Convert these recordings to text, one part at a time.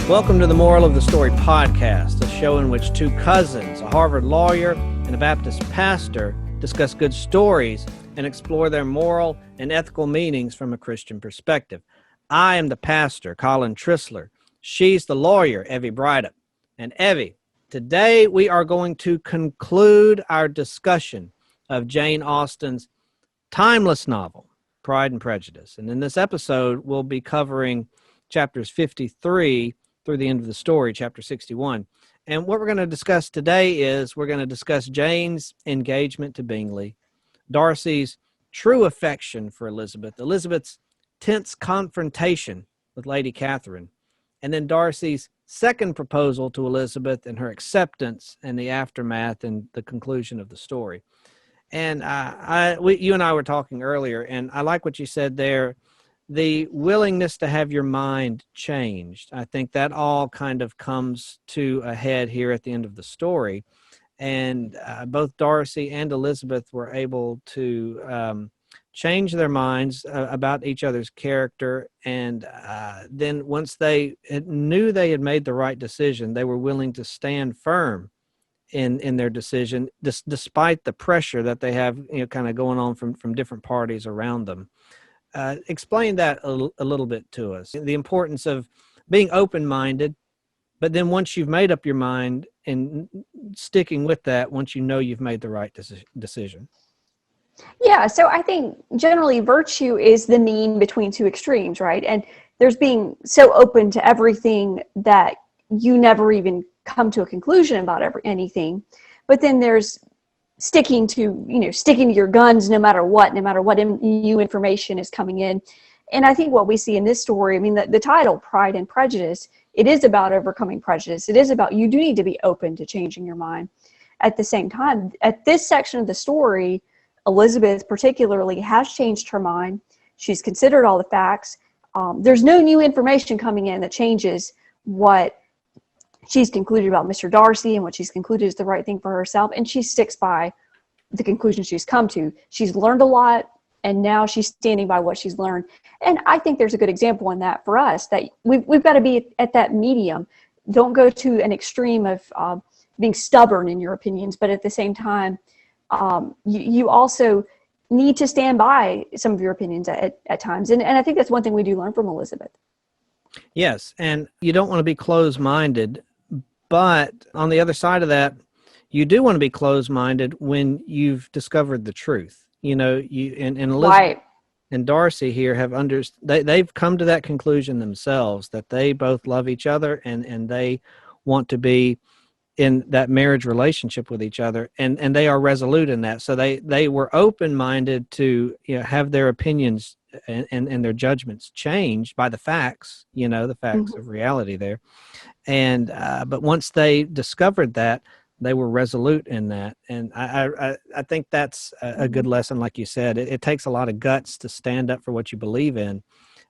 Welcome to the Moral of the Story podcast, a show in which two cousins, a Harvard lawyer and a Baptist pastor, discuss good stories and explore their moral and ethical meanings from a Christian perspective. I am the pastor, Colin Trisler. She's the lawyer, Evie Brydup. And Evie, today we are going to conclude our discussion of Jane Austen's timeless novel, Pride and Prejudice. And in this episode, we'll be covering chapters 53 through the end of the story, chapter 61. And what we're going to discuss today is we're going to discuss Jane's engagement to Bingley, Darcy's true affection for Elizabeth, Elizabeth's tense confrontation with Lady Catherine, and then Darcy's second proposal to Elizabeth and her acceptance and the aftermath and the conclusion of the story. And you and I were talking earlier, and I like what you said there. The willingness to have your mind changed. I think that all kind of comes to a head here at the end of the story. And both Darcy and Elizabeth were able to change their minds about each other's character. And then once they knew they had made the right decision, they were willing to stand firm in their decision, despite the pressure that they have, kind of going on from different parties around them. Explain that a little bit to us, the importance of being open-minded, but then once you've made up your mind and sticking with that once you know you've made the right decision. Yeah, so I think generally virtue is the mean between two extremes, right? And there's being so open to everything that you never even come to a conclusion about anything, but then there's sticking to your guns no matter what new information is coming in. And I think what we see in this story, the title, Pride and Prejudice, it is about overcoming prejudice. It is about you do need to be open to changing your mind. At the same time, at this section of the story, Elizabeth particularly has changed her mind. She's considered all the facts. There's no new information coming in that changes what she's concluded about Mr. Darcy and what she's concluded is the right thing for herself, and she sticks by the conclusion she's come to. She's learned a lot, and now she's standing by what she's learned. And I think there's a good example in that for us, that we've got to be at that medium. Don't go to an extreme of being stubborn in your opinions, but at the same time, you also need to stand by some of your opinions at times. And I think that's one thing we do learn from Elizabeth. Yes, and you don't want to be closed-minded. But on the other side of that, you do want to be closed-minded when you've discovered the truth. And Elizabeth right. and Darcy here have they've come to that conclusion themselves, that they both love each other and they want to be in that marriage relationship with each other, and they are resolute in that. So they were open-minded to have their opinions and their judgments changed by the facts, the facts of reality there. And but once they discovered that, they were resolute in that. And I think that's a good lesson, like you said. It takes a lot of guts to stand up for what you believe in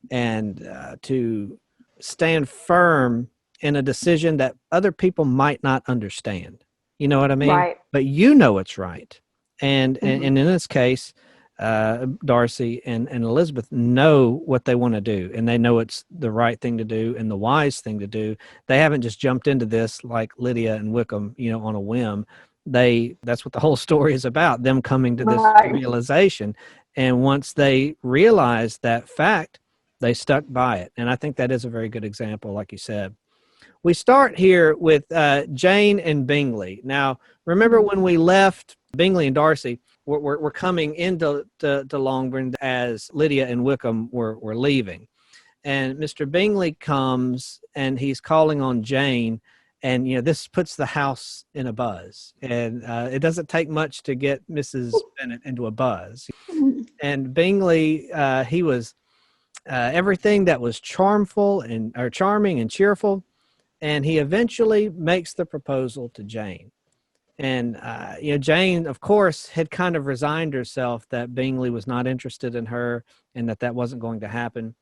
and to stand firm in a decision that other people might not understand. You know what I mean? Right. But it's right. And in this case, Darcy and Elizabeth know what they want to do, and they know it's the right thing to do and the wise thing to do. They haven't just jumped into this like Lydia and Wickham, on a whim. That's what the whole story is about, them coming to this realization. And once they realized that fact, they stuck by it. And I think that is a very good example, like you said. We start here with Jane and Bingley. Now, remember when we left Bingley and Darcy, we're coming into Longbourn as Lydia and Wickham were leaving. And Mr. Bingley comes, and he's calling on Jane, and, this puts the house in a buzz. And it doesn't take much to get Mrs. Bennet into a buzz. And Bingley, he was everything that was charming and cheerful. And he eventually makes the proposal to Jane. And, Jane, of course, had kind of resigned herself that Bingley was not interested in her and that wasn't going to happen,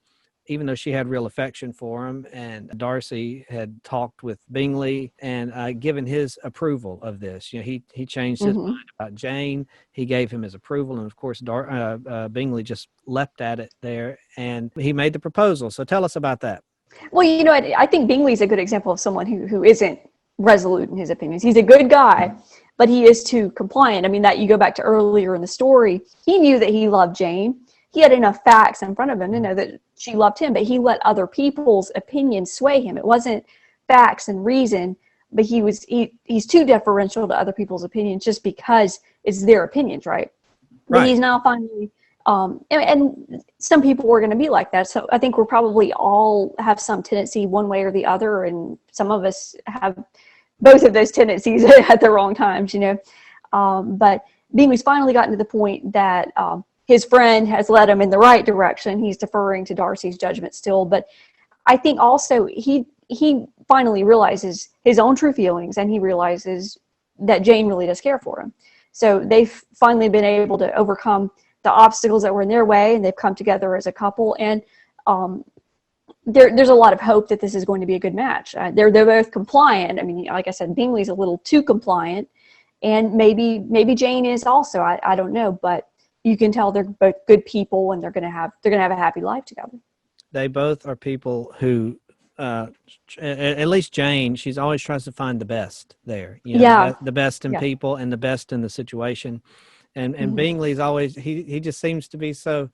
even though she had real affection for him. And Darcy had talked with Bingley and given his approval of this. He changed his mind about Jane. He gave him his approval. And, of course, Bingley just leapt at it there, and he made the proposal. So tell us about that. Well, I think Bingley's a good example of someone who isn't resolute in his opinions. He's a good guy, but he is too compliant. I mean, that you go back to earlier in the story, he knew that he loved Jane. He had enough facts in front of him to know that she loved him, but he let other people's opinions sway him. It wasn't facts and reason, but he's too deferential to other people's opinions just because it's their opinions, right? But Right. he's now finally, and some people are going to be like that. So I think we're probably all have some tendency one way or the other, and some of us have both of those tendencies at the wrong times, But Bingley's finally gotten to the point that his friend has led him in the right direction. He's deferring to Darcy's judgment still, but I think also he finally realizes his own true feelings, and he realizes that Jane really does care for him. So they've finally been able to overcome the obstacles that were in their way, and they've come together as a couple. And there's a lot of hope that this is going to be a good match. They're both compliant. I mean, like I said, Bingley's a little too compliant, and maybe Jane is also. I don't know, but you can tell they're both good people, and they're gonna have a happy life together. They both are people who, at least Jane, she's always tries to find the best there. Yeah. The best in Yeah. people and the best in the situation. And Mhm. Bingley's always he just seems to be so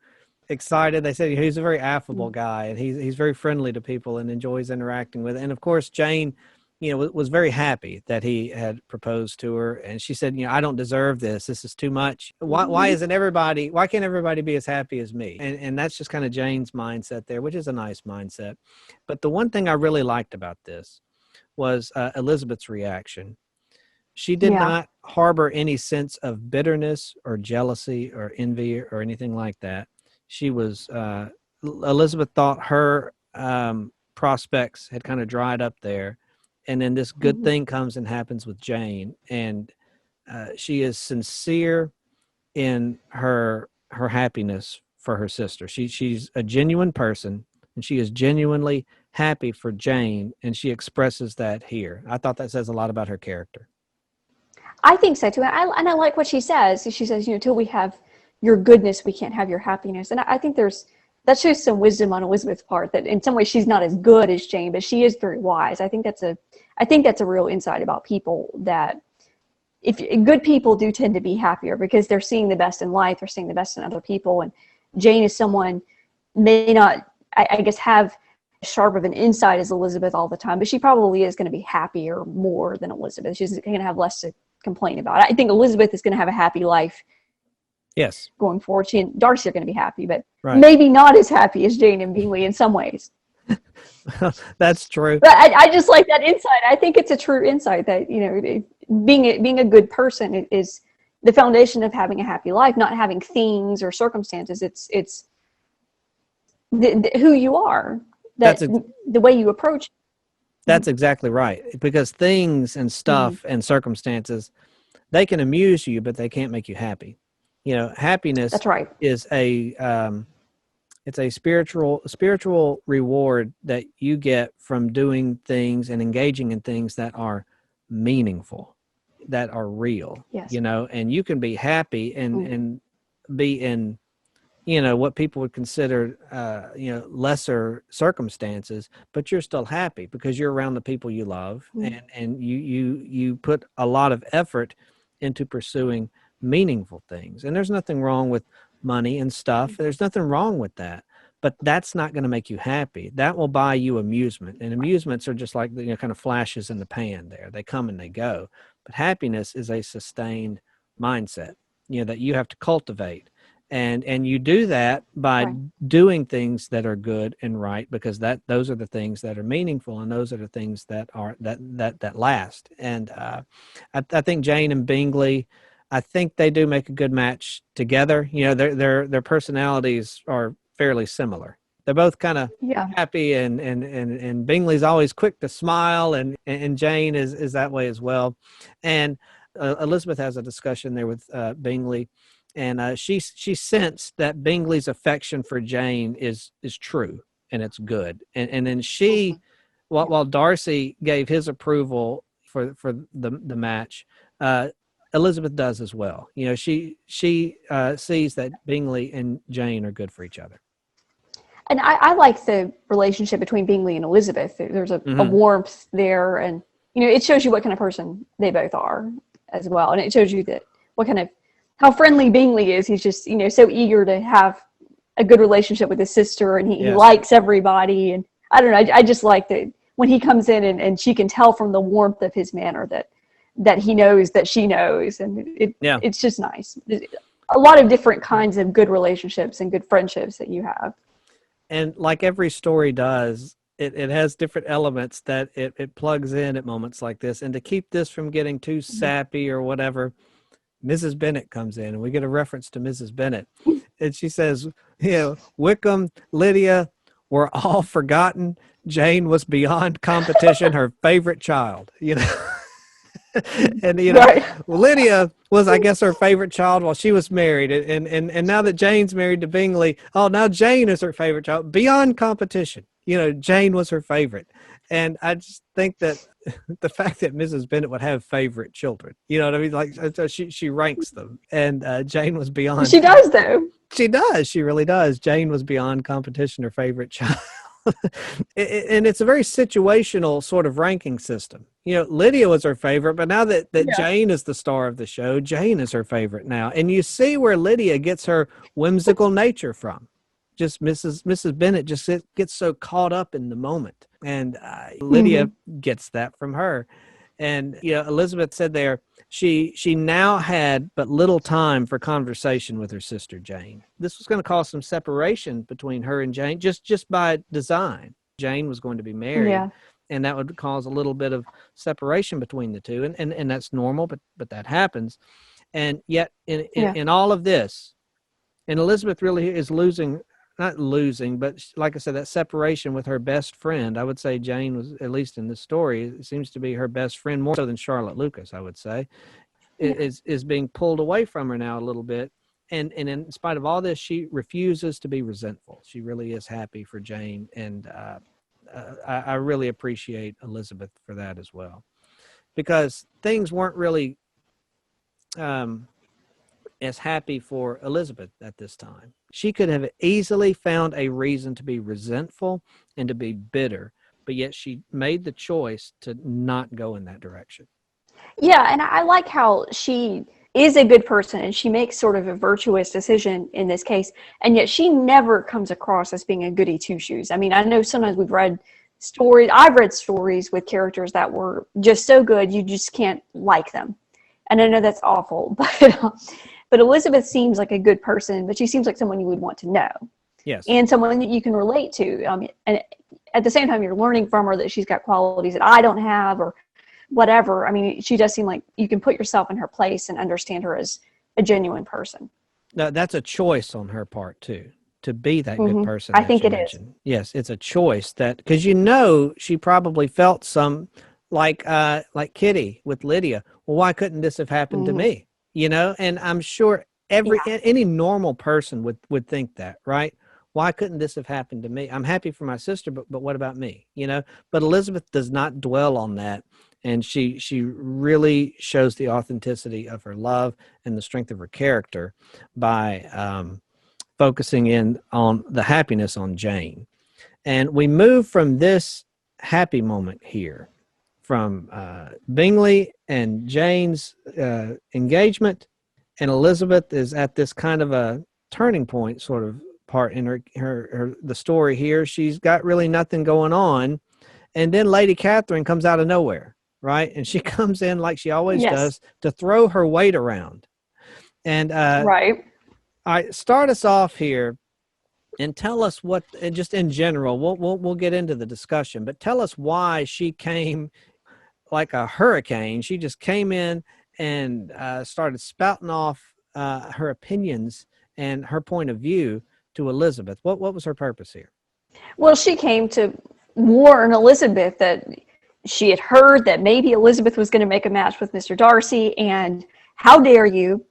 excited. They said he's a very affable guy, and he's very friendly to people and enjoys interacting with. And of course, Jane, was very happy that he had proposed to her, and she said, I don't deserve this. This is too much. Why can't everybody be as happy as me? And that's just kind of Jane's mindset there, which is a nice mindset. But the one thing I really liked about this was Elizabeth's reaction. She did Yeah. not harbor any sense of bitterness or jealousy or envy or anything like that. She was, Elizabeth thought her prospects had kind of dried up there. And then this good thing comes and happens with Jane. And she is sincere in her happiness for her sister. She's a genuine person, and she is genuinely happy for Jane. And she expresses that here. I thought that says a lot about her character. I think so too. And I like what she says. She says, till we have your goodness, we can't have your happiness. And I think that shows some wisdom on Elizabeth's part, that in some ways she's not as good as Jane, but she is very wise. I think that's a real insight about people, that if good people do tend to be happier because they're seeing the best in life, they're seeing the best in other people. And Jane is someone may not, I guess, have as sharp of an insight as Elizabeth all the time, but she probably is going to be happier more than Elizabeth. She's going to have less to complain about. I think Elizabeth is going to have a happy life. Yes. Going forward, she and Darcy are going to be happy, but right. Maybe not as happy as Jane and Bingley in some ways. That's true. But I just like that insight. I think it's a true insight that, being a good person is the foundation of having a happy life, not having things or circumstances. It's who you are, the way you approach. That's exactly right. Because things and stuff and circumstances, they can amuse you, but they can't make you happy. Happiness That's right. is it's a spiritual reward that you get from doing things and engaging in things that are meaningful, that are real. Yes. And you can be happy and be in what people would consider lesser circumstances, but you're still happy because you're around the people you love, and you put a lot of effort into pursuing meaningful things. And there's nothing wrong with money and stuff. There's nothing wrong with that, but that's not going to make you happy. That will buy you amusement, and amusements are just like kind of flashes in the pan there. They come and they go. But happiness is a sustained mindset, that you have to cultivate. And you do that by doing things that are good and right, because those are the things that are meaningful, and those are the things that are that last. And I think Jane and Bingley, I think they do make a good match together. Their personalities are fairly similar. They're both kind of happy, and Bingley's always quick to smile, and Jane is that way as well. And Elizabeth has a discussion there with Bingley. And she sensed that Bingley's affection for Jane is true, and it's good. And then she, while Darcy gave his approval for the match, Elizabeth does as well. She sees that Bingley and Jane are good for each other. And I like the relationship between Bingley and Elizabeth. There's a warmth there, and it shows you what kind of person they both are as well, and it shows you that how friendly Bingley is. He's just so eager to have a good relationship with his sister, and he likes everybody. And I don't know, I just like that when he comes in and she can tell from the warmth of his manner that he knows that she knows, and it's just nice. There's a lot of different kinds of good relationships and good friendships that you have. And like every story does, it has different elements that it plugs in at moments like this. And to keep this from getting too sappy or whatever, Mrs. Bennet comes in, and we get a reference to Mrs. Bennet. And she says, Wickham, Lydia were all forgotten. Jane was beyond competition, her favorite child, And Right. Lydia was, I guess, her favorite child while she was married, and now that Jane's married to Bingley, now Jane is her favorite child, beyond competition. Jane was her favorite, and I just think that the fact that Mrs. Bennet would have favorite children, you know what I mean? Like she ranks them, and Jane was beyond. She does, though. She does. She really does. Jane was beyond competition, her favorite child. And it's a very situational sort of ranking system. Lydia was her favorite, but now that Jane is the star of the show, Jane is her favorite now. And you see where Lydia gets her whimsical nature from. Just Mrs. Bennet just gets so caught up in the moment. And Lydia gets that from her. And, Elizabeth said there, she now had but little time for conversation with her sister Jane. This was going to cause some separation between her and Jane, just by design. Jane was going to be married, and that would cause a little bit of separation between the two, and that's normal, but that happens. And yet, in all of this, and Elizabeth really is not losing, but like I said, that separation with her best friend. I would say Jane was, at least in this story, it seems to be her best friend, more so than Charlotte Lucas, I would say, is being pulled away from her now a little bit. And in spite of all this, she refuses to be resentful. She really is happy for Jane. And I really appreciate Elizabeth for that as well, because things weren't really as happy for Elizabeth at this time. She could have easily found a reason to be resentful and to be bitter, but yet she made the choice to not go in that direction. Yeah, and I like how she is a good person and she makes sort of a virtuous decision in this case, and yet she never comes across as being a goody two-shoes. I mean, I know sometimes I've read stories with characters that were just so good you just can't like them. And I know that's awful, but Elizabeth seems like a good person, but she seems like someone you would want to know. Yes. And someone that you can relate to. And at the same time, you're learning from her that she's got qualities that I don't have or whatever. I mean, she does seem like you can put yourself in her place and understand her as a genuine person. No, that's a choice on her part, too, to be that good person. I think it is. Yes, it's a choice that, because she probably felt some, like Kitty with Lydia. Well, why couldn't this have happened to me? And I'm sure any normal person would think that, right? Why couldn't this have happened to me? I'm happy for my sister, but what about me? But Elizabeth does not dwell on that. And she really shows the authenticity of her love and the strength of her character by focusing in on the happiness on Jane. And we move from this happy moment here, from Bingley and Jane's engagement, and Elizabeth is at this kind of a turning point sort of part in her the story here. She's got really nothing going on, and then Lady Catherine comes out of nowhere, right? And she comes in like she always does to throw her weight around. And right. All right, start us off here and tell us what, and just in general, we'll get into the discussion, but tell us why she came like a hurricane. She just came in and started spouting off her opinions and her point of view to Elizabeth. What was her purpose here? Well, she came to warn Elizabeth that she had heard that maybe Elizabeth was going to make a match with Mr. Darcy, and how dare you?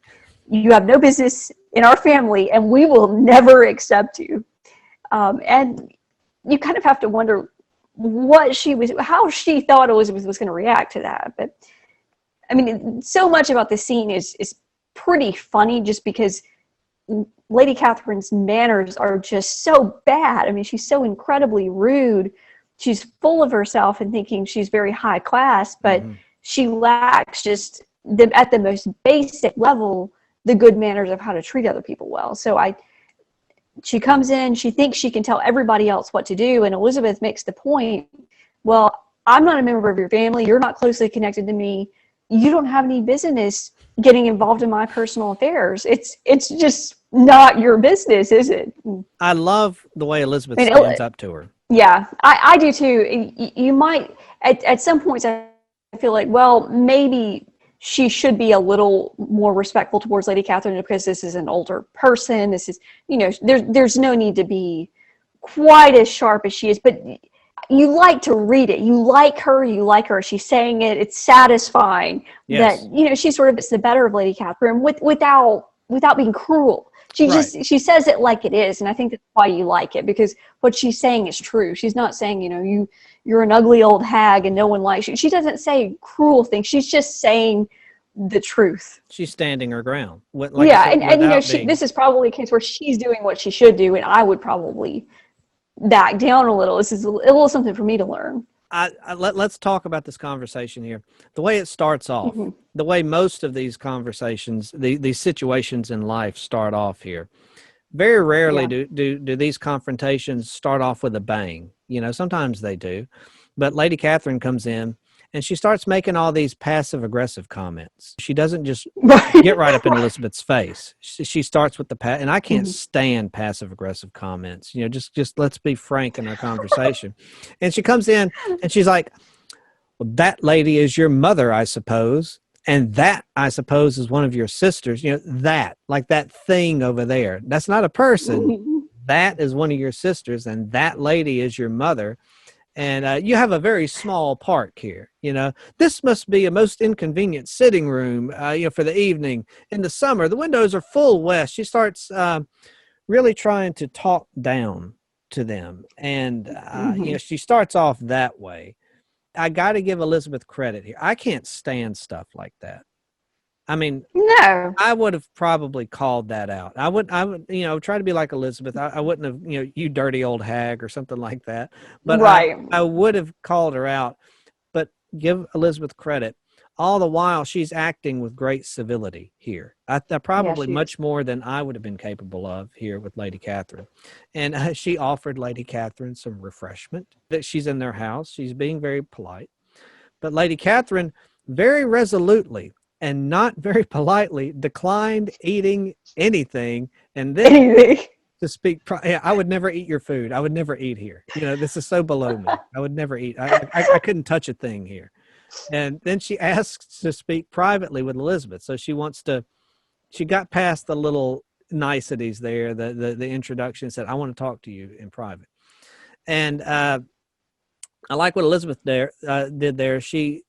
You have no business in our family, and we will never accept you. And you kind of have to wonder how she thought Elizabeth was going to react to that. But I mean, so much about this scene is pretty funny, just because Lady Catherine's manners are just so bad. I mean, she's so incredibly rude. She's full of herself and thinking she's very high class, but she lacks just at the most basic level the good manners of how to treat other people well. So she comes in, she thinks she can tell everybody else what to do, and Elizabeth makes the point, well, I'm not a member of your family, you're not closely connected to me, you don't have any business getting involved in my personal affairs. It's just not your business, is it? I love the way Elizabeth stands up to her. Yeah, I do too. You might, at some points, I feel like, well, maybe she should be a little more respectful towards Lady Catherine because this is an older person. This is, there's no need to be quite as sharp as she is, but you like to read it. You like her. She's saying it. It's satisfying that, she sort of gets the better of Lady Catherine without being cruel. She says it like it is, and I think that's why you like it, because what she's saying is true. She's not saying, you're an ugly old hag and no one likes you. She doesn't say cruel things. She's just saying the truth. She's standing her ground. This is probably a case where she's doing what she should do, and I would probably back down a little. This is a little something for me to learn. Let's talk about this conversation here. The way it starts off, the way most of these conversations, these situations in life start off here. Very rarely do these confrontations start off with a bang. Sometimes they do. But Lady Catherine comes in and she starts making all these passive-aggressive comments. She doesn't just get right up in Elizabeth's face. She starts with and I can't stand passive-aggressive comments. Just let's be frank in our conversation. And she comes in and she's like, well, that lady is your mother, I suppose. And that, I suppose, is one of your sisters. That, like that thing over there. That's not a person. That is one of your sisters, and that lady is your mother. And you have a very small park here. This must be a most inconvenient sitting room, for the evening. In the summer, the windows are full west. She starts really trying to talk down to them. And, she starts off that way. I got to give Elizabeth credit here. I can't stand stuff like that. I mean, no, I would have probably called that out. I would, try to be like Elizabeth. I wouldn't have, you dirty old hag or something like that. But I would have called her out. But give Elizabeth credit. All the while, she's acting with great civility here. Probably much more than I would have been capable of here with Lady Catherine. And she offered Lady Catherine some refreshment. That she's in their house. She's being very polite. But Lady Catherine very resolutely and not very politely declined eating anything. And then to speak, I would never eat your food. I would never eat here. This is so below me. I would never eat. I couldn't touch a thing here. And then she asks to speak privately with Elizabeth. So she got past the little niceties there, the introduction, said, I want to talk to you in private. And I like what Elizabeth did there.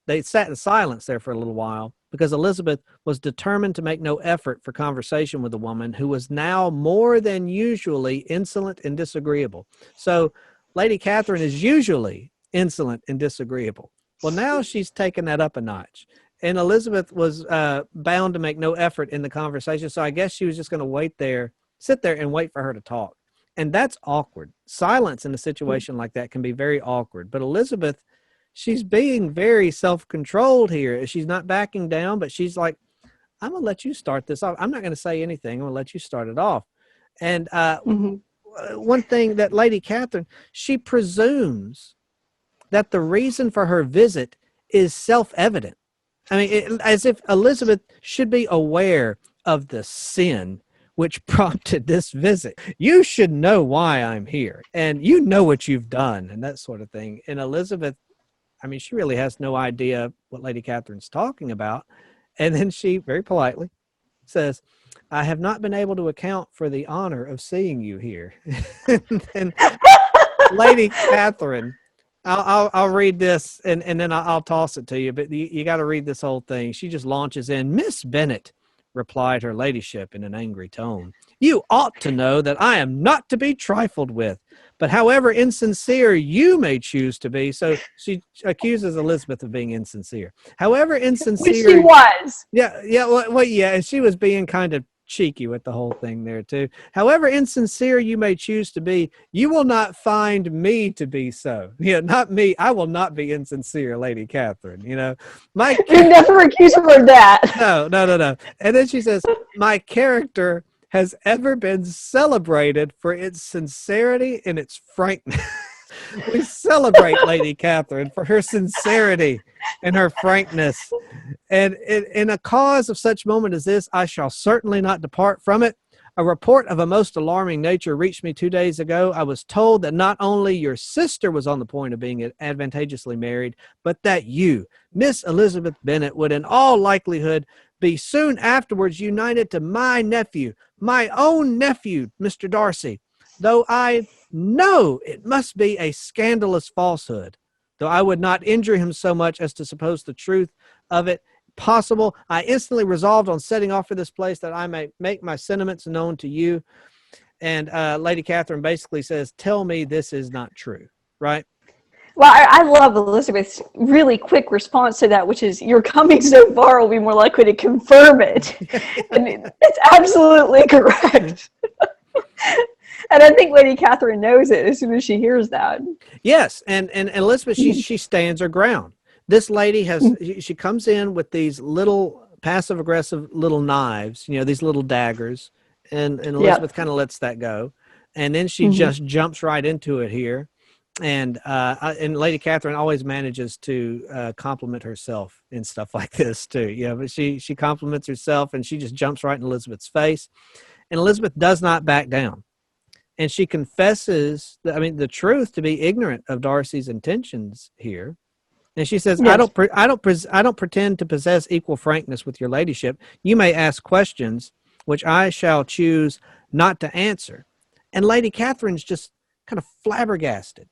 They sat in silence there for a little while because Elizabeth was determined to make no effort for conversation with a woman who was now more than usually insolent and disagreeable. So Lady Catherine is usually insolent and disagreeable. Well, now she's taken that up a notch. And Elizabeth was bound to make no effort in the conversation. So I guess she was just going to sit there and wait for her to talk. And that's awkward. Silence in a situation like that can be very awkward. But Elizabeth, she's being very self-controlled here. She's not backing down, but she's like, I'm going to let you start this off. I'm not going to say anything. I'm going to let you start it off. And one thing that Lady Catherine, she presumes that the reason for her visit is self-evident. I mean, as if Elizabeth should be aware of the sin which prompted this visit. You should know why I'm here, and you know what you've done, and that sort of thing. And Elizabeth, I mean, she really has no idea what Lady Catherine's talking about. And then she very politely says, I have not been able to account for the honor of seeing you here. And Lady Catherine, I'll read this and then I'll toss it to you, but you got to read this whole thing. She just launches in. Miss Bennet, replied her ladyship in an angry tone, you ought to know that I am not to be trifled with, but however insincere you may choose to be. So she accuses Elizabeth of being insincere. However insincere. Which she was. Yeah. Well, yeah. And she was being kind of cheeky with the whole thing there too. However insincere you may choose to be, you will not find me to be so. Not me. I will not be insincere, Lady Catherine. My You never accuse her of that. no. And then she says, my character has ever been celebrated for its sincerity and its frankness. We celebrate Lady Catherine for her sincerity and her frankness. And in a cause of such moment as this, I shall certainly not depart from it. A report of a most alarming nature reached me 2 days ago. I was told that not only your sister was on the point of being advantageously married, but that you, Miss Elizabeth Bennet, would in all likelihood be soon afterwards united to my nephew, my own nephew, Mr. Darcy, though I know it must be a scandalous falsehood, though I would not injure him so much as to suppose the truth of it possible. I instantly resolved on setting off for this place that I may make my sentiments known to you. And Lady Catherine basically says, tell me this is not true, right? Well, I love Elizabeth's really quick response to that, which is, you're coming so far, will be more likely to confirm it. And it's absolutely correct. And I think Lady Catherine knows it as soon as she hears that. Yes, and Elizabeth, she stands her ground. This lady she comes in with these little passive-aggressive little knives, these little daggers, and Elizabeth kind of lets that go. And then she just jumps right into it here. And Lady Catherine always manages to compliment herself in stuff like this too. But she compliments herself, and she just jumps right in Elizabeth's face. And Elizabeth does not back down. And she confesses, the truth, to be ignorant of Darcy's intentions here. And she says, yes. I don't pretend to possess equal frankness with your ladyship. You may ask questions which I shall choose not to answer. And Lady Catherine's just kind of flabbergasted.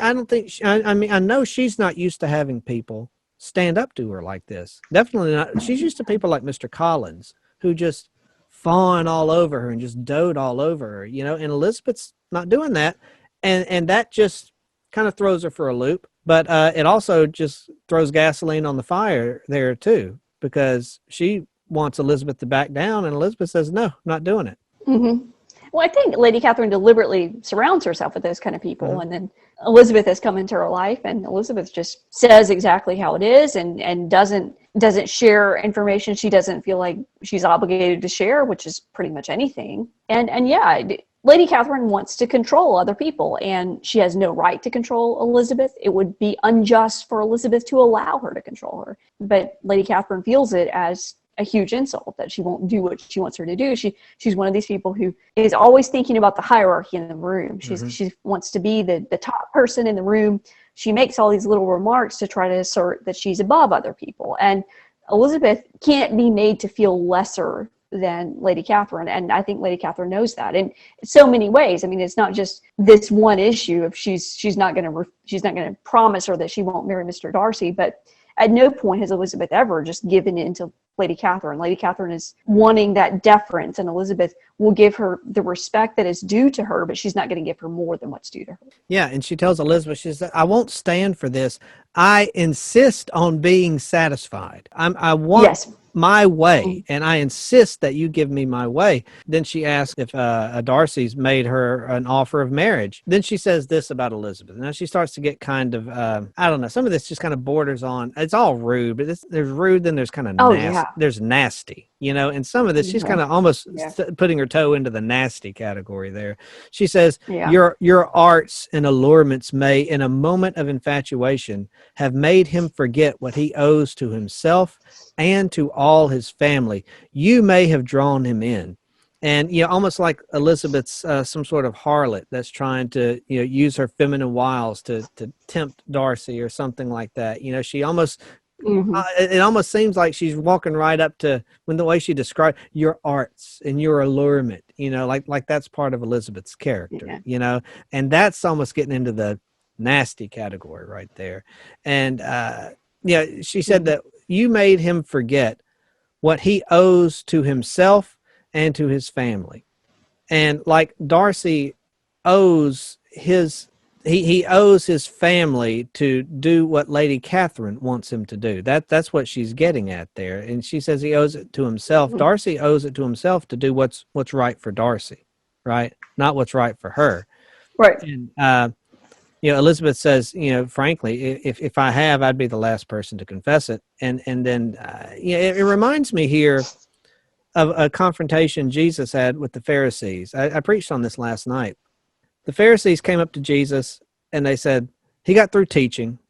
I know she's not used to having people stand up to her like this. Definitely not. She's used to people like Mr. Collins, who just fawn all over her and just dote all over her, and Elizabeth's not doing that. And that just kind of throws her for a loop. But it also just throws gasoline on the fire there too, because she wants Elizabeth to back down, and Elizabeth says, no, I'm not doing it. Mm-hmm. Well, I think Lady Catherine deliberately surrounds herself with those kind of people. And then Elizabeth has come into her life, and Elizabeth just says exactly how it is, and doesn't share information she doesn't feel like she's obligated to share, which is pretty much anything. And yeah, Lady Catherine wants to control other people, and she has no right to control Elizabeth. It would be unjust for Elizabeth to allow her to control her. But Lady Catherine feels it as a huge insult that she won't do what she wants her to do. She's one of these people who is always thinking about the hierarchy in the room. She wants to be the top person in the room. She makes all these little remarks to try to assert that she's above other people. And Elizabeth can't be made to feel lesser than Lady Catherine, and I think Lady Catherine knows that in so many ways. It's not just this one issue of she's not going to promise her that she won't marry Mr. Darcy, but at no point has Elizabeth ever just given in to Lady Catherine. Lady Catherine is wanting that deference, and Elizabeth will give her the respect that is due to her, but she's not going to give her more than what's due to her. Yeah, and she tells Elizabeth, she says, I won't stand for this. I insist on being satisfied. I want my way, and I insist that you give me my way. Then she asks if Darcy's made her an offer of marriage. Then she says this about Elizabeth. Now she starts to get kind of, I don't know, some of this just kind of borders on, it's all rude, but there's rude, then there's kind of nasty. There's nasty, and some of this, she's kind of almost putting her toe into the nasty category there. She says, your arts and allurements may, in a moment of infatuation, have made him forget what he owes to himself and to all his family. You may have drawn him in. And, almost like Elizabeth's some sort of harlot that's trying to, use her feminine wiles to tempt Darcy or something like that. She almost, it almost seems like she's walking right up to, when the way she described your arts and your allurement, like that's part of Elizabeth's character, and that's almost getting into the nasty category right there. And, she said that you made him forget what he owes to himself and to his family. And like Darcy owes his he owes his family to do what Lady Catherine wants him to do. That's what she's getting at there. And she says he owes it to himself. Mhm. Darcy owes it to himself to do what's right for Darcy, right? Not what's right for her. Right. And Elizabeth says, frankly, if I have, I'd be the last person to confess it. And then it reminds me here of a confrontation Jesus had with the Pharisees. I preached on this last night. The Pharisees came up to Jesus and they said, he got through teaching.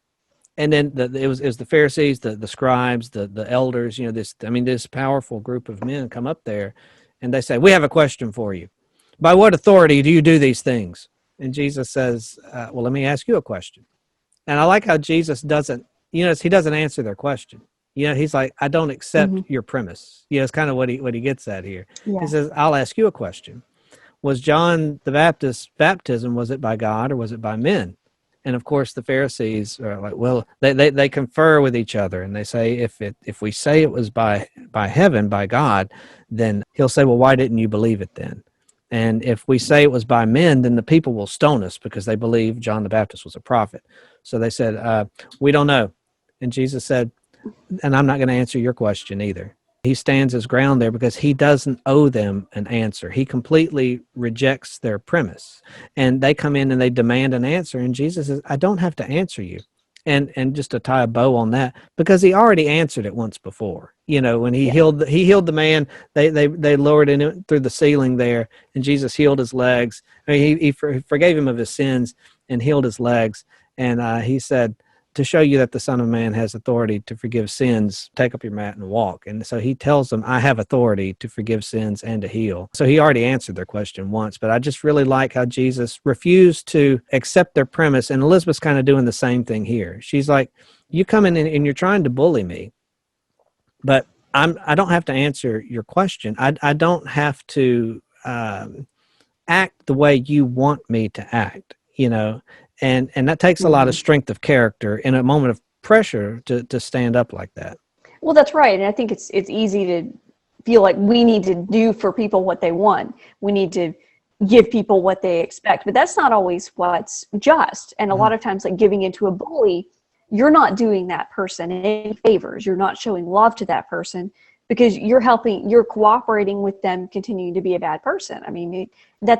And then it was the Pharisees, the scribes, the elders, this powerful group of men come up there and they say, we have a question for you. By what authority do you do these things? And Jesus says, well, let me ask you a question. And I like how Jesus doesn't answer their question. He's like, I don't accept your premise. It's kind of what he gets at here. Yeah. He says, I'll ask you a question. Was John the Baptist's baptism, was it by God or was it by men? And of course, the Pharisees are like, well, they confer with each other and they say, if we say it was by heaven, by God, then he'll say, well, why didn't you believe it then? And if we say it was by men, then the people will stone us because they believe John the Baptist was a prophet. So they said, we don't know. And Jesus said, and I'm not going to answer your question either. He stands his ground there because he doesn't owe them an answer. He completely rejects their premise. And they come in and they demand an answer. And Jesus says, I don't have to answer you. And just to tie a bow on that, because he already answered it once before. When he healed the man, they lowered him through the ceiling there, and Jesus healed his legs. I mean, he forgave him of his sins and healed his legs. And he said, to show you that the Son of Man has authority to forgive sins, take up your mat and walk. And so he tells them, I have authority to forgive sins and to heal. So he already answered their question once, but I just really like how Jesus refused to accept their premise. And Elizabeth's kind of doing the same thing here. She's like, you come in and you're trying to bully me, but I don't have to answer your question. I don't have to act the way you want me to act, And that takes a lot of strength of character in a moment of pressure to stand up like that. Well, that's right. And I think it's easy to feel like we need to do for people what they want. We need to give people what they expect. But that's not always what's just. And a lot of times, like giving into a bully, you're not doing that person any favors. You're not showing love to that person because you're cooperating with them continuing to be a bad person. I mean,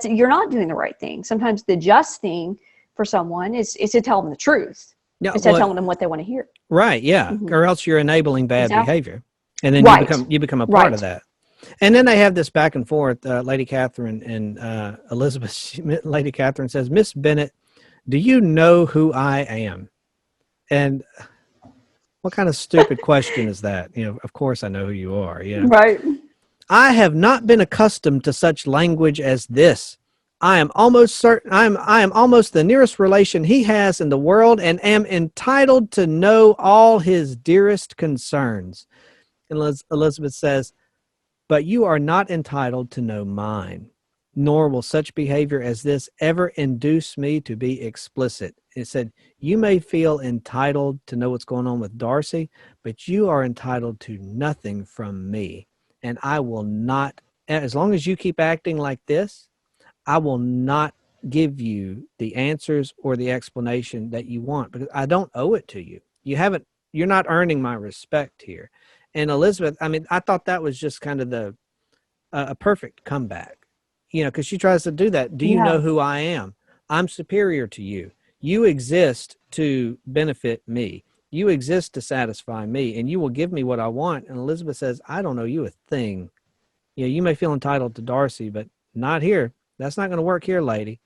you're not doing the right thing. Sometimes the just thing for someone is to tell them the truth. Yeah, instead of telling them what they want to hear. Right, yeah. Or else you're enabling bad behavior. And then you become a part of that. And then they have this back and forth, Lady Catherine and Elizabeth. Lady Catherine says, Miss Bennet, do you know who I am? And what kind of stupid question is that? Of course I know who you are. Right. I have not been accustomed to such language as this. I am almost certain I am almost the nearest relation he has in the world and am entitled to know all his dearest concerns. And Elizabeth says, but you are not entitled to know mine, nor will such behavior as this ever induce me to be explicit. It said, you may feel entitled to know what's going on with Darcy, but you are entitled to nothing from me. And I will not, as long as you keep acting like this, I will not give you the answers or the explanation that you want because I don't owe it to you. You're not earning my respect here. And Elizabeth, I mean, I thought that was just kind of a perfect comeback, because she tries to do that. Do you know who I am? I'm superior to you. You exist to benefit me. You exist to satisfy me, and you will give me what I want. And Elizabeth says, I don't owe you a thing. You may feel entitled to Darcy, but not here. That's not going to work here, lady.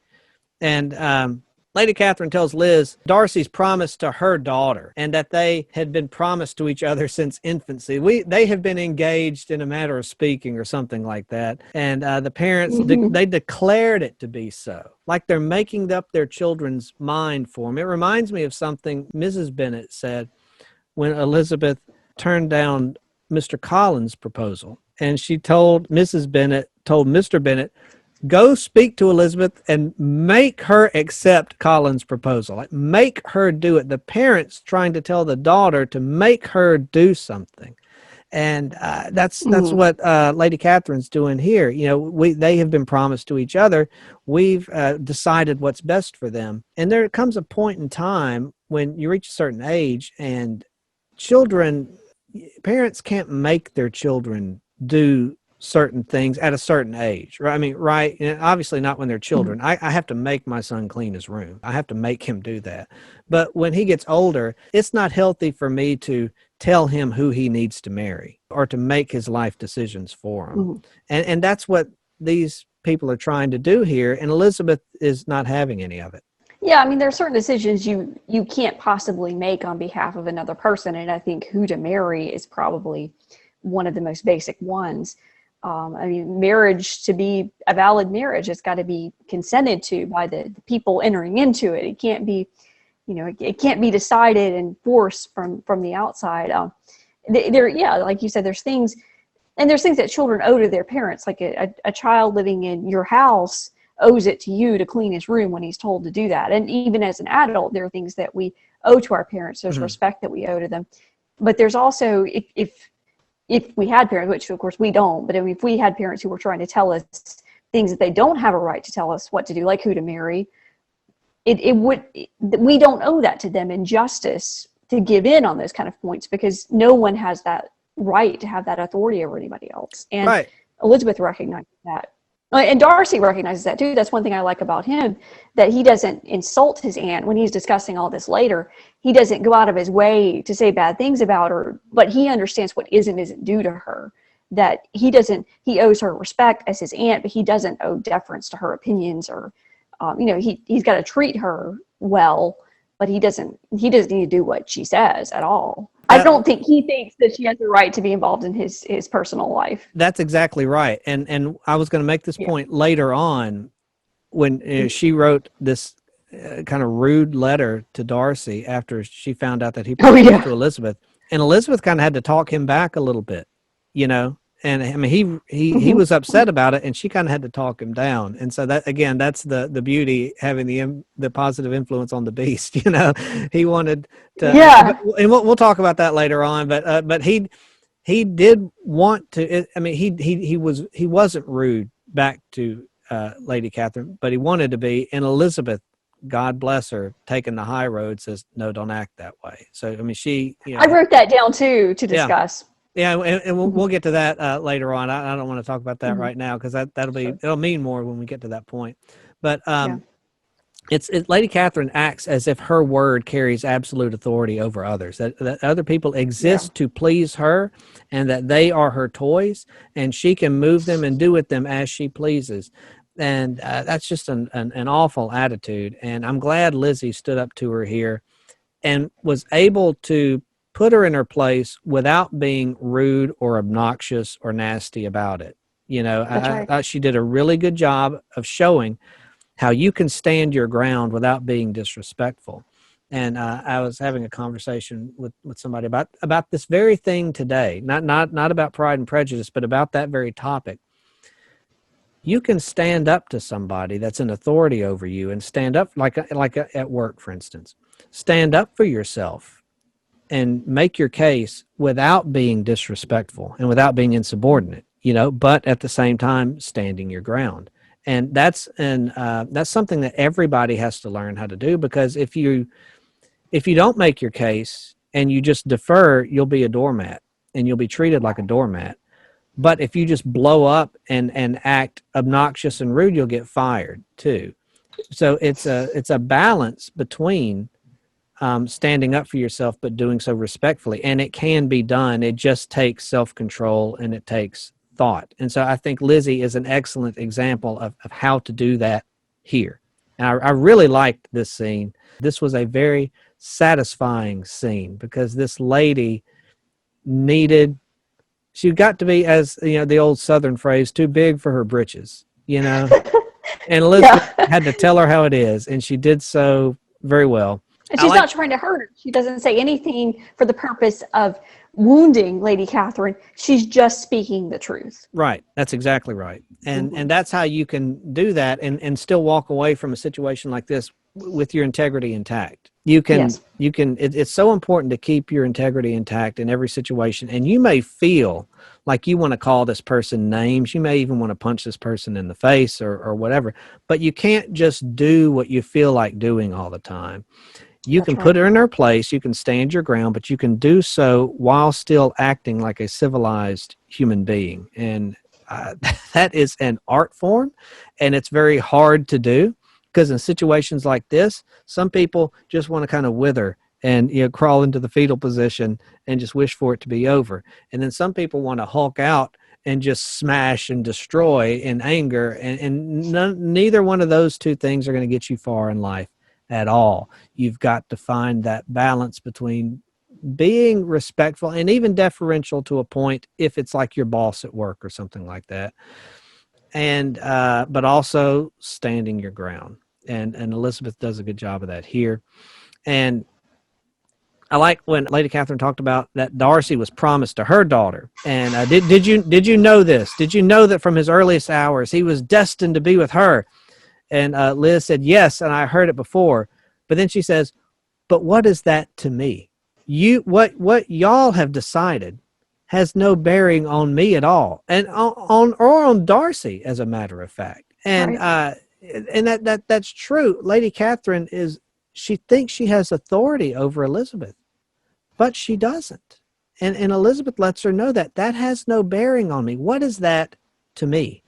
And Lady Catherine tells Liz Darcy's promise to her daughter and that they had been promised to each other since infancy. They have been engaged in a matter of speaking or something like that. And the parents, they declared it to be so, like they're making up their children's mind for them. It reminds me of something Mrs. Bennet said when Elizabeth turned down Mr. Colin's proposal. And she told Mrs. Bennet, told Mr. Bennet, go speak to Elizabeth and make her accept Colin's proposal. Like, make her do it. The parents trying to tell the daughter to make her do something. And that's what Lady Catherine's doing here. You know, they have been promised to each other. We've decided what's best for them. And there comes a point in time when you reach a certain age and parents can't make their children do certain things at a certain age, right? I mean, right? And obviously not when they're children. I have to make my son clean his room. I have to make him do that. But when he gets older, it's not healthy for me to tell him who he needs to marry or to make his life decisions for him. And that's what these people are trying to do here. And Elizabeth is not having any of it. Yeah, I mean, there are certain decisions you can't possibly make on behalf of another person. And I think who to marry is probably one of the most basic ones. I mean, marriage, to be a valid marriage, it's got to be consented to by the people entering into it. It can't be, it can't be decided and forced from the outside. Like you said, there's things that children owe to their parents. Like a child living in your house owes it to you to clean his room when he's told to do that. And even as an adult, there are things that we owe to our parents. There's respect that we owe to them. But there's also, if we had parents, which of course we don't, but if we had parents who were trying to tell us things that they don't have a right to tell us what to do, like who to marry, we don't owe that to them in justice to give in on those kind of points, because no one has that right to have that authority over anybody else. And Elizabeth recognizes that. And Darcy recognizes that too. That's one thing I like about him, that he doesn't insult his aunt when he's discussing all this later. He doesn't go out of his way to say bad things about her, but he understands what isn't due to her. That he owes her respect as his aunt, but he doesn't owe deference to her opinions, or, he's got to treat her well, but he doesn't need to do what she says at all. I don't think he thinks that she has the right to be involved in his personal life. That's exactly right. And I was going to make this point later on when she wrote this kind of rude letter to Darcy after she found out that he proposed to Elizabeth. And Elizabeth kind of had to talk him back a little bit, And I mean, he was upset about it, and she kind of had to talk him down. And so that, again, that's the beauty, having the positive influence on the beast. He wanted to, and we'll talk about that later on. But he did want to. I mean, he wasn't rude back to Lady Catherine, but he wanted to be. And Elizabeth, God bless her, taking the high road, says, "No, don't act that way." So I mean, she. I wrote that down too to discuss. Yeah, and we'll get to that later on. I don't want to talk about that right now, because it'll mean more when we get to that point. But Lady Catherine acts as if her word carries absolute authority over others. That other people exist to please her, and that they are her toys, and she can move them and do with them as she pleases. And that's just an awful attitude. And I'm glad Lizzie stood up to her here and was able to put her in her place without being rude or obnoxious or nasty about it. I thought she did a really good job of showing how you can stand your ground without being disrespectful. And I was having a conversation with somebody about this very thing today, not about Pride and Prejudice, but about that very topic. You can stand up to somebody that's an authority over you, and stand up like at work, for instance. Stand up for yourself and make your case without being disrespectful and without being insubordinate, but at the same time standing your ground. And that's something that everybody has to learn how to do, because if you don't make your case and you just defer, you'll be a doormat, and you'll be treated like a doormat. But if you just blow up and act obnoxious and rude, you'll get fired too. So it's a balance between standing up for yourself, but doing so respectfully. And it can be done. It just takes self-control, and it takes thought. And so I think Lizzie is an excellent example of how to do that here. And I really liked this scene. This was a very satisfying scene, because this lady she got to be, as the old Southern phrase, too big for her britches, And Elizabeth had to tell her how it is, and she did so very well. And she's not trying to hurt her. She doesn't say anything for the purpose of wounding Lady Catherine. She's just speaking the truth. Right. That's exactly right. And that's how you can do that and still walk away from a situation like this with your integrity intact. It's so important to keep your integrity intact in every situation. And you may feel like you want to call this person names. You may even want to punch this person in the face or whatever, but you can't just do what you feel like doing all the time. You can put her in her place. You can stand your ground, but you can do so while still acting like a civilized human being. And that is an art form, and it's very hard to do. Because in situations like this, some people just want to kind of wither and crawl into the fetal position and just wish for it to be over. And then some people want to hulk out and just smash and destroy in anger. And neither one of those two things are going to get you far in life at all. You've got to find that balance between being respectful and even deferential to a point if it's like your boss at work or something like that. And but also standing your ground, and Elizabeth does a good job of that here. And I like when Lady Catherine talked about that Darcy was promised to her daughter. And did you know this? Did you know that from his earliest hours he was destined to be with her? And Liz said yes, and I heard it before. But then she says, "But what is that to me? What y'all have decided has no bearing on me at all, and on Darcy, as a matter of fact." And and that's true. Lady Catherine she thinks she has authority over Elizabeth, but she doesn't. And Elizabeth lets her know that has no bearing on me. What is that to me?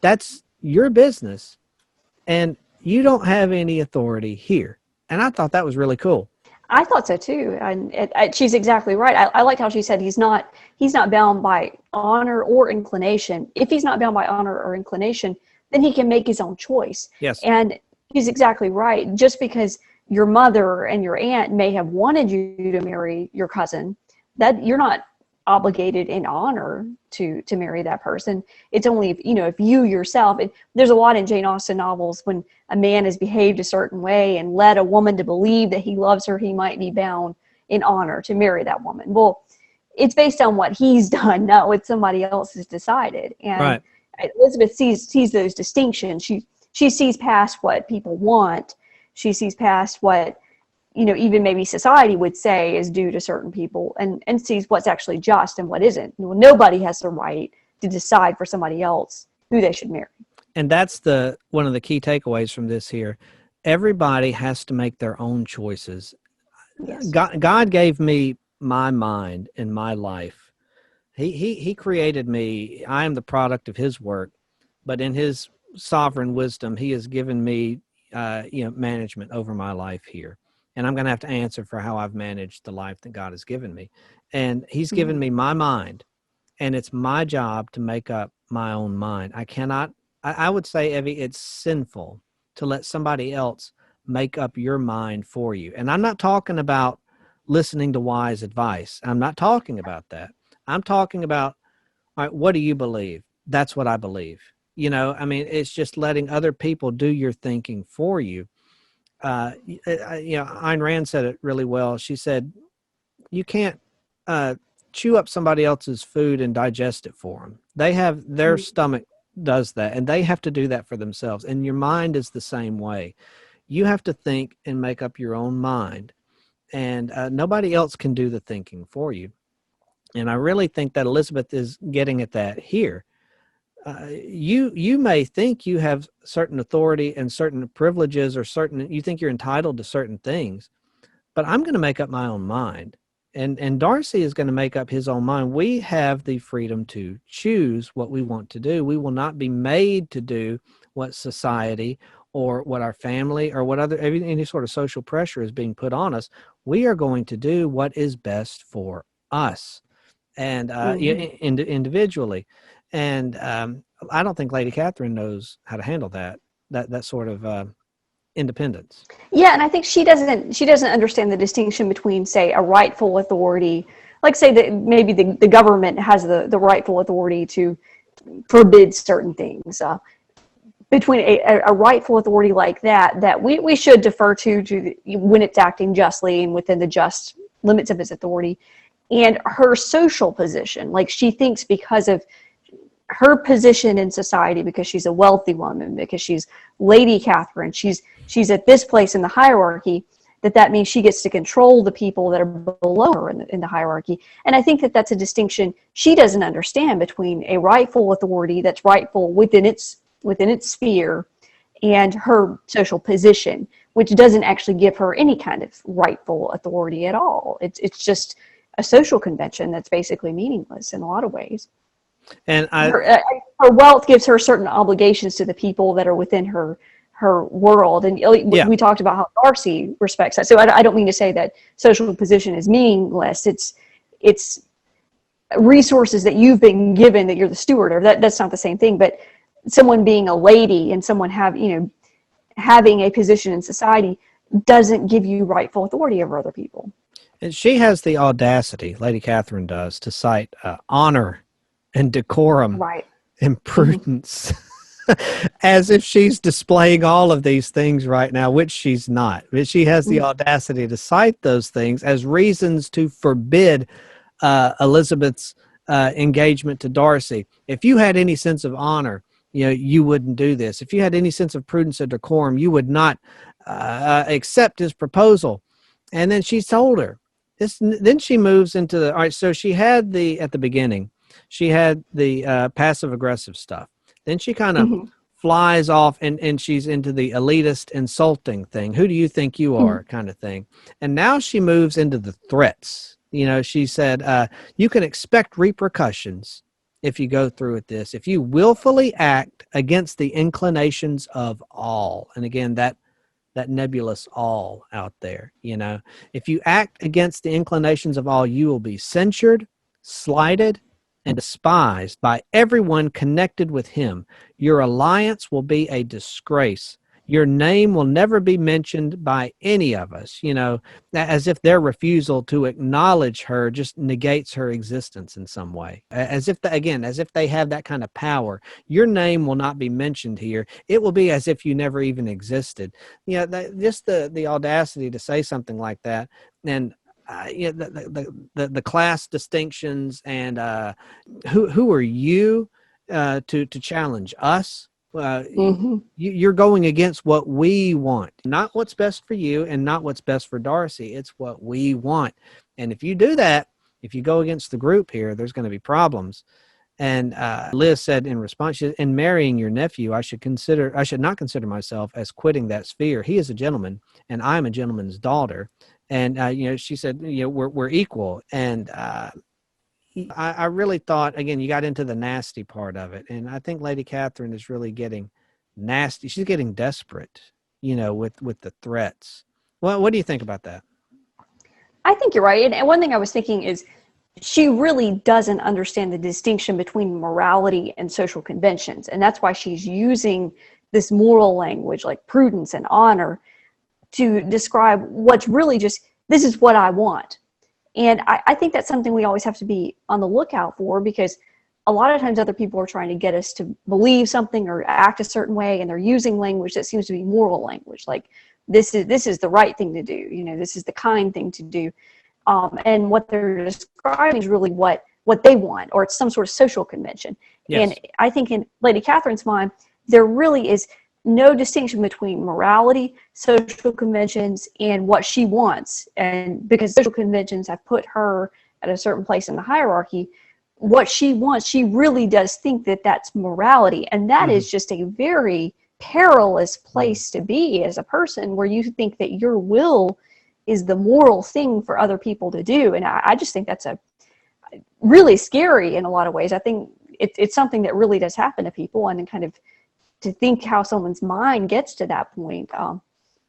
That's your business, and you don't have any authority here. And I thought that was really cool. I thought so too, and she's exactly right. I like how she said he's not bound by honor or inclination. If he's not bound by honor or inclination, then he can make his own choice. Yes, and he's exactly right. Just because your mother and your aunt may have wanted you to marry your cousin, that you're not obligated in honor to marry that person. It's only if you yourself. There's a lot in Jane Austen novels when a man has behaved a certain way and led a woman to believe that he loves her, he might be bound in honor to marry that woman. Well, it's based on what he's done, not what somebody else has decided. And Elizabeth sees those distinctions. She sees past what people want. She sees past what even maybe society would say is due to certain people, and sees what's actually just and what isn't. Well, nobody has the right to decide for somebody else who they should marry. And that's one of the key takeaways from this here. Everybody has to make their own choices. Yes. God gave me my mind and my life. He created me. I am the product of his work, but in his sovereign wisdom, he has given me management over my life here. And I'm going to have to answer for how I've managed the life that God has given me. And he's given me my mind, and it's my job to make up my own mind. I would say, Evie, it's sinful to let somebody else make up your mind for you. And I'm not talking about listening to wise advice. I'm not talking about that. I'm talking about, all right, what do you believe? That's what I believe. It's just letting other people do your thinking for you. Ayn Rand said it really well. She said, you can't chew up somebody else's food and digest it for them. They have their stomach does that, and they have to do that for themselves. And your mind is the same way. You have to think and make up your own mind, and nobody else can do the thinking for you. And I really think that Elizabeth is getting at that here. You may think you have certain authority and certain privileges, or you think you're entitled to certain things, but I'm going to make up my own mind. And Darcy is going to make up his own mind. We have the freedom to choose what we want to do. We will not be made to do what society or what our family or what any sort of social pressure is being put on us. We are going to do what is best for us and individually. And I don't think Lady Catherine knows how to handle that sort of independence. Yeah, and I think she doesn't understand the distinction between, say, a rightful authority, like say that maybe the government has the rightful authority to forbid certain things. Between a rightful authority like that we should defer to when it's acting justly and within the just limits of its authority, and her social position. Like she thinks because of her position in society, because she's a wealthy woman, because she's Lady Catherine, she's at this place in the hierarchy, that means she gets to control the people that are below her in the hierarchy. And I think that that's a distinction she doesn't understand between a rightful authority that's rightful within its sphere and her social position, which doesn't actually give her any kind of rightful authority at all. It's just a social convention that's basically meaningless in a lot of ways. And her wealth gives her certain obligations to the people that are within her world. And we talked about how Darcy respects that. So I don't mean to say that social position is meaningless. It's resources that you've been given that you're the steward of. That's not the same thing. But someone being a lady and someone having a position in society doesn't give you rightful authority over other people. And she has the audacity, Lady Catherine does, to cite honor and decorum, right, and prudence, as if she's displaying all of these things right now, which she's not. But she has the audacity to cite those things as reasons to forbid Elizabeth's engagement to Darcy. If you had any sense of honor, you wouldn't do this. If you had any sense of prudence or decorum, you would not accept his proposal. And then she told her this. Then she moves into the, all right, so she had at the beginning, she had the passive aggressive stuff. Then she kind of flies off and she's into the elitist insulting thing. Who do you think you are kind of thing. And now she moves into the threats. She said, you can expect repercussions if you go through with this, if you willfully act against the inclinations of all. And again, that nebulous all out there, if you act against the inclinations of all, you will be censured, slighted, and despised by everyone connected with him. Your alliance will be a disgrace. Your name will never be mentioned by any of us, as if their refusal to acknowledge her just negates her existence in some way. As if they have that kind of power. Your name will not be mentioned here. It will be as if you never even existed. Just the audacity to say something like that. And the class distinctions and who are you to challenge us? You're going against what we want, not what's best for you and not what's best for Darcy. It's what we want. And if you do that, if you go against the group here, there's going to be problems. And Liz said in response, in marrying your nephew, I should not consider myself as quitting that sphere. He is a gentleman and I'm a gentleman's daughter. And, she said, we're equal. And I really thought, again, you got into the nasty part of it. And I think Lady Catherine is really getting nasty. She's getting desperate, with the threats. Well, what do you think about that? I think you're right. And one thing I was thinking is she really doesn't understand the distinction between morality and social conventions. And that's why she's using this moral language like prudence and honor to describe what's really just, this is what I want. And I think that's something we always have to be on the lookout for, because a lot of times other people are trying to get us to believe something or act a certain way, and they're using language that seems to be moral language, like this is the right thing to do, this is the kind thing to do. And what they're describing is really what they want, or it's some sort of social convention. Yes. And I think in Lady Catherine's mind, there really is no distinction between morality, social conventions, and what she wants. And because social conventions have put her at a certain place in the hierarchy, what she wants, she really does think that that's morality. And that is just a very perilous place to be as a person, where you think that your will is the moral thing for other people to do. And I just think that's a really scary in a lot of ways. I think it's something that really does happen to people, and kind of to think how someone's mind gets to that point,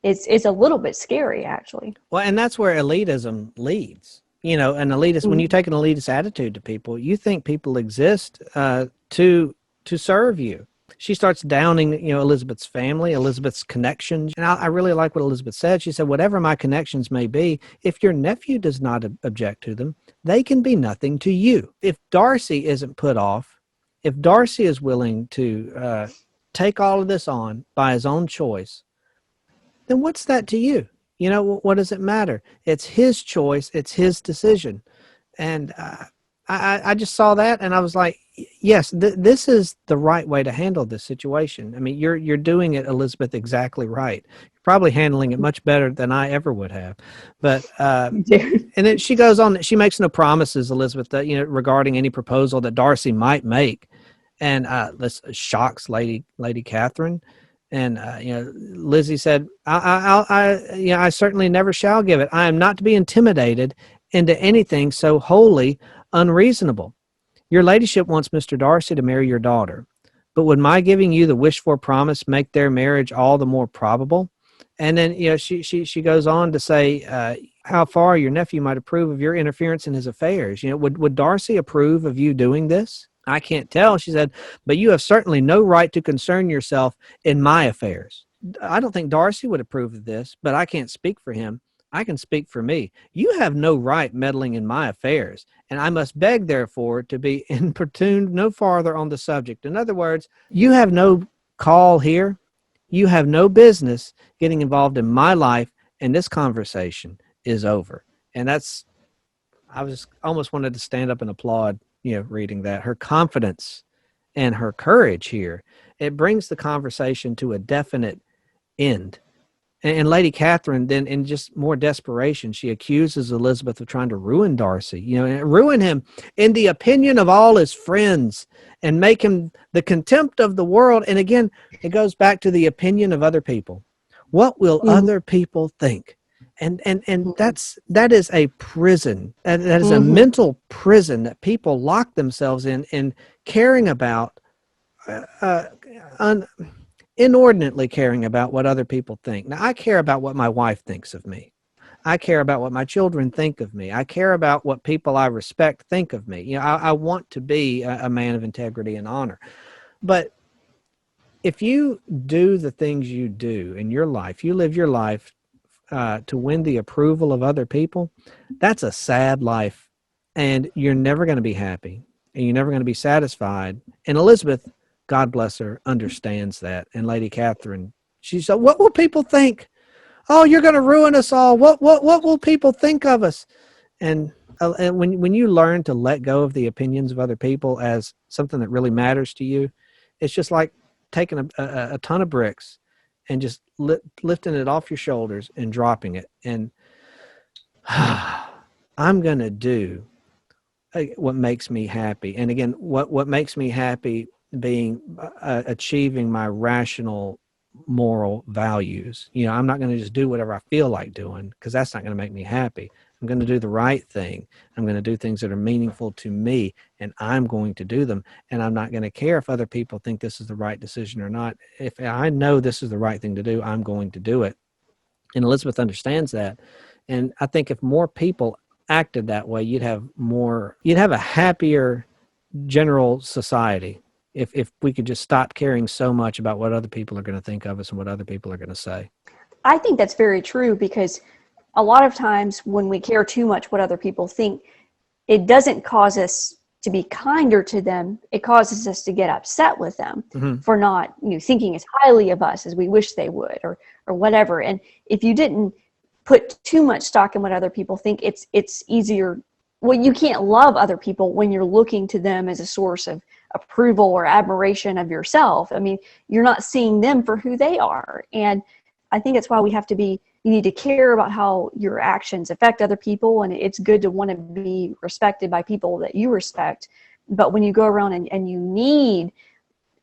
it's a little bit scary, actually. Well, and that's where elitism leads. An elitist, when you take an elitist attitude to people, you think people exist to serve you. She starts downing, Elizabeth's family, Elizabeth's connections. And I really like what Elizabeth said. She said, whatever my connections may be, if your nephew does not object to them, they can be nothing to you. If Darcy isn't put off, if Darcy is willing to take all of this on by his own choice, then what's that to you? What does it matter? It's his choice. It's his decision. And I just saw that and I was like, yes, this is the right way to handle this situation. I mean, you're doing it, Elizabeth, exactly right. You're probably handling it much better than I ever would have. But and then she goes on. She makes no promises, Elizabeth, that, regarding any proposal that Darcy might make, and this shocks Lady Catherine. And Lizzie said, I certainly never shall give it. I am not to be intimidated into anything so wholly unreasonable. Your ladyship wants Mr. Darcy to marry your daughter, but would my giving you the wished for promise make their marriage all the more probable? And then, she goes on to say how far your nephew might approve of your interference in his affairs. Would Darcy approve of you doing this? I can't tell, she said, but you have certainly no right to concern yourself in my affairs. I don't think Darcy would approve of this, but I can't speak for him. I can speak for me. You have no right meddling in my affairs, and I must beg, therefore, to be importuned no farther on the subject. In other words, you have no call here. You have no business getting involved in my life, and this conversation is over. And I was almost wanted to stand up and applaud, reading that. Her confidence and her courage here, it brings the conversation to a definite end. And Lady Catherine, then in just more desperation, she accuses Elizabeth of trying to ruin Darcy, and ruin him in the opinion of all his friends and make him the contempt of the world. And again, it goes back to the opinion of other people. What will other people think? And that is a prison. That is a mental prison that people lock themselves in caring about, inordinately caring about what other people think. Now, I care about what my wife thinks of me. I care about what my children think of me. I care about what people I respect think of me. I want to be a man of integrity and honor. But if you do the things you do in your life, you live your life to win the approval of other people, that's a sad life. And you're never going to be happy. And you're never going to be satisfied. And Elizabeth, God bless her, understands that. And Lady Catherine, she said, what will people think? Oh, you're going to ruin us all. What will people think of us? And when you learn to let go of the opinions of other people as something that really matters to you, it's just like taking a ton of bricks and just lifting it off your shoulders and dropping it. And I'm going to do what makes me happy. And again, what makes me happy being achieving my rational moral values. I'm not going to just do whatever I feel like doing, because that's not going to make me happy. I'm going to do the right thing. I'm going to do things that are meaningful to me, and I'm going to do them. And I'm not going to care if other people think this is the right decision or not. If I know this is the right thing to do, I'm going to do it. And Elizabeth understands that. And I think if more people acted that way, you'd have a happier general society. If we could just stop caring so much about what other people are going to think of us and what other people are going to say. I think that's very true, because a lot of times when we care too much what other people think, it doesn't cause us to be kinder to them. It causes us to get upset with them for not thinking as highly of us as we wish they would, or whatever. And if you didn't put too much stock in what other people think, it's easier. Well, you can't love other people when you're looking to them as a source of approval or admiration of yourself. I mean, you're not seeing them for who they are. And I think that's why you need to care about how your actions affect other people. And it's good to want to be respected by people that you respect. But when you go around and you need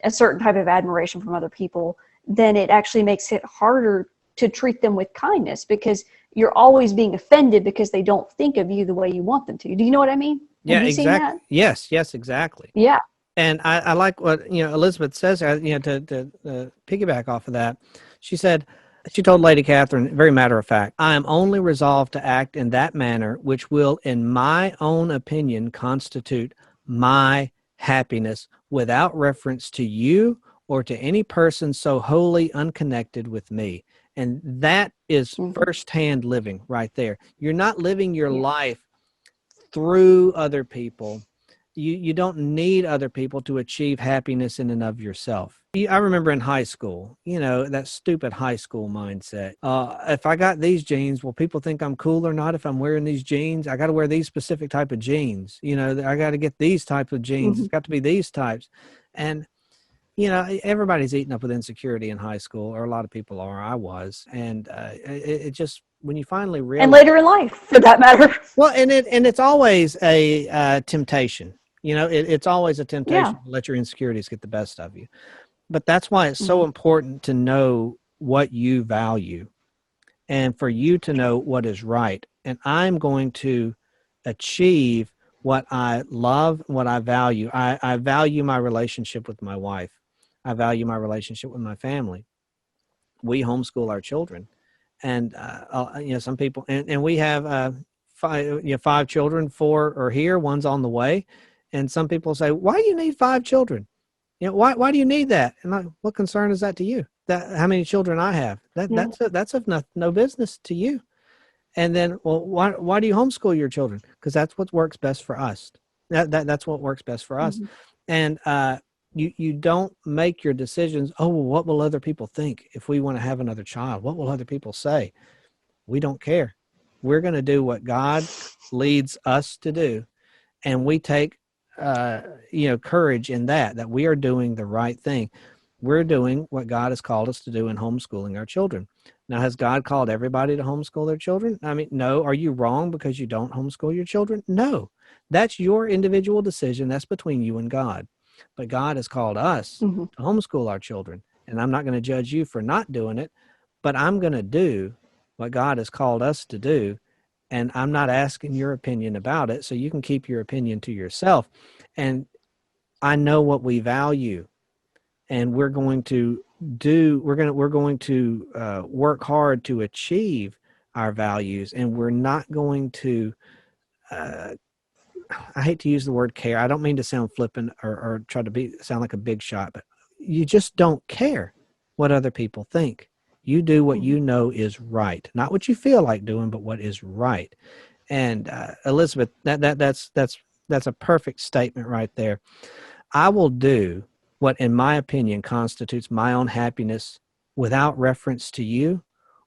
a certain type of admiration from other people, then it actually makes it harder to treat them with kindness, because you're always being offended because they don't think of you the way you want them to. Do you know what I mean? Yeah, exactly. Yes, exactly. Yeah. And I like what Elizabeth says. To piggyback off of that, she told Lady Catherine, very matter of fact, I am only resolved to act in that manner which will, in my own opinion, constitute my happiness, without reference to you or to any person so wholly unconnected with me. And that is firsthand living right there. You're not living your life through other people. You don't need other people to achieve happiness in and of yourself. I remember in high school, that stupid high school mindset. If I got these jeans, will people think I'm cool or not if I'm wearing these jeans? I got to wear these specific type of jeans. I got to get these types of jeans. It's got to be these types. And, everybody's eaten up with insecurity in high school, or a lot of people are. I was. And it just, when you finally realize. And later in life, for that matter. Well, and it's always a temptation. It's always a temptation to let your insecurities get the best of you. But that's why it's so important to know what you value and for you to know what is right. And I'm going to achieve what I love, what I value. I value my relationship with my wife. I value my relationship with my family. We homeschool our children. And, some people, and we have 5 children, 4 are here, 1's on the way. And some people say, why do you need 5 children? Why do you need that? And what concern is that to you? That how many children I have? That's of no business to you. And then, well, why do you homeschool your children? Because that's what works best for us. That's what works best for us. And you don't make your decisions. Oh, well, what will other people think if we want to have another child? What will other people say? We don't care. We're going to do what God leads us to do, and we take courage in that we are doing the right thing. We're doing what God has called us to do in homeschooling our children. Now, has God called everybody to homeschool their children? I mean, no. Are you wrong because you don't homeschool your children? No. That's your individual decision. That's between you and God. But God has called us to homeschool our children. And I'm not going to judge you for not doing it, but I'm going to do what God has called us to do. And I'm not asking your opinion about it, so you can keep your opinion to yourself. And I know what we value, and we're going to work hard to achieve our values, and we're not going to. I hate to use the word care. I don't mean to sound flippant or try to sound like a big shot, but you just don't care what other people think. You do what you know is right, not what you feel like doing, but what is right. And Elizabeth, that's a perfect statement right there. I will do what, in my opinion, constitutes my own happiness without reference to you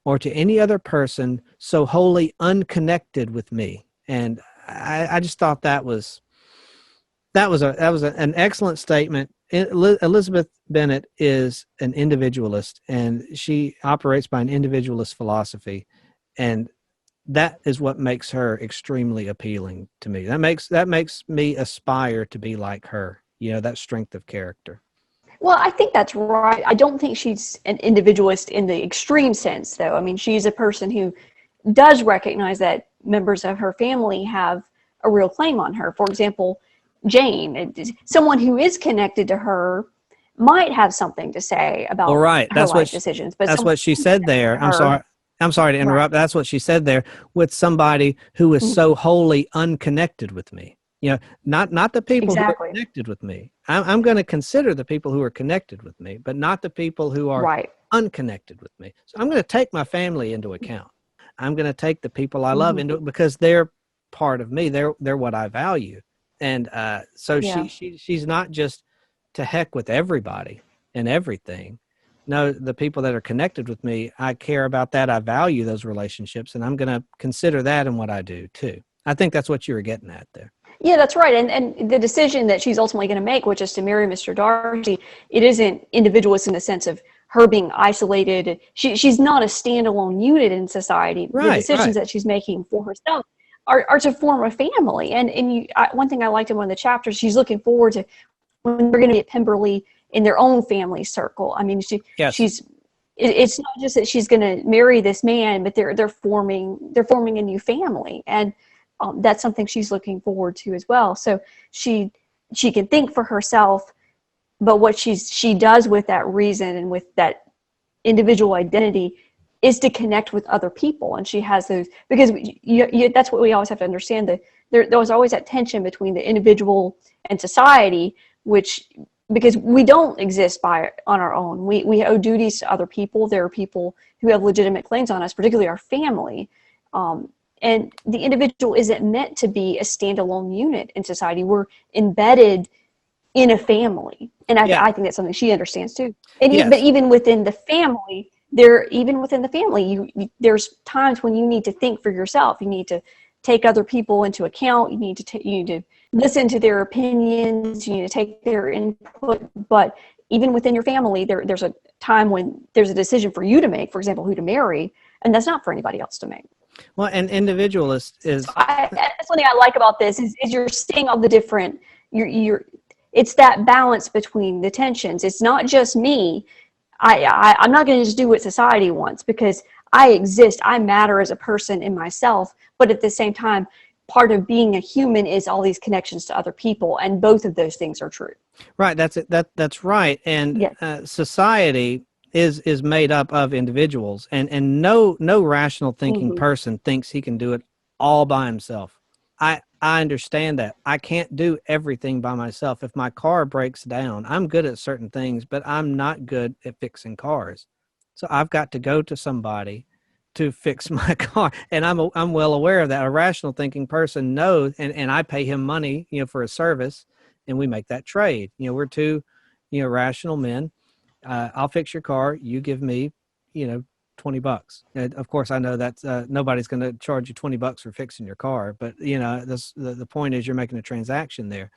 or to any other person so wholly unconnected with me. And I just thought that was an excellent statement. Elizabeth Bennet is an individualist, and she operates by an individualist philosophy, and that is what makes her extremely appealing to me. That makes me aspire to be like her. That strength of character. Well, I think that's right. I don't think she's an individualist in the extreme sense, though. I mean, she's a person who does recognize that members of her family have a real claim on her. For example, Jane, someone who is connected to her, might have something to say about her life decisions. But that's what she said there. I'm sorry to interrupt. Right. That's what she said there with somebody who is so wholly unconnected with me. Not the people who are connected with me. I'm going to consider the people who are connected with me, but not the people who are unconnected with me. So I'm going to take my family into account. I'm going to take the people I love into it because they're part of me. They're what I value. And so she's not just to heck with everybody and everything. No, the people that are connected with me, I care about that. I value those relationships, and I'm going to consider that in what I do too. I think that's what you were getting at there. Yeah, that's right. And the decision that she's ultimately going to make, which is to marry Mr. Darcy, it isn't individualist in the sense of her being isolated. She's not a standalone unit in society. Right, the decisions that she's making for herself are to form a family. And one thing I liked in one of the chapters, she's looking forward to when they're going to be at Pemberley in their own family circle. I mean, it's not just that she's going to marry this man, but they're forming a new family. And that's something she's looking forward to as well. So she can think for herself, but what she does with that reason and with that individual identity is to connect with other people. And she has those, because that's what we always have to understand, that there was always that tension between the individual and society, because we don't exist on our own. We owe duties to other people. There are people who have legitimate claims on us, particularly our family. And the individual isn't meant to be a standalone unit in society. We're embedded in a family. And Yeah. I think that's something she understands too. And but Yes. even within the family, there's times when you need to think for yourself. You need to take other people into account. You need to listen to their opinions. You need to take their input. But even within your family, there's a time when there's a decision for you to make, for example, who to marry, and that's not for anybody else to make. Well, an individualist So is, that's one thing I like about this is you're seeing all the different, it's that balance between the tensions. It's not just me. I'm not going to just do what society wants because I exist. I matter as a person in myself. But at the same time, part of being a human is all these connections to other people. And both of those things are true. right. That's it. That's right. And Yes. society is made up of individuals, and no rational thinking Mm-hmm. person thinks he can do it all by himself. I understand that. I can't do everything by myself. If my car breaks down, I'm good at certain things, but I'm not good at fixing cars. So I've got to go to somebody to fix my car. And I'm well aware of that. A rational thinking person knows, and I pay him money, for a service, and we make that trade. We're two, rational men. I'll fix your car. You give me, $20. And of course, I know that nobody's going to charge you $20 for fixing your car, but the point is you're making a transaction there,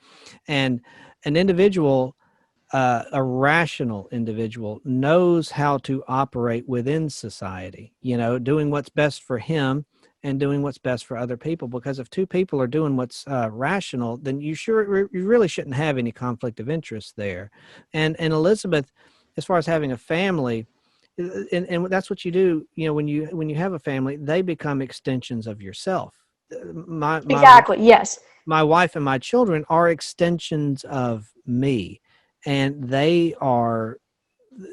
and an individual, a rational individual, knows how to operate within society. Doing what's best for him and doing what's best for other people. Because if two people are doing what's rational, then you really shouldn't have any conflict of interest there. And Elizabeth, as far as having a family, and that's what you do. When you have a family, they become extensions of yourself. Exactly. Yes. My wife and my children are extensions of me, and they are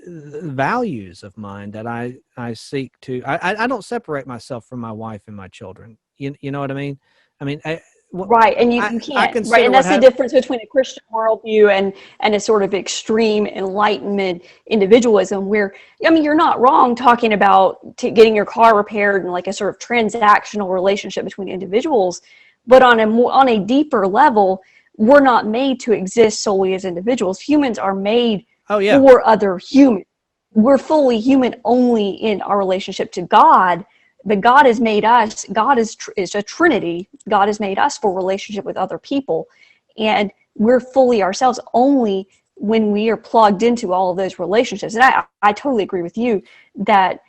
values of mine that I seek to. I don't separate myself from my wife and my children. You know what I mean? I mean, Right, and you I can't, right, consider and what that's the happened. difference between a Christian worldview and a sort of extreme enlightenment individualism. Where, I mean, you're not wrong talking about getting your car repaired and like a sort of transactional relationship between individuals, but on a deeper level, we're not made to exist solely as individuals. Humans are made Oh yeah. for other humans. We're fully human only in our relationship to God. But God has made us. God is a Trinity. God has made us for relationship with other people, and we're fully ourselves only when we are plugged into all of those relationships. And I totally agree with you that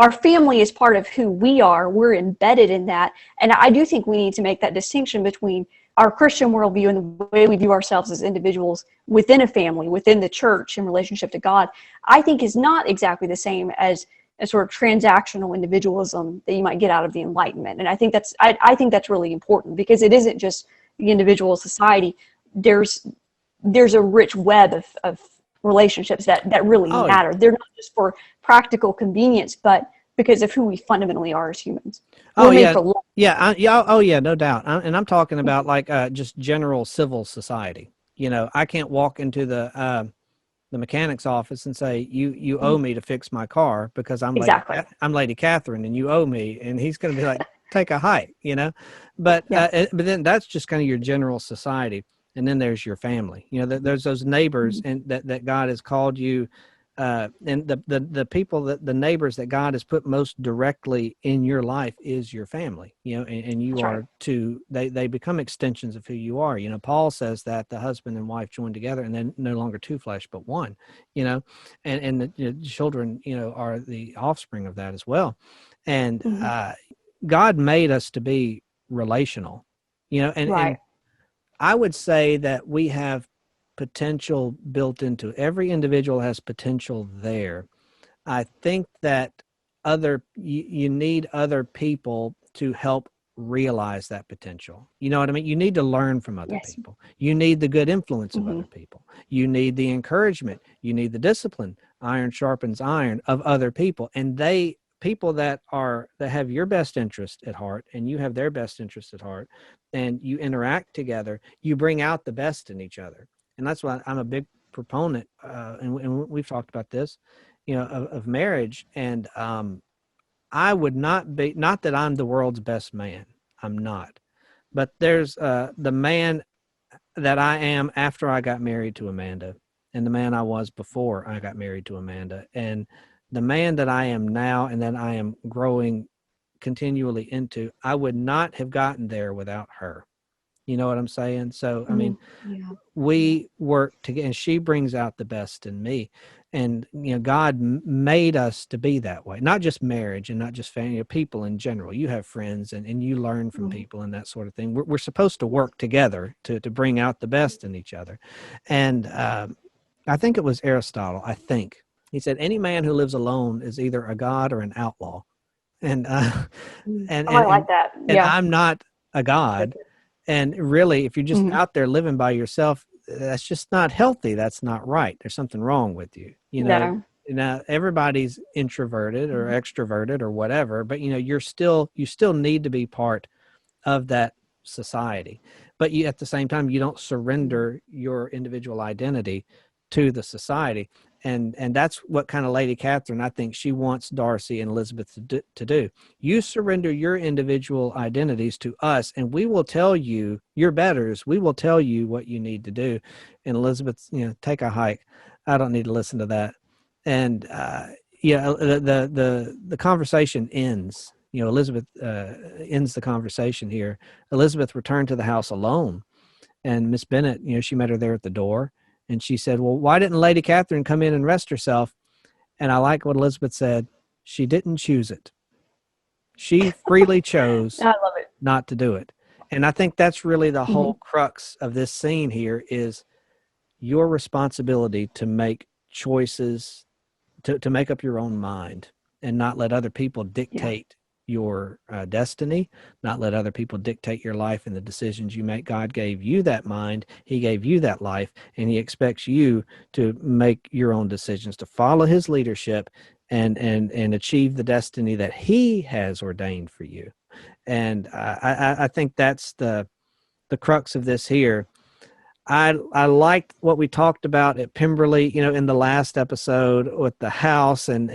our family is part of who we are. We're embedded in that, and I do think we need to make that distinction between our Christian worldview and the way we view ourselves as individuals within a family, within the church, in relationship to God. I think is not exactly the same as a sort of transactional individualism that you might get out of the Enlightenment. And I think that's really important because it isn't just the individual society. There's a rich web of relationships that really Oh matter. They're not just for practical convenience, but because of who we fundamentally are as humans. oh We're made yeah. for love. Yeah. Oh yeah. No doubt. And I'm talking about like just general civil society. I can't walk into the mechanic's office and say, you owe me to fix my car because Exactly. I'm Lady Catherine and you owe me, and he's going to be like, take a hike. But Yeah. but then that's just kind of your general society, and then there's your family. There's those neighbors, and that God has called you, and the people, that the neighbors that God has put most directly in your life is your family. And you That's right. are they become extensions of who you are. Paul says that the husband and wife join together and then no longer two flesh but one. And the children are the offspring of that as well. And Mm-hmm. God made us to be relational. And Right. I would say that we have potential built into every individual, has potential there. I think that you need other people to help realize that potential. You know what I mean? You need to learn from other Yes. people. You need the good influence of Mm-hmm. other people. You need the encouragement. You need the discipline. Iron sharpens iron of other people. And people that have your best interest at heart, and you have their best interest at heart, and you interact together, you bring out the best in each other. And that's why I'm a big proponent, and we've talked about this, of marriage. And I would not be, not that I'm the world's best man. I'm not. But there's the man that I am after I got married to Amanda, and the man I was before I got married to Amanda, and the man that I am now and that I am growing continually into, I would not have gotten there without her. You know what I'm saying? So, I mean, Yeah. we work together, and she brings out the best in me. And, God made us to be that way, not just marriage and not just family, people in general. You have friends and you learn from Mhm. people and that sort of thing. We're supposed to work together to bring out the best in each other. And I think it was Aristotle, I think. He said, any man who lives alone is either a god or an outlaw. And, and, Oh, I and, like and, that. and Yeah. I'm not a god. And really, if you're just Mhm. out there living by yourself, that's just not healthy. That's not right. There's something wrong with you. No. Now everybody's introverted or Mhm. extroverted or whatever, but you still need to be part of that society. But you, at the same time, you don't surrender your individual identity to the society. And that's what kind of Lady Catherine, I think she wants Darcy and Elizabeth to do. You surrender your individual identities to us, and we will tell you your betters. We will tell you what you need to do. And Elizabeth, take a hike. I don't need to listen to that. And the conversation ends. Elizabeth ends the conversation here. Elizabeth returned to the house alone, and Miss Bennet, she met her there at the door. And she said, well, why didn't Lady Catherine come in and rest herself? And I like what Elizabeth said. She didn't choose it. She freely chose I love it. not to do it. And I think that's really the whole Mhm. crux of this scene here is your responsibility to make choices, to make up your own mind and not let other people Yeah. dictate your destiny, not let other people dictate your life and the decisions you make. God gave you that mind. He gave you that life, and he expects you to make your own decisions, to follow his leadership and achieve the destiny that he has ordained for you. And I think that's the crux of this here. I liked what we talked about at Pemberley, in the last episode with the house and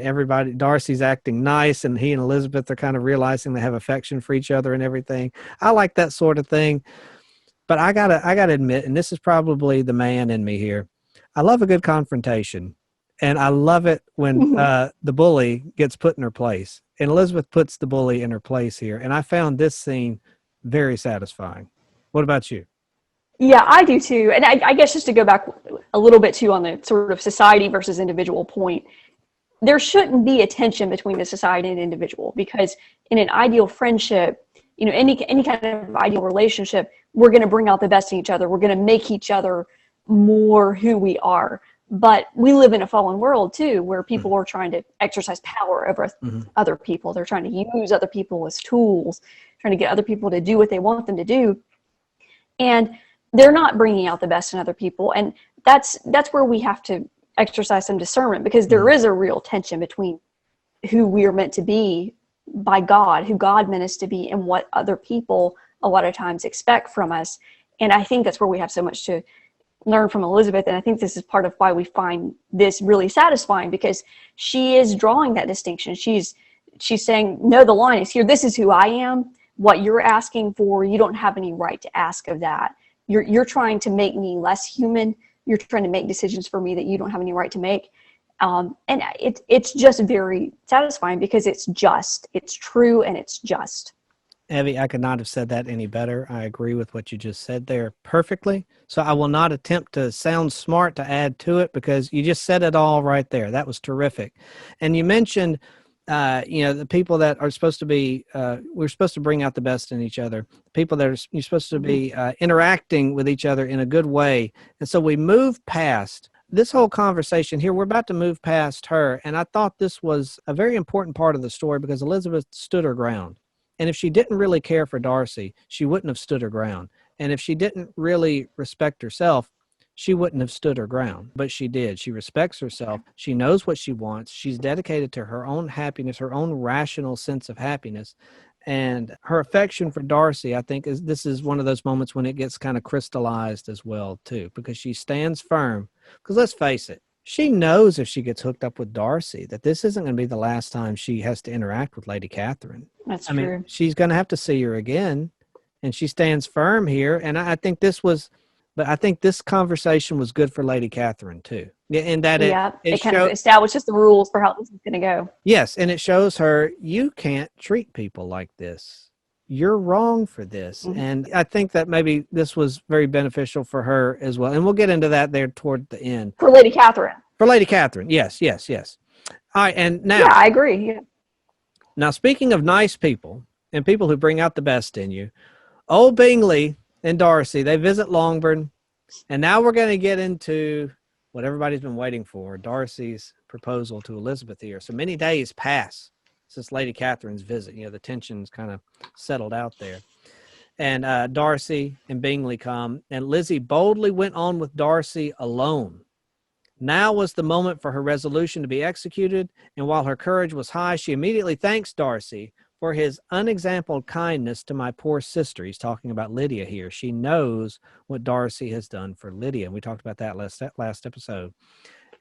everybody. Darcy's acting nice, and he and Elizabeth are kind of realizing they have affection for each other and everything. I like that sort of thing. But I gotta admit, and this is probably the man in me here, I love a good confrontation, and I love it when Mhm. the bully gets put in her place, and Elizabeth puts the bully in her place here, and I found this scene very satisfying. What about you? Yeah, I do too. And I guess just to go back a little bit too on the sort of society versus individual point, there shouldn't be a tension between the society and individual because in an ideal friendship, any kind of ideal relationship, we're going to bring out the best in each other. We're going to make each other more who we are. But we live in a fallen world too, where people are trying to exercise power over Mm-hmm. other people. They're trying to use other people as tools, trying to get other people to do what they want them to do. And they're not bringing out the best in other people. And that's where we have to exercise some discernment because there Mm-hmm. is a real tension between who we are meant to be by God, who God meant us to be, and what other people a lot of times expect from us. And I think that's where we have so much to learn from Elizabeth. And I think this is part of why we find this really satisfying because she is drawing that distinction. She's saying, no, the line is here. This is who I am. What you're asking for, you don't have any right to ask of that. You're trying to make me less human. You're trying to make decisions for me that you don't have any right to make. And it's just very satisfying because it's just, it's true, and it's just. Evie, I could not have said that any better. I agree with what you just said there perfectly. So I will not attempt to sound smart to add to it because you just said it all right there. That was terrific. And you mentioned, the people that are supposed to be, we're supposed to bring out the best in each other. People that you're supposed to be interacting with each other in a good way. And so we move past this whole conversation here. We're about to move past her. And I thought this was a very important part of the story because Elizabeth stood her ground. And if she didn't really care for Darcy, she wouldn't have stood her ground. And if she didn't really respect herself, she wouldn't have stood her ground. But she did. She respects herself. She knows what she wants. She's dedicated to her own happiness, her own rational sense of happiness. And her affection for Darcy, I think, this is one of those moments when it gets kind of crystallized as well, too, because she stands firm. Because let's face it, she knows if she gets hooked up with Darcy that this isn't going to be the last time she has to interact with Lady Catherine. That's I true. mean, she's going to have to see her again, and she stands firm here. And I think this was, but I think this conversation was good for Lady Catherine too, in that it kind of showed, establishes the rules for how this is going to go. yes, and it shows her you can't treat people like this. You're wrong for this. Mm-hmm. And I think that maybe this was very beneficial for her as well. And we'll get into that there toward the end. For Lady Catherine. For Lady Catherine, yes. All right, and now, yeah, I agree. Yeah. Now, speaking of nice people and people who bring out the best in you, old Bingley and Darcy, they visit Longbourn, and now we're going to get into what everybody's been waiting for, Darcy's proposal to Elizabeth here. So many days pass since Lady Catherine's visit. You know, the tension's kind of settled out there. And Darcy and Bingley come, and Lizzie boldly went on with Darcy alone. Now was the moment for her resolution to be executed, and while her courage was high, she immediately thanks Darcy for his unexampled kindness to my poor sister. He's talking about Lydia here. She knows what Darcy has done for Lydia, and we talked about that last episode.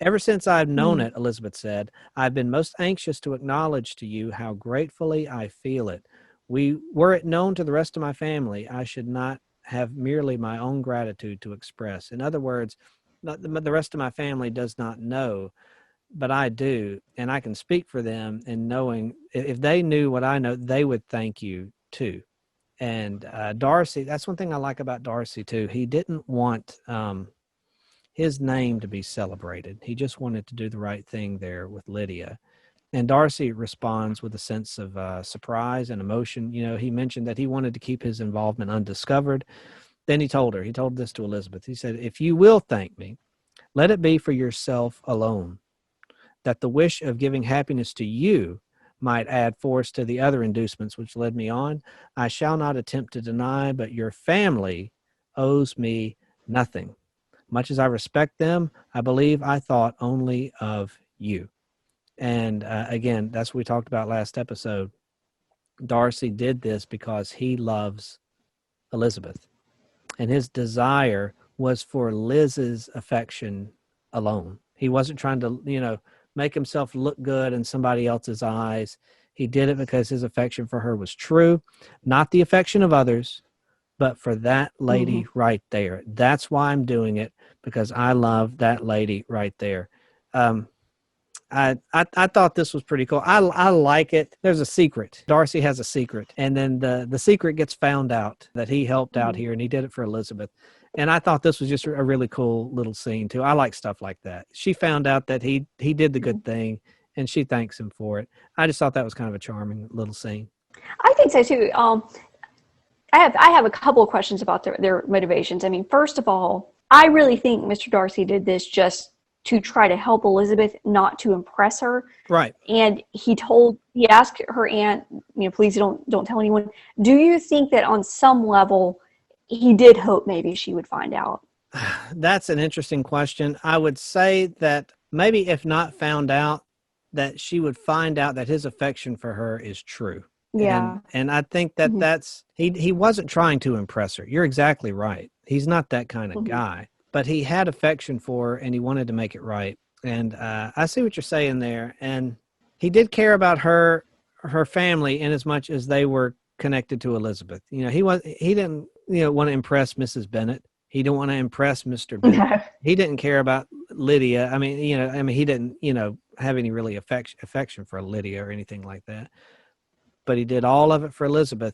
Ever since I've known it, Elizabeth said, I've been most anxious to acknowledge to you how gratefully I feel it. Were it known to the rest of my family, I should not have merely my own gratitude to express. In other words, the rest of my family does not know, but I do, and I can speak for them in knowing if they knew what I know, they would thank you too. And Darcy, that's one thing I like about Darcy too. He didn't want his name to be celebrated. He just wanted to do the right thing there with Lydia. And Darcy responds with a sense of surprise and emotion. You know, he mentioned that he wanted to keep his involvement undiscovered. Then he told this to Elizabeth. He said, if you will thank me, let it be for yourself alone, that the wish of giving happiness to you might add force to the other inducements which led me on. I shall not attempt to deny, but your family owes me nothing. Much as I respect them, I believe I thought only of you. And again, that's what we talked about last episode. Darcy did this because he loves Elizabeth. And his desire was for Liz's affection alone. He wasn't trying to, make himself look good in somebody else's eyes. He did it because his affection for her was true, not the affection of others, but for that lady right there. That's why I'm doing it, because I love that lady right there. I thought this was pretty cool. I like it. There's a secret. Darcy has a secret. And then the secret gets found out that he helped out here, and he did it for Elizabeth. And I thought this was just a really cool little scene too. I like stuff like that. She found out that he did the good thing, and she thanks him for it. I just thought that was kind of a charming little scene. I think so too. I have a couple of questions about their motivations. I mean, first of all, I really think Mr. Darcy did this just to try to help Elizabeth, not to impress her. Right. And he asked her aunt, please don't tell anyone. Do you think that on some level he did hope maybe she would find out? That's an interesting question. I would say that maybe if not found out, that she would find out that his affection for her is true. Yeah. And I think that that's, he wasn't trying to impress her. You're exactly right. He's not that kind of guy. But he had affection for her, and he wanted to make it right. And I see what you're saying there. And he did care about her family in as much as they were connected to Elizabeth. He didn't want to impress Mrs. Bennet. He didn't want to impress Mr. Bennet. No. He didn't care about Lydia. He didn't have any really affection for Lydia or anything like that. But he did all of it for Elizabeth.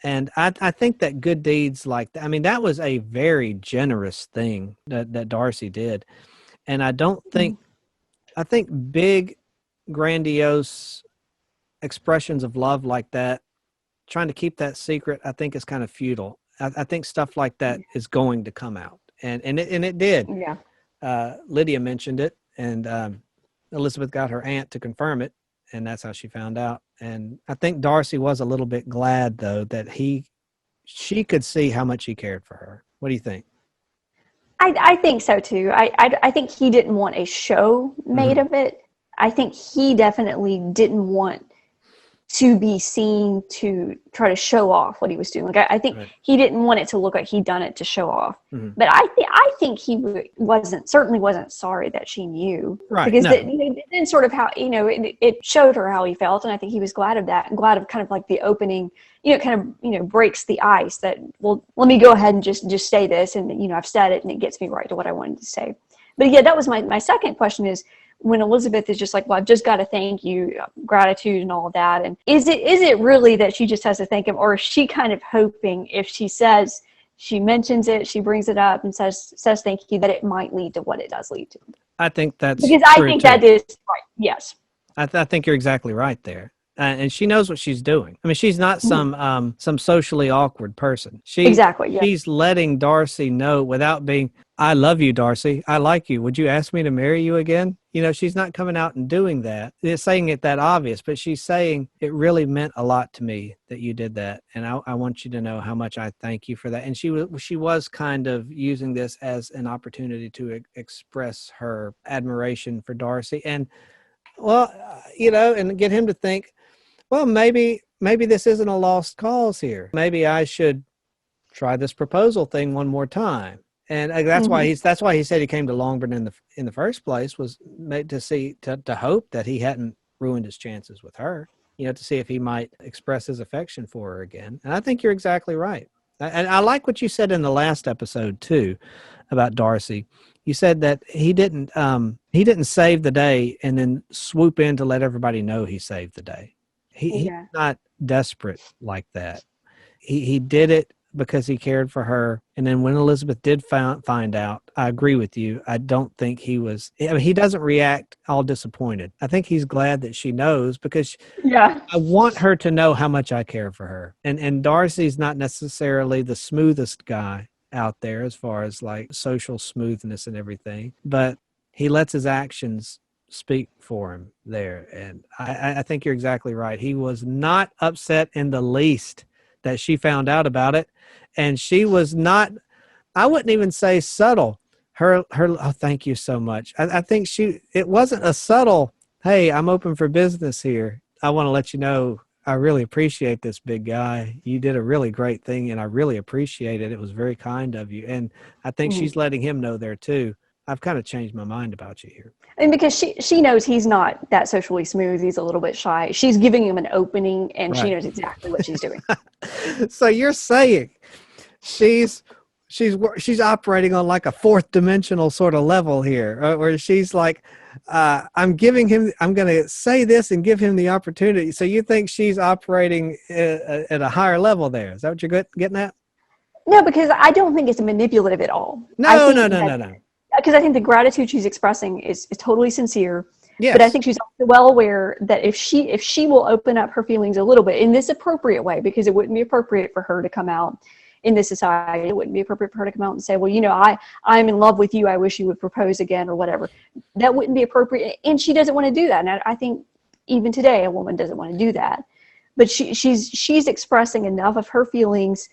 And I think that good deeds like that, that was a very generous thing that Darcy did. And I think big, grandiose expressions of love like that, trying to keep that secret, I think is kind of futile. I think stuff like that is going to come out. And it did. Yeah. Lydia mentioned it, and Elizabeth got her aunt to confirm it. And that's how she found out. And I think Darcy was a little bit glad, though, that she could see how much he cared for her. What do you think? I think so, too. I think he didn't want a show made of it. I think he definitely didn't want to be seen to try to show off what he was doing. Like I think Right. he didn't want it to look like he'd done it to show off. Mhm. But I think he certainly wasn't sorry that she knew, Right. because No. then sort of how, it showed her how he felt, and I think he was glad of that, and glad of kind of like the opening, kind of breaks the ice that, well, let me go ahead and just say this, and I've said it, and it gets me right to what I wanted to say. But yeah, that was my second question is, when Elizabeth is just like, well, I've just got to thank you, gratitude and all that. And is it really that she just has to thank him, or is she kind of hoping if she mentions it, she brings it up and says thank you, that it might lead to what it does lead to? I think that's Because true I think too. that is right. Yes. I think you're exactly right there. And she knows what she's doing. I mean, she's not some socially awkward person. Exactly. Yeah. She's letting Darcy know without being, I love you, Darcy. I like you. Would you ask me to marry you again? She's not coming out and doing that. It's saying it that obvious, but she's saying it really meant a lot to me that you did that. And I want you to know how much I thank you for that. And she was kind of using this as an opportunity to express her admiration for Darcy. And, well, and get him to think, well, maybe this isn't a lost cause here. Maybe I should try this proposal thing one more time. And that's why he said he came to Longbourn in the first place, was made to hope that he hadn't ruined his chances with her, to see if he might express his affection for her again. And I think you're exactly right. And I like what you said in the last episode too about Darcy. You said that he didn't save the day and then swoop in to let everybody know he saved the day. He's not desperate like that. He did it because he cared for her. And then when Elizabeth did find out, I agree with you. I don't think he doesn't react all disappointed. I think he's glad that she knows, because I want her to know how much I care for her. And Darcy's not necessarily the smoothest guy out there as far as like social smoothness and everything, but he lets his actions speak for him there. And I think you're exactly right. He was not upset in the least that she found out about it. And she was not, I wouldn't even say subtle. Her, oh, thank you so much. I think it wasn't a subtle, hey, I'm open for business here. I want to let you know, I really appreciate this, big guy. You did a really great thing, and I really appreciate it. It was very kind of you. And I think she's letting him know there too. I've kind of changed my mind about you here. And because she knows he's not that socially smooth, he's a little bit shy. She's giving him an opening, and she knows exactly what she's doing. So you're saying she's operating on like a fourth dimensional sort of level here, where she's like, I'm going to say this and give him the opportunity. So you think she's operating at a higher level there? Is that what you're getting at? No, because I don't think it's manipulative at all. No. Because I think the gratitude she's expressing is totally sincere. Yes. But I think she's also well aware that if she will open up her feelings a little bit in this appropriate way, because it wouldn't be appropriate for her to come out in this society. It wouldn't be appropriate for her to come out and say, well, I'm in love with you. I wish you would propose again or whatever. That wouldn't be appropriate. And she doesn't want to do that. And I think even today, a woman doesn't want to do that. But she's expressing enough of her feelings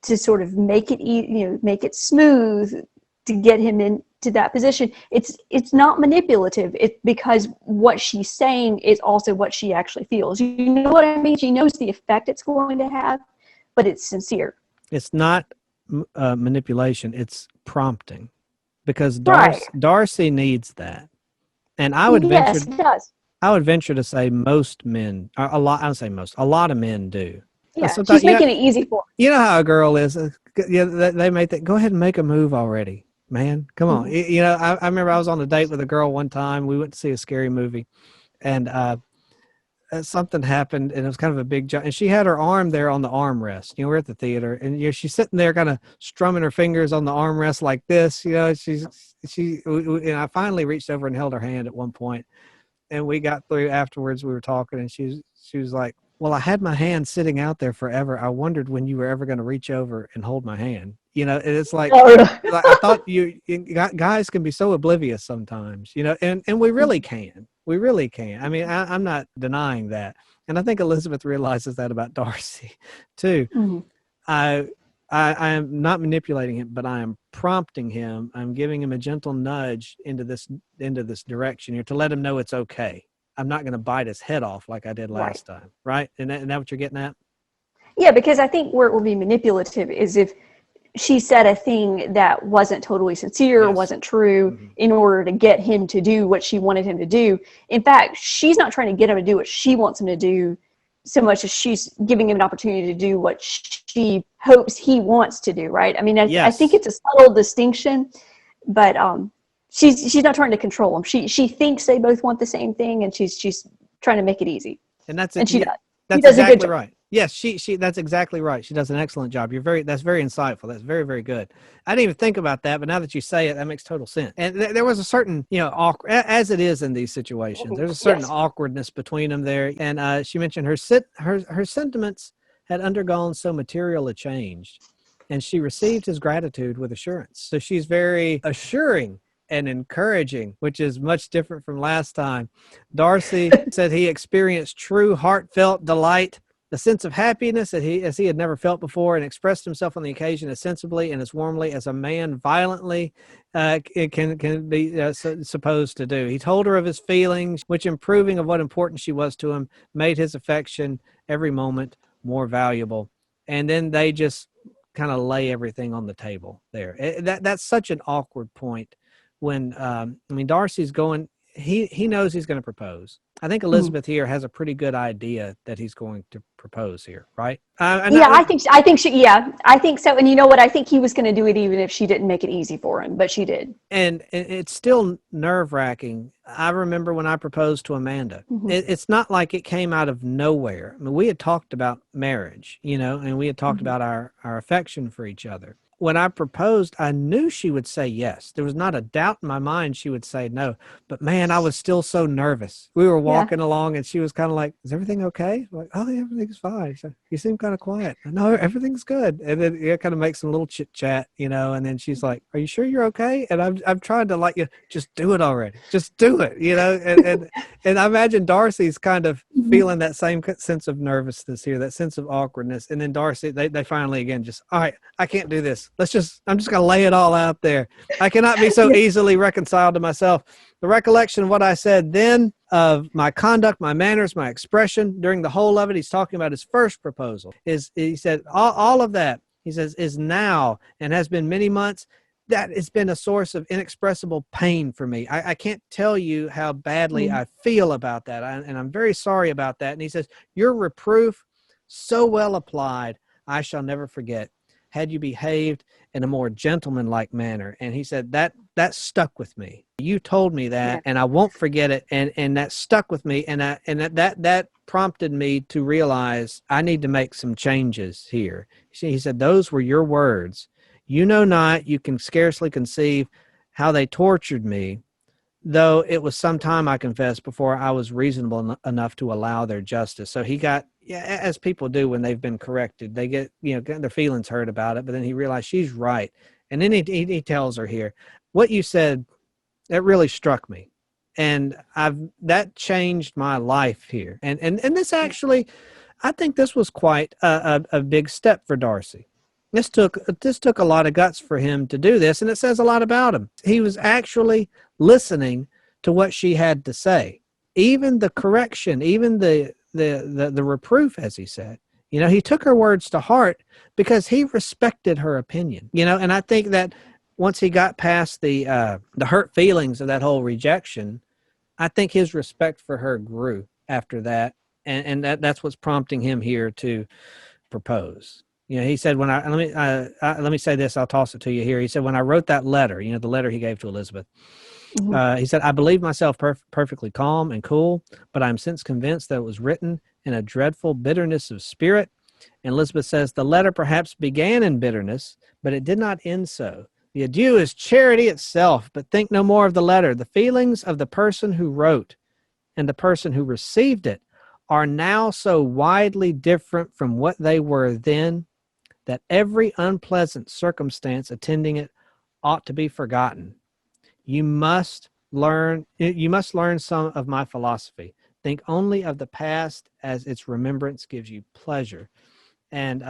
to sort of make it smooth, to get him into that position. It's not manipulative. It's because what she's saying is also what she actually feels. You know what I mean? She knows the effect it's going to have, but it's sincere. It's not manipulation. It's prompting, because Darcy needs that. And I would venture to say most men, a lot of men do. Yeah, she's making it easy for him. You know how a girl is. They may think, go ahead and make a move already, man. Come on. I remember I was on a date with a girl one time. We went to see a scary movie, and something happened, and it was kind of a big jump. And she had her arm there on the armrest. We're at the theater, and she's sitting there kind of strumming her fingers on the armrest like this. And I finally reached over and held her hand at one point, and we got through afterwards. We were talking, and she was like, well, I had my hand sitting out there forever. I wondered when you were ever going to reach over and hold my hand. It's like, I thought guys can be so oblivious sometimes, and we really can. We really can. I mean, I'm not denying that. And I think Elizabeth realizes that about Darcy too. Mm-hmm. I am not manipulating him, but I am prompting him. I'm giving him a gentle nudge into this direction here to let him know it's okay. I'm not going to bite his head off like I did last time. Right. Isn't that what you're getting at? Yeah, because I think where it will be manipulative is if she said a thing that wasn't totally sincere, Yes. wasn't true, Mm-hmm. in order to get him to do what she wanted him to do. In fact, she's not trying to get him to do what she wants him to do so much as she's giving him an opportunity to do what she hopes he wants to do, right? I mean, I think it's a subtle distinction, but she's not trying to control him. She thinks they both want the same thing, and she's trying to make it easy. And that's and she does. That's she does exactly a good job. right. Yes, she that's exactly right. She does an excellent job. That's very insightful. That's very, very good. I didn't even think about that, but now that you say it, that makes total sense. And there was a certain, awkward, as it is in these situations, there's a certain awkwardness between them there. And she mentioned her sentiments had undergone so material a change, and she received his gratitude with assurance. So she's very assuring and encouraging, which is much different from last time. Darcy said he experienced true heartfelt delight, the sense of happiness that he had never felt before, and expressed himself on the occasion as sensibly and as warmly as a man violently can be supposed to do. He told her of his feelings, which, improving of what importance she was to him, made his affection every moment more valuable. And then they just kind of lay everything on the table there. That's such an awkward point. When Darcy's going, he knows he's going to propose. I think Elizabeth here has a pretty good idea that he's going to propose here, right? I think so. And you know what? I think he was going to do it even if she didn't make it easy for him, but she did. And it's still nerve-wracking. I remember when I proposed to Amanda. It's not like it came out of nowhere. I mean, we had talked about marriage, and we had talked about our affection for each other. When I proposed, I knew she would say yes. There was not a doubt in my mind she would say no. But man, I was still so nervous. We were walking along and she was kind of like, is everything okay? I'm like, oh, yeah, everything's fine. She said, you seem kind of quiet. No, everything's good. And then it kind of makes some little chit chat, and then she's like, are you sure you're okay? And I'm trying to just do it already. Just do it, and I imagine Darcy's kind of feeling that same sense of nervousness here, that sense of awkwardness. And then Darcy, they finally again just, all right, I can't do this. I'm just going to lay it all out there. I cannot be so easily reconciled to myself. The recollection of what I said then, of my conduct, my manners, my expression during the whole of it, he's talking about his first proposal, he said, all of that, he says, is now and has been many months. That has been a source of inexpressible pain for me. I can't tell you how badly I feel about that. And I'm very sorry about that. And he says, your reproof, so well applied, I shall never forget. Had you behaved in a more gentlemanlike manner. And he said, that stuck with me. You told me that, and I won't forget it. And that stuck with me. And that prompted me to realize I need to make some changes here. He said, those were your words. You know not, you can scarcely conceive how they tortured me, though it was some time, I confess, before I was reasonable enough to allow their justice. So he got, as people do when they've been corrected, they get, get their feelings hurt about it, but then he realized she's right. And then he tells her here, what you said, that really struck me. And that changed my life here. And this actually, I think this was quite a big step for Darcy. This took a lot of guts for him to do this, and it says a lot about him. He was actually listening to what she had to say, even the correction, even the reproof, as he said. He took her words to heart because he respected her opinion. And I think that once he got past the hurt feelings of that whole rejection, I think his respect for her grew after that, and that's what's prompting him here to propose. He said, let me say this, I'll toss it to you here. He said, when I wrote that letter, the letter he gave to Elizabeth, he said, I believed myself perfectly calm and cool, but I'm since convinced that it was written in a dreadful bitterness of spirit. And Elizabeth says, the letter perhaps began in bitterness, but it did not end so. The adieu is charity itself, but think no more of the letter. The feelings of the person who wrote and the person who received it are now so widely different from what they were then, that every unpleasant circumstance attending it ought to be forgotten. You must learn some of my philosophy. Think only of the past as its remembrance gives you pleasure. And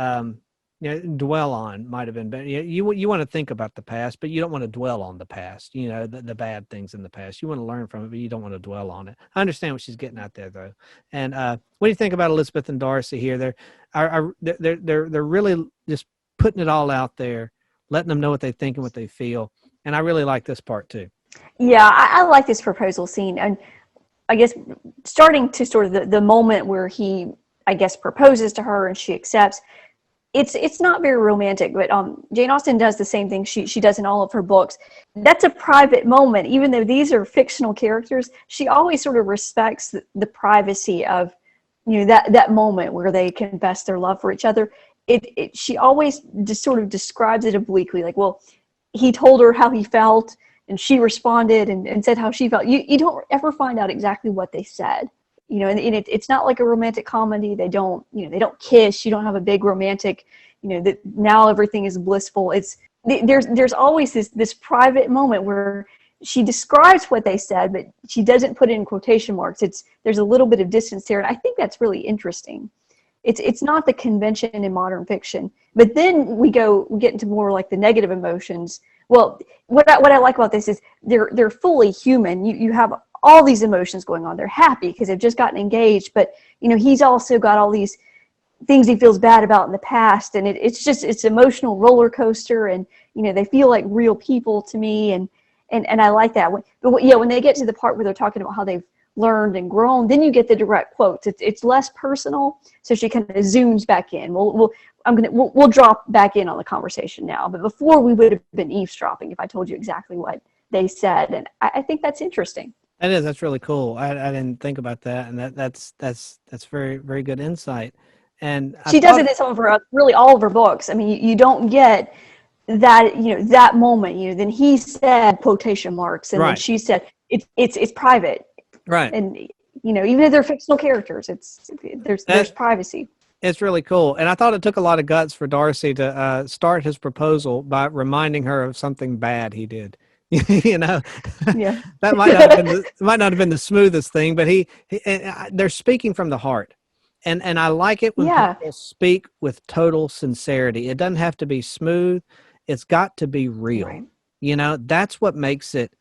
dwell on might have been better. You want to think about the past, but you don't want to dwell on the past, the bad things in the past. You want to learn from it, but you don't want to dwell on it. I understand what she's getting out there, though. And what do you think about Elizabeth and Darcy here? They're really just putting it all out there, letting them know what they think and what they feel. And I really like this part, too. Yeah, I like this proposal scene. And I guess starting to sort of the moment where he, I guess, proposes to her and she accepts, it's not very romantic, but Jane Austen does the same thing she does in all of her books. That's a private moment. Even though these are fictional characters, she always sort of respects the privacy of, that moment where they confess their love for each other. She always just sort of describes it obliquely, like, well, he told her how he felt, and she responded and said how she felt. You don't ever find out exactly what they said. And it's not like a romantic comedy. They don't kiss. You don't have a big romantic, that now everything is blissful. There's always this private moment where she describes what they said, but she doesn't put it in quotation marks. There's a little bit of distance there. And I think that's really interesting. It's not the convention in modern fiction, but then we get into more like the negative emotions. Well, what I like about this is they're fully human. You have all these emotions going on. They're happy because they've just gotten engaged, but he's also got all these things he feels bad about in the past, and it's emotional roller coaster, and they feel like real people to me, and I like that. When they get to the part where they're talking about how they've learned and grown, then you get the direct quotes. It's less personal, so she kind of zooms back in. We'll drop back in on the conversation now, but before we would have been eavesdropping if I told you exactly what they said, and I think that's interesting. That is. That's really cool. I didn't think about that, and that's very, very good insight. And she does it in some of her, really all of her books. I mean, you don't get that that moment. Then he said quotation marks, and then she said it's private, right? And even if they're fictional characters, there's privacy. It's really cool, and I thought it took a lot of guts for Darcy to start his proposal by reminding her of something bad he did. Yeah. That might not have been the smoothest thing, but they're speaking from the heart, and I like it when people speak with total sincerity. It doesn't have to be smooth; it's got to be real. Right. That's what makes it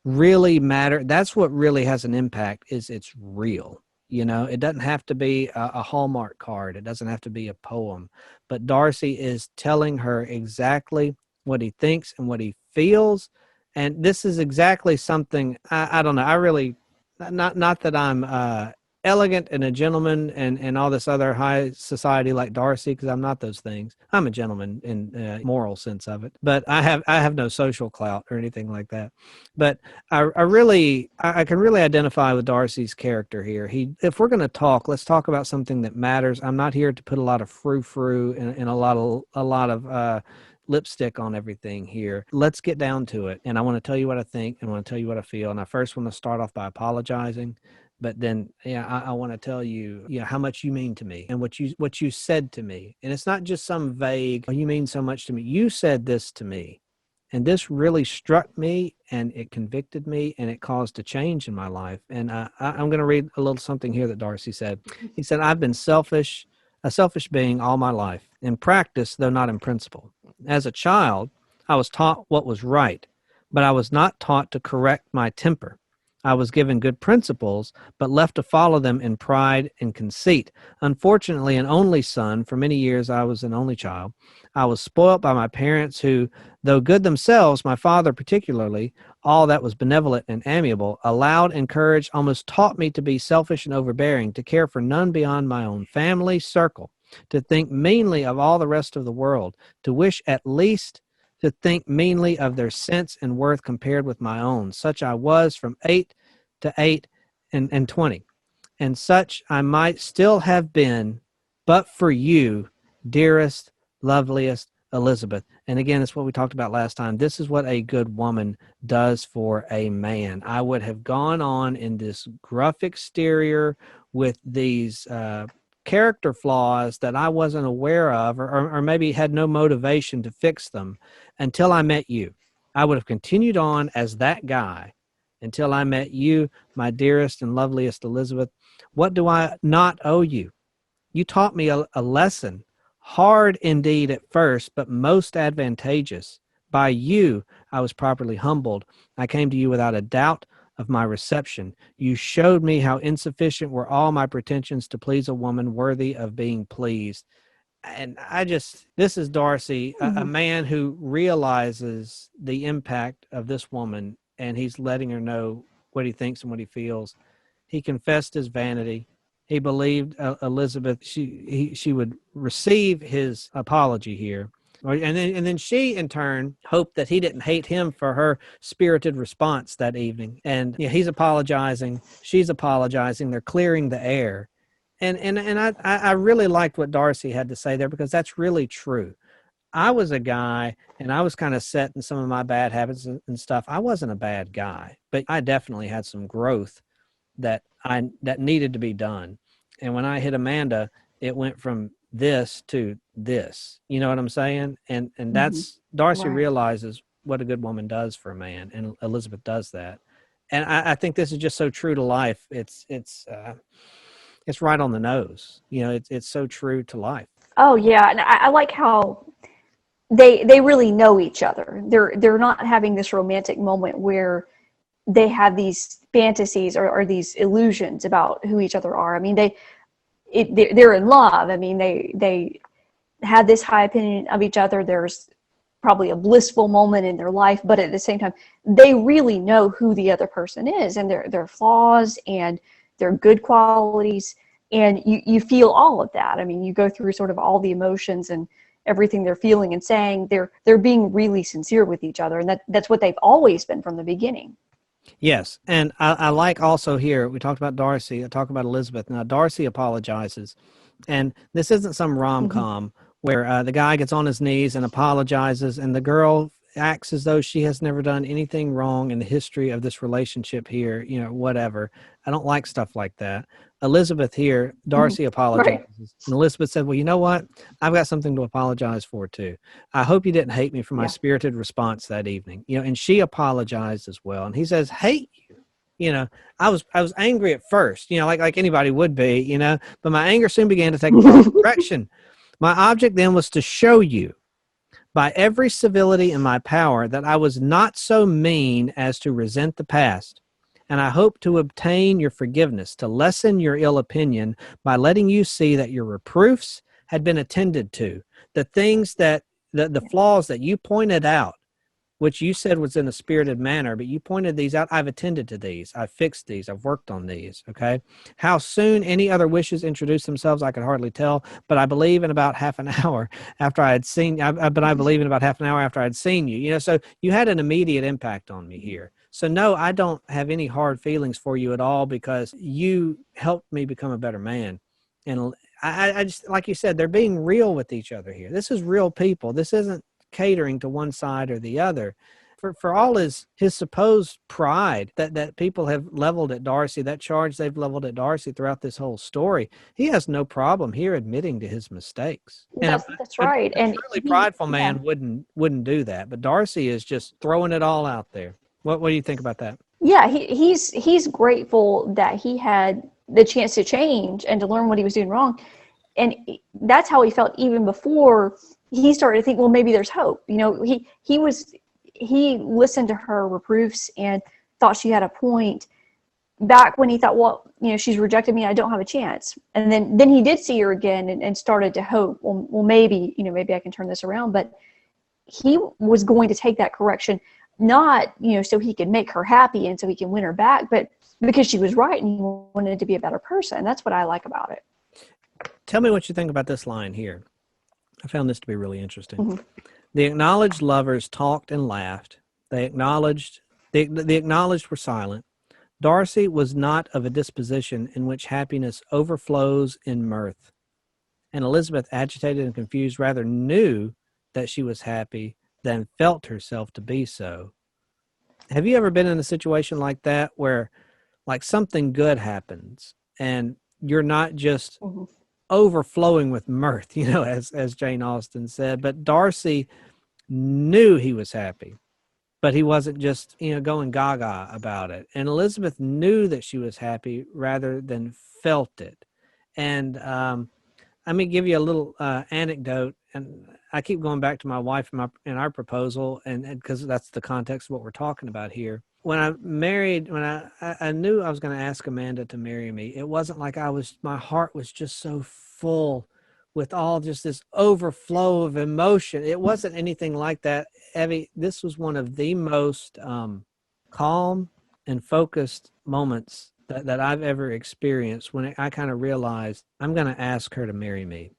really matter. That's what really has an impact. Is it's real. It doesn't have to be a Hallmark card. It doesn't have to be a poem. But Darcy is telling her exactly what he thinks and what he feels. And this is exactly something, I don't know, I really, not that I'm elegant and a gentleman and all this other high society like Darcy, because I'm not those things. I'm a gentleman in a moral sense of it, but I have no social clout or anything like that. But I can really identify with Darcy's character here. If we're going to talk, let's talk about something that matters. I'm not here to put a lot of frou-frou and a lot of lipstick on everything here. Let's get down to it. And I want to tell you what I think and I want to tell you what I feel. And I first want to start off by apologizing, but then I want to tell you, how much you mean to me and what you said to me. And it's not just some vague, oh, you mean so much to me. You said this to me, and this really struck me, and it convicted me, and it caused a change in my life. And I'm going to read a little something here that Darcy said. He said, I've been a selfish being all my life, in practice, though not in principle. As a child, I was taught what was right, but I was not taught to correct my temper. I was given good principles, but left to follow them in pride and conceit. Unfortunately, an only son, for many years I was an only child. I was spoilt by my parents who, though good themselves, my father particularly, all that was benevolent and amiable, allowed, encouraged, almost taught me to be selfish and overbearing, to care for none beyond my own family circle, to think meanly of all the rest of the world, to wish at least to think meanly of their sense and worth compared with my own. Such I was from 8 to 8 and 20. And such I might still have been, but for you, dearest, loveliest Elizabeth. And again, it's what we talked about last time. This is what a good woman does for a man. I would have gone on in this gruff exterior with these character flaws that I wasn't aware of or maybe had no motivation to fix them until I met you. I would have continued on as that guy until I met you, my dearest and loveliest Elizabeth. What do I not owe you? You taught me a lesson hard indeed at first, but most advantageous. By you, I was properly humbled. I came to you without a doubt of my reception. You showed me how insufficient were all my pretensions to please a woman worthy of being pleased. And this is Darcy, a man who realizes the impact of this woman, and he's letting her know what he thinks and what he feels. He confessed his vanity. He believed Elizabeth, she would receive his apology here. And then she, in turn, hoped that he didn't hate him for her spirited response that evening. And he's apologizing. She's apologizing. They're clearing the air. And I really liked what Darcy had to say there, because that's really true. I was a guy, and I was kind of set in some of my bad habits and stuff. I wasn't a bad guy, but I definitely had some growth that needed to be done. And when I hit Amanda, it went from this to this. You know what I'm saying? And that's Darcy realizes what a good woman does for a man, and Elizabeth does that. And I think this is just so true to life. It's right on the nose. It's so true to life. Oh yeah, and I like how they really know each other. They're not having this romantic moment where they have these fantasies or these illusions about who each other are. I mean, they're in love. I mean, they have this high opinion of each other. There's probably a blissful moment in their life, but at the same time, they really know who the other person is, and their flaws and their good qualities. And you feel all of that. I mean, you go through sort of all the emotions and everything they're feeling and saying. They're being really sincere with each other, and that's what they've always been from the beginning. Yes, and I like also here, we talked about Darcy, I talk about Elizabeth. Now, Darcy apologizes, and this isn't some rom-com where the guy gets on his knees and apologizes, and the girl acts as though she has never done anything wrong in the history of this relationship here, whatever. I don't like stuff like that. Elizabeth here, Darcy apologizes. Right. And Elizabeth said, well, you know what? I've got something to apologize for too. I hope you didn't hate me for my spirited response that evening. And she apologized as well. And he says, hate you? I was angry at first, like anybody would be, but my anger soon began to take a wrong direction. My object then was to show you by every civility in my power that I was not so mean as to resent the past. And I hope to obtain your forgiveness, to lessen your ill opinion by letting you see that your reproofs had been attended to. The things that, the flaws that you pointed out, which you said was in a spirited manner, but you pointed these out. I've attended to these. I've fixed these. I've worked on these. Okay. How soon any other wishes introduced themselves, I could hardly tell, but I believe in about half an hour after I had seen, I believe in about half an hour after I'd seen you, so you had an immediate impact on me here. So no, I don't have any hard feelings for you at all, because you helped me become a better man. And I just, like you said, they're being real with each other here. This is real people. This isn't catering to one side or the other. For all his supposed pride that people have leveled at Darcy, that charge they've leveled at Darcy throughout this whole story, he has no problem here admitting to his mistakes. That's right. A truly prideful man wouldn't do that, but Darcy is just throwing it all out there. What do you think about that? Yeah, he's grateful that he had the chance to change and to learn what he was doing wrong. And that's how he felt even before he started to think, well, maybe there's hope. He listened to her reproofs and thought she had a point back when he thought, well, she's rejected me. I don't have a chance. And then he did see her again and started to hope, well, maybe I can turn this around. But he was going to take that correction, not, so he could make her happy and so he can win her back, but because she was right and he wanted to be a better person. That's what I like about it. Tell me what you think about this line here. I found this to be really interesting. The acknowledged lovers talked and laughed. The acknowledged were silent. Darcy was not of a disposition in which happiness overflows in mirth. And Elizabeth, agitated and confused, rather knew that she was happy than felt herself to be so. Have you ever been in a situation like that where like something good happens and you're not just overflowing with mirth, as Jane Austen said, but Darcy knew he was happy, but he wasn't just, going gaga about it. And Elizabeth knew that she was happy rather than felt it. And let me give you a little anecdote, and I keep going back to my wife and our proposal, and because that's the context of what we're talking about here. When I married, when I knew I was going to ask Amanda to marry me, it wasn't like my heart was just so full with all just this overflow of emotion. It wasn't anything like that. Evie, this was one of the most calm and focused moments that I've ever experienced when I kind of realized I'm going to ask her to marry me.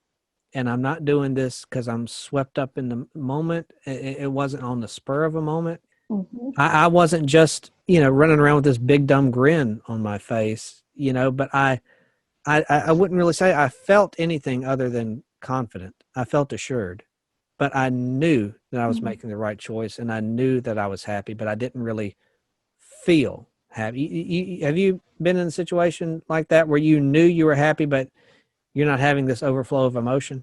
And I'm not doing this because I'm swept up in the moment. It wasn't on the spur of a moment. Mm-hmm. I wasn't just, running around with this big dumb grin on my face, but I wouldn't really say I felt anything other than confident. I felt assured, but I knew that I was making the right choice, and I knew that I was happy, but I didn't really feel happy. Have you been in a situation like that where you knew you were happy, but you're not having this overflow of emotion?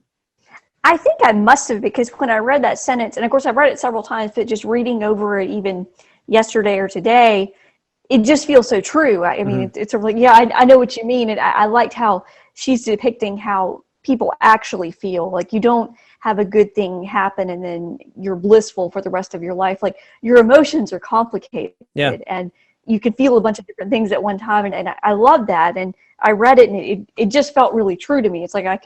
I think I must have, because when I read that sentence, and of course I've read it several times, but just reading over it even yesterday or today, it just feels so true. I mean, it's sort of like, yeah, I know what you mean. And I liked how she's depicting how people actually feel. Like, you don't have a good thing happen and then you're blissful for the rest of your life. Like, your emotions are complicated, and you can feel a bunch of different things at one time. And I love that. And I read it, and it just felt really true to me. It's like I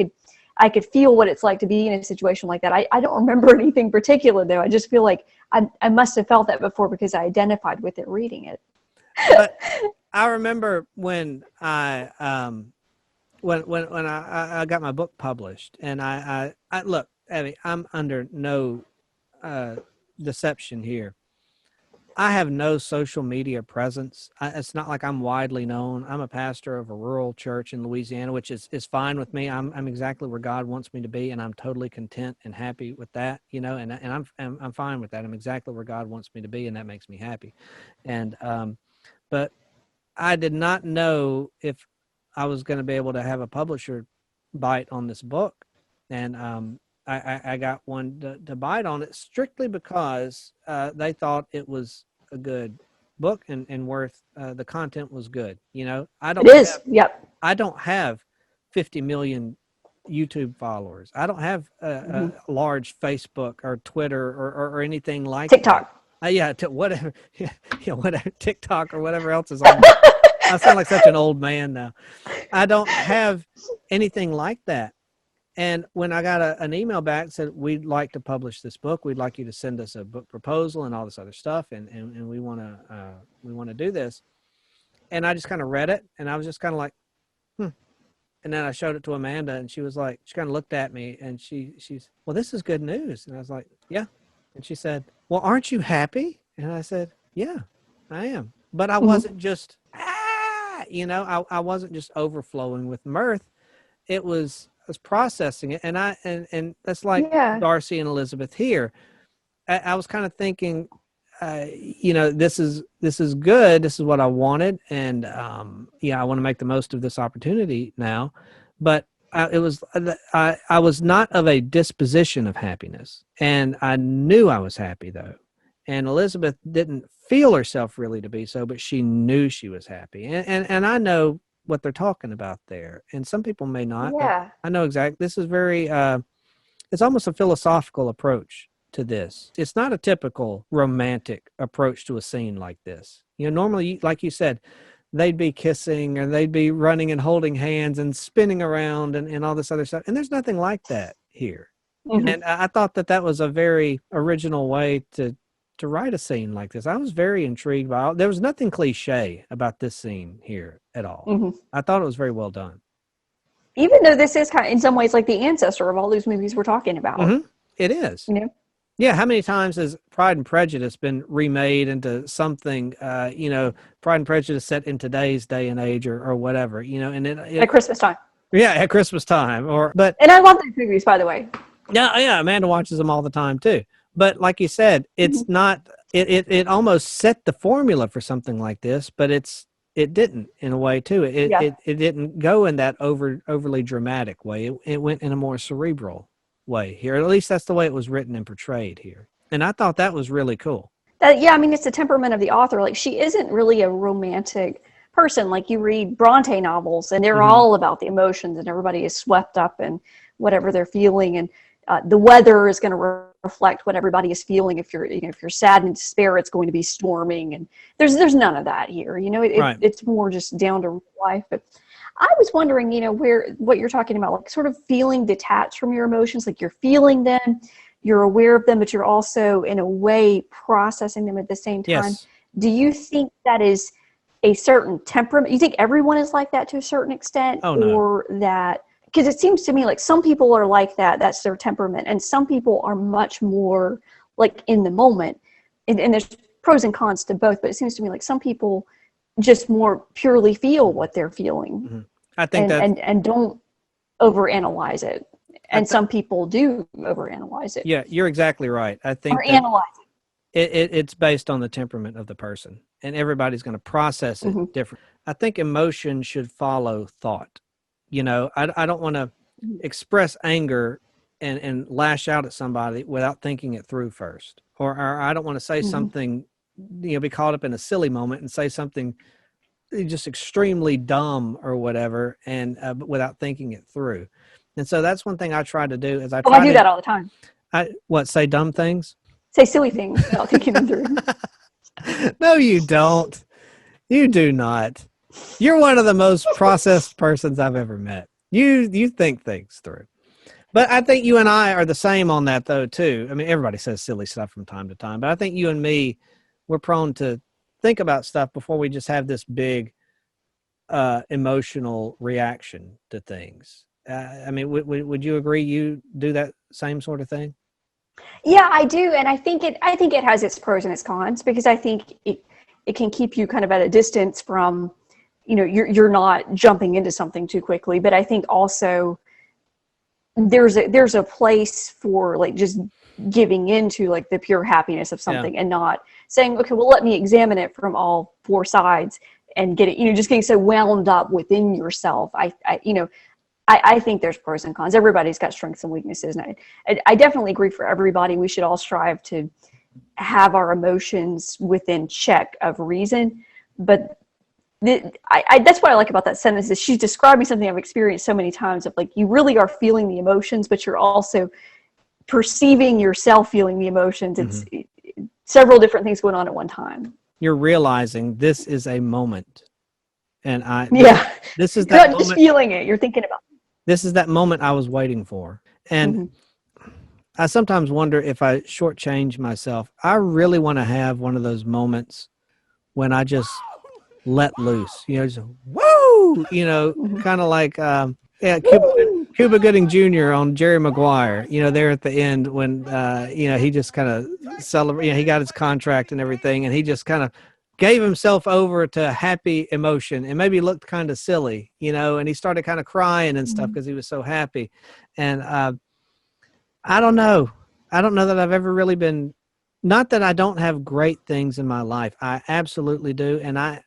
could feel what it's like to be in a situation like that. I don't remember anything particular, though. I just feel like I must have felt that before because I identified with it reading it. But I remember when I got my book published, and I look, Evie, I'm under no deception here. I have no social media presence. It's not like I'm widely known. I'm a pastor of a rural church in Louisiana, which is fine with me. I'm exactly where God wants me to be, and I'm totally content and happy with that, and I'm fine with that. I'm exactly where God wants me to be, and that makes me happy. And but I did not know if I was going to be able to have a publisher bite on this book. And I got one to bite on it strictly because they thought it was a good book and worth, the content was good. I don't have 50 million YouTube followers. I don't have a large Facebook or Twitter or anything like TikTok. That. Whatever, whatever, TikTok or whatever else is on. I sound like such an old man now. I don't have anything like that. And when I got an email back that said, we'd like to publish this book, we'd like you to send us a book proposal and all this other stuff, and we want to do this. And I just kind of read it, and I was just kind of like, And then I showed it to Amanda, and she was like, she kind of looked at me, and she's, well, this is good news. And I was like, yeah. And she said, well, aren't you happy? And I said, yeah, I am. But I wasn't just, I wasn't just overflowing with mirth. I was processing it. And that's like Darcy and Elizabeth here. I was kind of thinking, this is good. This is what I wanted. And, I want to make the most of this opportunity now. But I was not of a disposition of happiness. And I knew I was happy, though. And Elizabeth didn't feel herself really to be so, but she knew she was happy. And I know what they're talking about there. And some people may not. Yeah. I know exactly. This is very, it's almost a philosophical approach to this. It's not a typical romantic approach to a scene like this. Normally, like you said, they'd be kissing or they'd be running and holding hands and spinning around and all this other stuff. And there's nothing like that here. And I thought that was a very original way to write a scene like this. I was very intrigued by it. There was nothing cliche about this scene here at all. I thought it was very well done. Even though this is kind of, in some ways, like the ancestor of all these movies we're talking about. It is. Yeah, how many times has Pride and Prejudice been remade into something, Pride and Prejudice set in today's day and age or whatever, and at Christmas time. Yeah, at Christmas time. And I love these movies, by the way. Yeah, Amanda watches them all the time too. But like you said, it's not, it almost set the formula for something like this, but it didn't in a way too. It didn't go in that overly dramatic way. It went in a more cerebral way here. At least that's the way it was written and portrayed here. And I thought that was really cool. It's the temperament of the author. Like, she isn't really a romantic person. Like, you read Bronte novels and they're all about the emotions and everybody is swept up in whatever they're feeling. And the weather is going to reflect what everybody is feeling. If you're, if you're sad and despair, it's going to be storming. And there's none of that here. Right. It's more just down to life. But I was wondering, what you're talking about, like sort of feeling detached from your emotions, like you're feeling them, you're aware of them, but you're also in a way processing them at the same time. Yes. Do you think that is a certain temperament? You think everyone is like that to a certain extent? Oh, no. Or that, because it seems to me like some people are like that, that's their temperament, and some people are much more like in the moment. And there's pros and cons to both, but it seems to me like some people just more purely feel what they're feeling. Mm-hmm. I think and don't overanalyze it. And some people do overanalyze it. Yeah, you're exactly right. I think or analyze it's based on the temperament of the person, and everybody's going to process it Mhm. different. I think emotion should follow thought. I don't want to express anger and lash out at somebody without thinking it through first. Or I don't want to say Mhm. something, be caught up in a silly moment and say something just extremely dumb or whatever, and without thinking it through. And so that's one thing I try to do is I do that all the time. Say dumb things? Say silly things without thinking them through. No, you don't. You do not. You're one of the most processed persons I've ever met. You think things through. But I think you and I are the same on that, though, too. I mean, everybody says silly stuff from time to time, but I think you and me, we're prone to think about stuff before we just have this big emotional reaction to things. I mean, would you agree you do that same sort of thing? Yeah, I do, and I think it has its pros and its cons, because I think it can keep you kind of at a distance from, you're not jumping into something too quickly. But I think also there's a place for like just giving into like the pure happiness of something, and not saying, okay, well, let me examine it from all four sides and get it, just getting so wound up within yourself. I think there's pros and cons. Everybody's got strengths and weaknesses. And I definitely agree, for everybody, we should all strive to have our emotions within check of reason. But that's what I like about that sentence, is she's describing something I've experienced so many times, of like, you really are feeling the emotions, but you're also perceiving yourself feeling the emotions. It's several different things going on at one time. You're realizing this is a moment. And this is you're that not moment, just feeling it, you're thinking about it. This is that moment I was waiting for. And I sometimes wonder if I shortchange myself. I really want to have one of those moments when I just let loose, just woo, kind of like, Cuba Gooding Jr. on Jerry Maguire, there at the end when, he just kind of celebrated, he got his contract and everything, and he just kind of gave himself over to happy emotion, and maybe looked kind of silly, and he started kind of crying and stuff because he was so happy. And I don't know that I've ever really been, not that I don't have great things in my life. I absolutely do. And I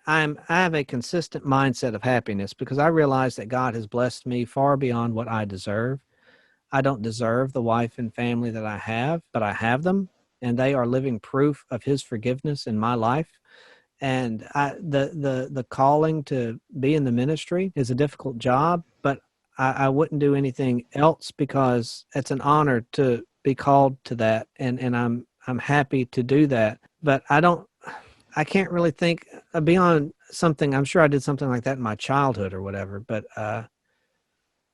have a consistent mindset of happiness, because I realize that God has blessed me far beyond what I deserve. I don't deserve the wife and family that I have, but I have them, and they are living proof of his forgiveness in my life. And the calling to be in the ministry is a difficult job, but I wouldn't do anything else, because it's an honor to be called to that. And I'm happy to do that. But I can't really think beyond something. I'm sure I did something like that in my childhood or whatever, but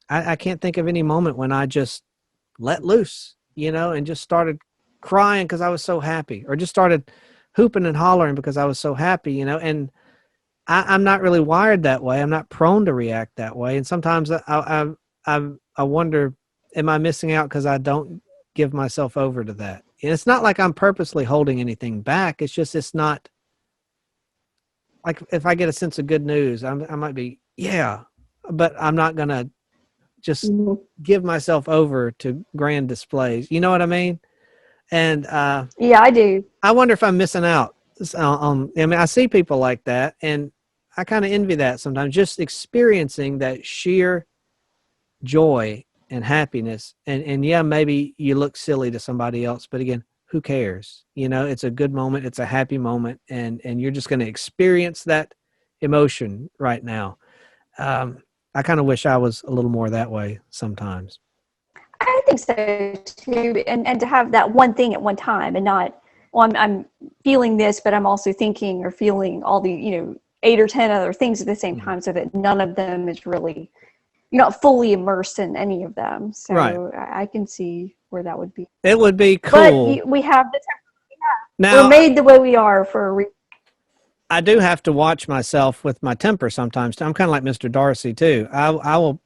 I can't think of any moment when I just let loose, and just started crying because I was so happy, or just started hooping and hollering because I was so happy, and I'm not really wired that way. I'm not prone to react that way. And sometimes I wonder, am I missing out because I don't give myself over to that? And it's not like I'm purposely holding anything back. It's just, it's not like, if I get a sense of good news, I might be, but I'm not going to just give myself over to grand displays. You know what I mean? And yeah, I do. I wonder if I'm missing out on, I see people like that, and I kind of envy that sometimes, just experiencing that sheer joy and happiness. And maybe you look silly to somebody else, but again, who cares? It's a good moment. It's a happy moment. And you're just going to experience that emotion right now. I kind of wish I was a little more that way sometimes. think so too. And to have that one thing at one time and not, well, I'm feeling this, but I'm also thinking or feeling all the, 8 or 10 other things at the same time, so that none of them is really, you're not fully immersed in any of them. So Right. I can see where that would be. It would be cool. But we have the temper we have. Now, we're made the way we are for a reason. I do have to watch myself with my temper sometimes. I'm kind of like Mr. Darcy too. I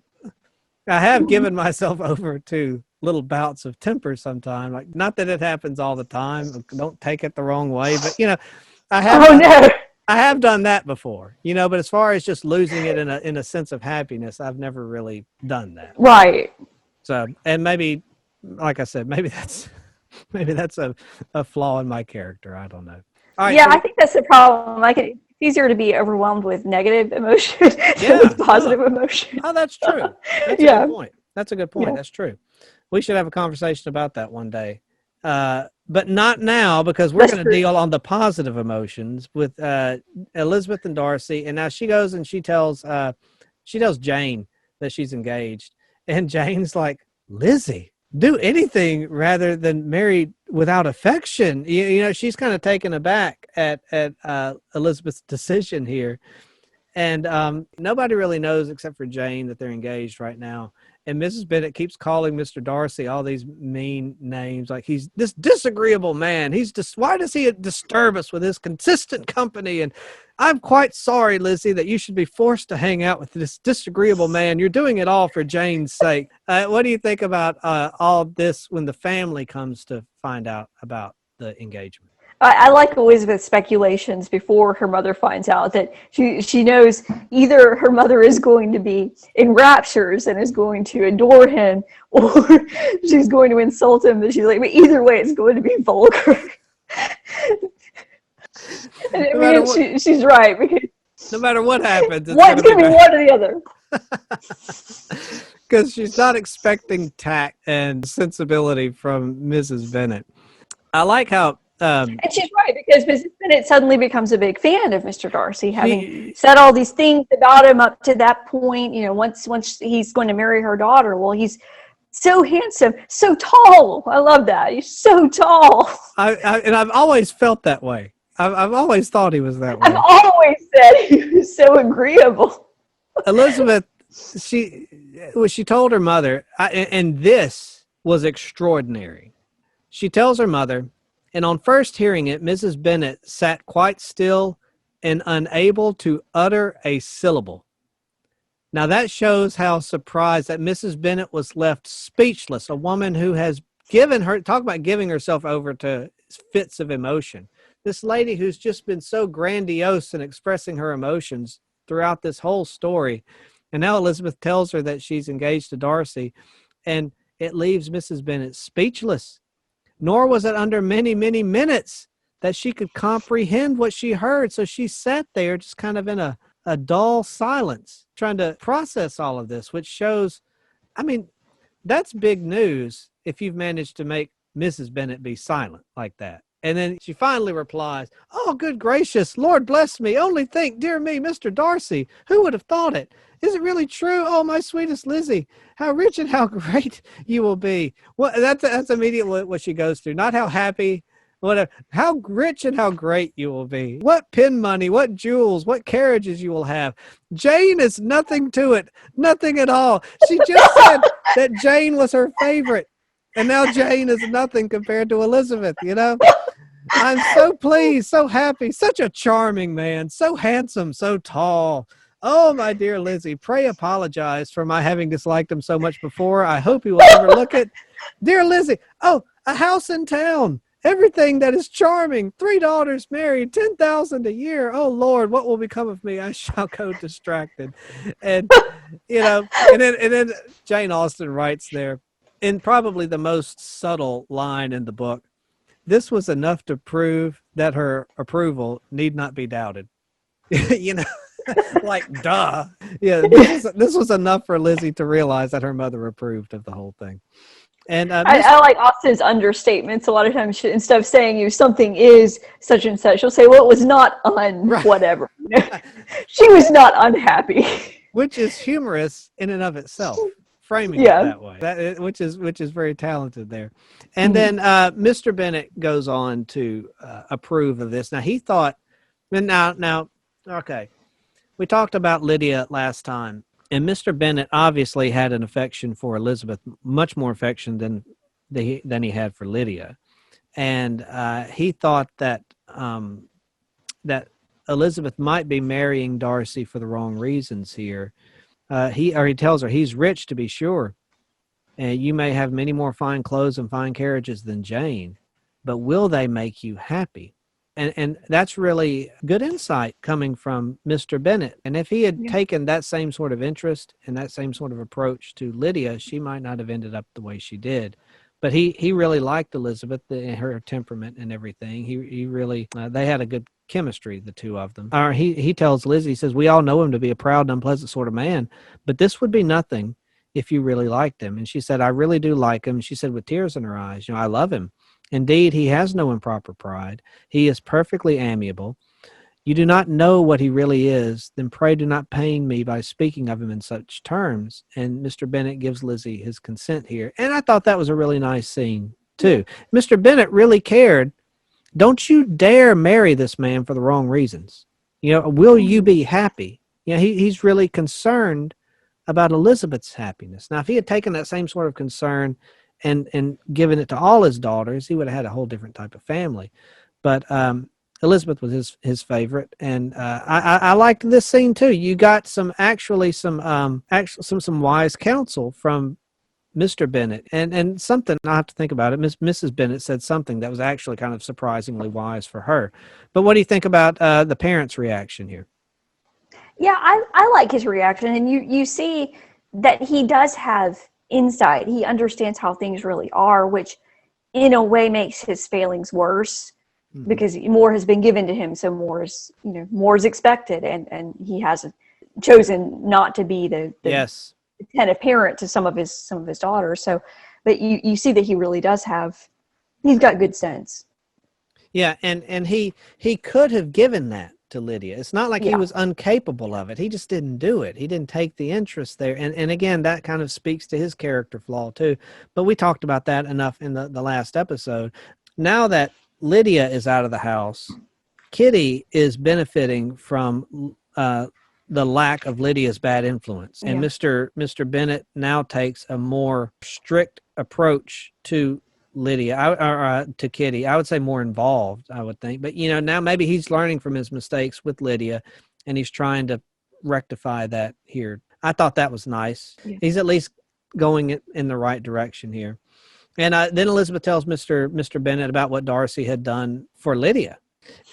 have given myself over to little bouts of temper sometimes. Like, not that it happens all the time. Don't take it the wrong way, but I have. Oh no. I have done that before, but as far as just losing it in a sense of happiness, I've never really done that. Right. So, and maybe, like I said, maybe that's a flaw in my character. I don't know. All right, Yeah, I think that's the problem. It's easier to be overwhelmed with negative emotion than with positive emotion. Oh, that's true. That's a good point. That's a good point. Yeah. That's true. We should have a conversation about that one day. But not now, because we're going to deal on the positive emotions with Elizabeth and Darcy. And now she goes and she tells Jane that she's engaged. And Jane's like, Lizzie, do anything rather than married without affection. She's kind of taken aback at Elizabeth's decision here. And nobody really knows except for Jane that they're engaged right now. And Mrs. Bennet keeps calling Mr. Darcy all these mean names, like he's this disagreeable man. Why does he disturb us with his consistent company? And I'm quite sorry, Lizzie, that you should be forced to hang out with this disagreeable man. You're doing it all for Jane's sake. What do you think about all this when the family comes to find out about the engagement? I like Elizabeth's speculations before her mother finds out, that she knows either her mother is going to be in raptures and is going to adore him, or she's going to insult him. But she's like, but either way, it's going to be vulgar. And she's right, because no matter what happens, it's going to be one or the other. Because she's not expecting tact and sensibility from Mrs. Bennet. I like how. And she's right, because Mrs. Bennet suddenly becomes a big fan of Mr. Darcy, having said all these things about him up to that point. Once he's going to marry her daughter, well, he's so handsome, so tall. I love that. He's so tall. And I've always felt that way. I've always thought he was that way. I've always said he was so agreeable. Elizabeth, she told her mother, and this was extraordinary. She tells her mother, and on first hearing it, Mrs. Bennet sat quite still and unable to utter a syllable. Now that shows how surprised that Mrs. Bennet was left speechless, a woman who has talk about giving herself over to fits of emotion. This lady who's just been so grandiose in expressing her emotions throughout this whole story. And now Elizabeth tells her that she's engaged to Darcy, and it leaves Mrs. Bennet speechless. Nor was it under many, many minutes that she could comprehend what she heard. So she sat there just kind of in a dull silence, trying to process all of this, which shows, that's big news if you've managed to make Mrs. Bennet be silent like that. And then she finally replies, oh, good gracious, Lord bless me. Only think, dear me, Mr. Darcy, who would have thought it? Is it really true? Oh, my sweetest Lizzie, how rich and how great you will be. Well, that's immediately what she goes through. Not how happy, whatever. How rich and how great you will be. What pin money, what jewels, what carriages you will have. Jane is nothing to it. Nothing at all. She just said that Jane was her favorite. And now Jane is nothing compared to Elizabeth, I'm so pleased, so happy, such a charming man, so handsome, so tall. Oh, my dear Lizzie, pray apologize for my having disliked him so much before. I hope you will overlook it. Dear Lizzie, oh, a house in town, everything that is charming, 3 daughters married, 10,000 a year. Oh, Lord, what will become of me? I shall go distracted. And, and then Jane Austen writes there, in probably the most subtle line in the book, this was enough to prove that her approval need not be doubted. Like, duh. Yeah, this was enough for Lizzie to realize that her mother approved of the whole thing. And I like Austen's understatements. A lot of times, instead of saying something is such and such, she'll say, well, it was not whatever. She was not unhappy. Which is humorous in and of itself. framing it Yeah. that way, which is very talented there. And then Mr. Bennett goes on to approve of this. Now he thought, and now, okay, we talked about Lydia last time, and Mr. Bennett obviously had an affection for Elizabeth, much more affection than he had for Lydia, and he thought that that Elizabeth might be marrying Darcy for the wrong reasons here. He tells her he's rich, to be sure, and you may have many more fine clothes and fine carriages than Jane, but will they make you happy? And that's really good insight coming from Mr. Bennett. And if he had taken that same sort of interest and that same sort of approach to Lydia, she might not have ended up the way she did. But he really liked Elizabeth and her temperament and everything. He really, they had a good chemistry, the two of them. He tells Lizzie, he says, we all know him to be a proud and unpleasant sort of man, but this would be nothing if you really liked him. And she said, I really do like him. She said with tears in her eyes, I love him. Indeed, he has no improper pride. He is perfectly amiable. You do not know what he really is, then pray do not pain me by speaking of him in such terms. And Mr. Bennett gives Lizzie his consent here. And I thought that was a really nice scene, too. Mr. Bennett really cared. Don't you dare marry this man for the wrong reasons. Will you be happy? He's really concerned about Elizabeth's happiness. Now, if he had taken that same sort of concern and given it to all his daughters, he would have had a whole different type of family. But Elizabeth was his favorite, and I liked this scene too. You got some wise counsel from Mr. Bennett, and something I have to think about it. Mrs. Bennett said something that was actually kind of surprisingly wise for her. But what do you think about the parents' reaction here? Yeah, I like his reaction, and you see that he does have insight. He understands how things really are, which in a way makes his failings worse because more has been given to him, so more is expected, and he has chosen not to be the attentive parent to some of his daughters. So, but you see that he really does he's got good sense. Yeah, and he could have given that to Lydia. It's not like he was incapable of it. He just didn't do it. He didn't take the interest there. And again, that kind of speaks to his character flaw too. But we talked about that enough in the last episode. Now that Lydia is out of the house, Kitty is benefiting from the lack of Lydia's bad influence. And Mr. Bennett now takes a more strict approach to Lydia, to Kitty. I would say more involved, I would think. But, now maybe he's learning from his mistakes with Lydia, and he's trying to rectify that here. I thought that was nice. Yeah. He's at least going in the right direction here. And then Elizabeth tells Mr. Bennett about what Darcy had done for Lydia.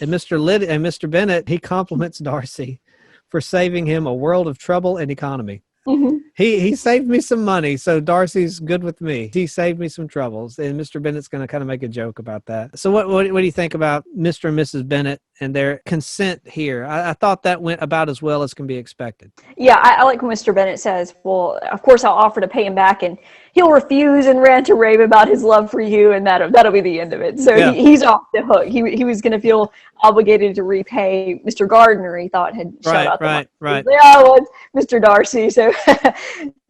And Mr. Bennett, he compliments Darcy for saving him a world of trouble and economy. Mm-hmm. He saved me some money, so Darcy's good with me. He saved me some troubles, and Mr. Bennett's going to kind of make a joke about that. So what do you think about Mr. and Mrs. Bennett and their consent here? I thought that went about as well as can be expected. Yeah, I like when Mr. Bennett says, well, of course I'll offer to pay him back, and he'll refuse and rant to rave about his love for you, and that'll be the end of it. So he's off the hook. He was going to feel obligated to repay Mr. Gardner, he thought had shut out the money. Right. Like, well, Mr. Darcy, so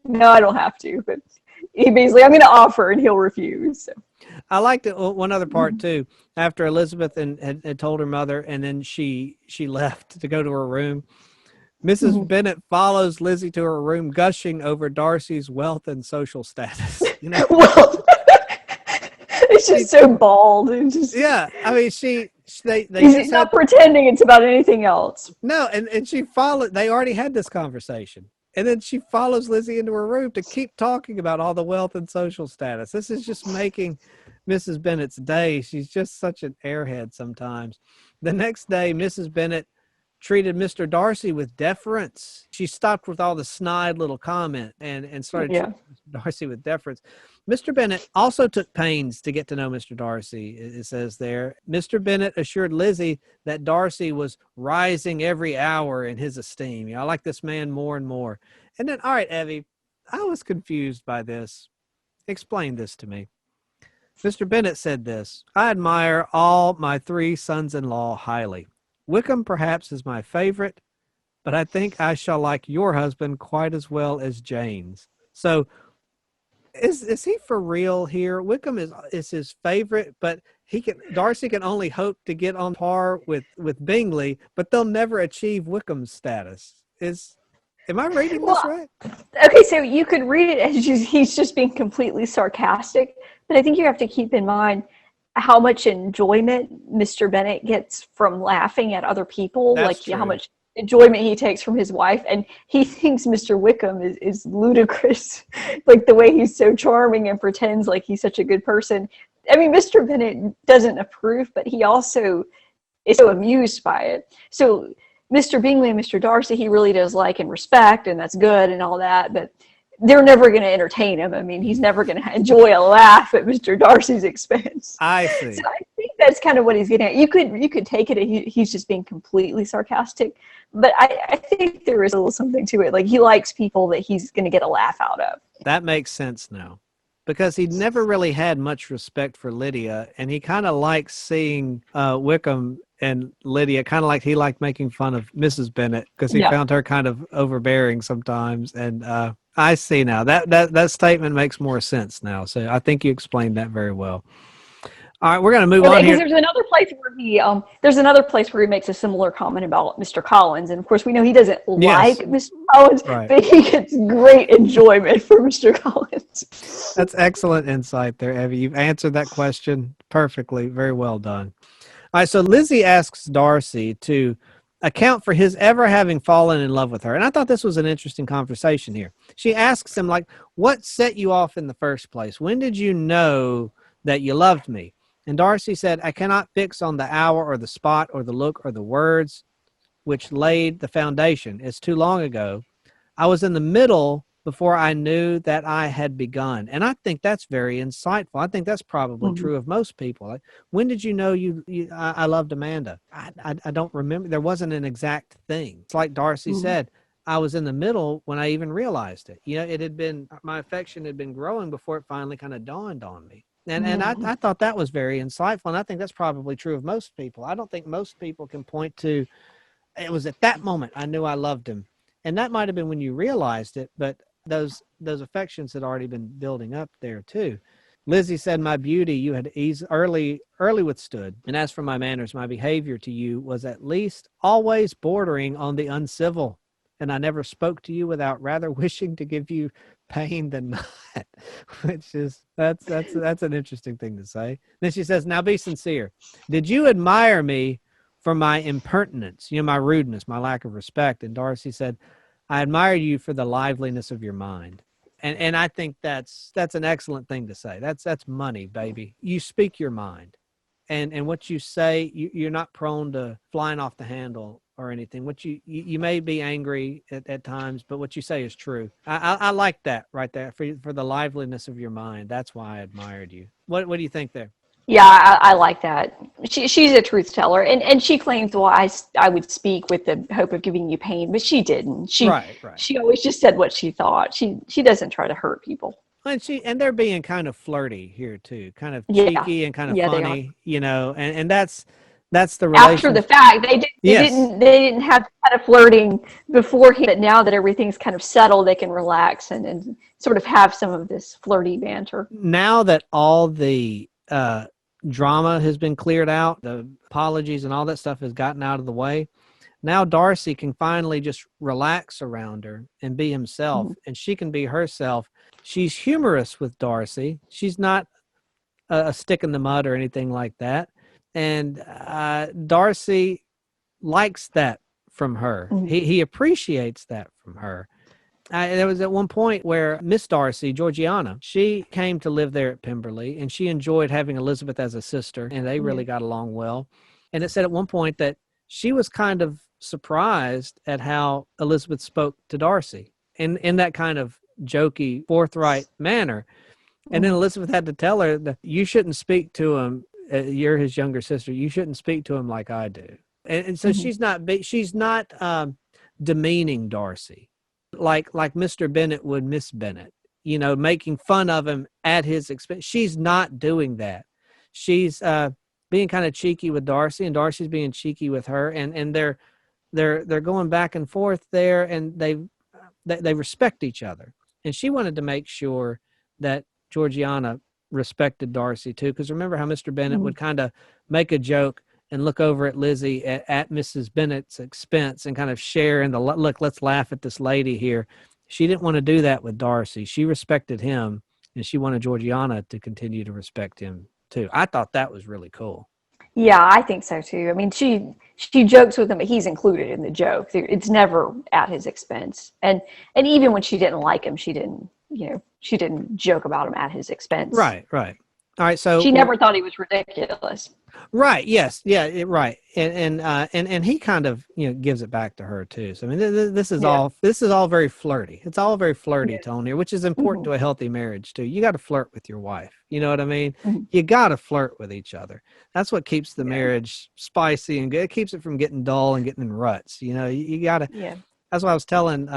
no, I don't have to. But he basically, I'm going to offer, and he'll refuse. So. I liked it. One other part too. After Elizabeth had told her mother, and then she left to go to her room. Mrs. Bennett follows Lizzie to her room, gushing over Darcy's wealth and social status. Well, it's just so bald. It's just, I mean, he's not pretending it's about anything else. No, and she followed. They already had this conversation. And then she follows Lizzie into her room to keep talking about all the wealth and social status. This is just making Mrs. Bennett's day. She's just such an airhead sometimes. The next day, Mrs. Bennett treated Mr. Darcy with deference. She stopped with all the snide little comment and started treating Mr. Darcy with deference. Mr. Bennett also took pains to get to know Mr. Darcy, it says there. Mr. Bennett assured Lizzie that Darcy was rising every hour in his esteem. I like this man more and more. And then, all right, Evie, I was confused by this. Explain this to me. Mr. Bennett said this, I admire all my 3 sons-in-law highly. Wickham perhaps is my favorite, but I think I shall like your husband quite as well as Jane's. So Is he for real here? Wickham is his favorite, but Darcy can only hope to get on par with Bingley, but they'll never achieve Wickham's status. Am I reading this Well, right? okay, so you could read it as he's just being completely sarcastic, but I think you have to keep in mind how much enjoyment Mr. Bennet gets from laughing at other people, That's like how true. much enjoyment he takes from his wife, and he thinks Mr. Wickham is ludicrous, like the way he's so charming and pretends like he's such a good person. I mean, Mr. Bennet doesn't approve, but he also is so amused by it. So Mr. Bingley and Mr. Darcy, he really does like and respect, and that's good and all that, but they're never going to entertain him. I mean, he's never going to enjoy a laugh at Mr. Darcy's expense. I So see. I think that's kind of what he's getting at. You could take it, he's just being completely sarcastic, but I think there is a little something to it. Like, he likes people that he's going to get a laugh out of. That makes sense now. Because he never really had much respect for Lydia, and he kind of likes seeing Wickham and Lydia, kind of like he liked making fun of Mrs. Bennet because he Yeah. found her kind of overbearing sometimes. And I see now that statement makes more sense now. So I think you explained that very well. All right, we're going to move on Because here. there's another place where he makes a similar comment about Mr. Collins, and of course we know he doesn't like Mr. Collins, Right. but he gets great enjoyment from Mr. Collins. That's excellent insight there, Evie. You've answered that question perfectly. Very well done. All right, so Lizzie asks Darcy to account for his ever having fallen in love with her. And I thought this was an interesting conversation here. She asks him, like, what set you off in the first place? When did you know that you loved me? And Darcy said, I cannot fix on the hour or the spot or the look or the words which laid the foundation. It's too long ago. I was in the middle before I knew that I had begun. And I think that's very insightful. I think that's probably true of most people. Like, when did you know I loved Amanda? I don't remember. There wasn't an exact thing. It's like Darcy said, I was in the middle when I even realized it. It had been, my affection had been growing before it finally kind of dawned on me. And I thought that was very insightful. And I think that's probably true of most people. I don't think most people can point to, it was at that moment I knew I loved him. And that might have been when you realized it, but those affections had already been building up there too. Lizzie said, my beauty you had early withstood. And as for my manners, my behavior to you was at least always bordering on the uncivil. And I never spoke to you without rather wishing to give you pain than not, which is, that's an interesting thing to say. Then she says, now be sincere. Did you admire me for my impertinence, my rudeness, my lack of respect? And Darcy said, I admire you for the liveliness of your mind. And I think that's an excellent thing to say. That's money, baby. You speak your mind. And what you say, you're not prone to flying off the handle or anything. What you may be angry at times, but what you say is true. I like that right there for the liveliness of your mind. That's why I admired you. What do you think there? Yeah, I like that. She's a truth teller, and she claims, well, I would speak with the hope of giving you pain, but she didn't. Right. She always just said what she thought. She doesn't try to hurt people. And they're being kind of flirty here too, kind of Yeah. cheeky and kind of Yeah, funny, and that's the relation. After the fact, they didn't have kind of flirting beforehand, but now that everything's kind of settled, they can relax and sort of have some of this flirty banter. Now that all the drama has been cleared out, the apologies and all that stuff has gotten out of the way, now Darcy can finally just relax around her and be himself, and she can be herself. She's humorous with Darcy. She's not a stick in the mud or anything like that. And Darcy likes that from her. He appreciates that from her. There was at one point where Miss Darcy, Georgiana, she came to live there at Pemberley, and she enjoyed having Elizabeth as a sister, and they really got along well. And it said at one point that she was kind of surprised at how Elizabeth spoke to Darcy in that kind of jokey, forthright manner. And then Elizabeth had to tell her that you shouldn't speak to him. You're his younger sister. You shouldn't speak to him like I do. And so she's not demeaning Darcy like Mr. Bennet would Miss Bennet, making fun of him at his expense. She's not doing that. She's being kind of cheeky with Darcy, and Darcy's being cheeky with her, and they're going back and forth there, and they respect each other. And she wanted to make sure that Georgiana respected Darcy too. Because remember how Mr. Bennet would kind of make a joke and look over at Lizzie at Mrs. Bennet's expense and kind of share in the, look, let's laugh at this lady here. She didn't want to do that with Darcy. She respected him, and she wanted Georgiana to continue to respect him too. I thought that was really cool. Yeah, I think so too. I mean, she jokes with him, but he's included in the joke. It's never at his expense. And even when she didn't like him, she didn't joke about him at his expense. Right. All right, so she never thought he was ridiculous. Right. Yes. Yeah. Right. And he kind of gives it back to her too. So I mean, this is all very flirty. It's all very flirty tone here, which is important to a healthy marriage too. You got to flirt with your wife. You know what I mean? You got to flirt with each other. That's what keeps the marriage spicy and good. It keeps it from getting dull and getting in ruts. You got to. Yeah. That's what I was telling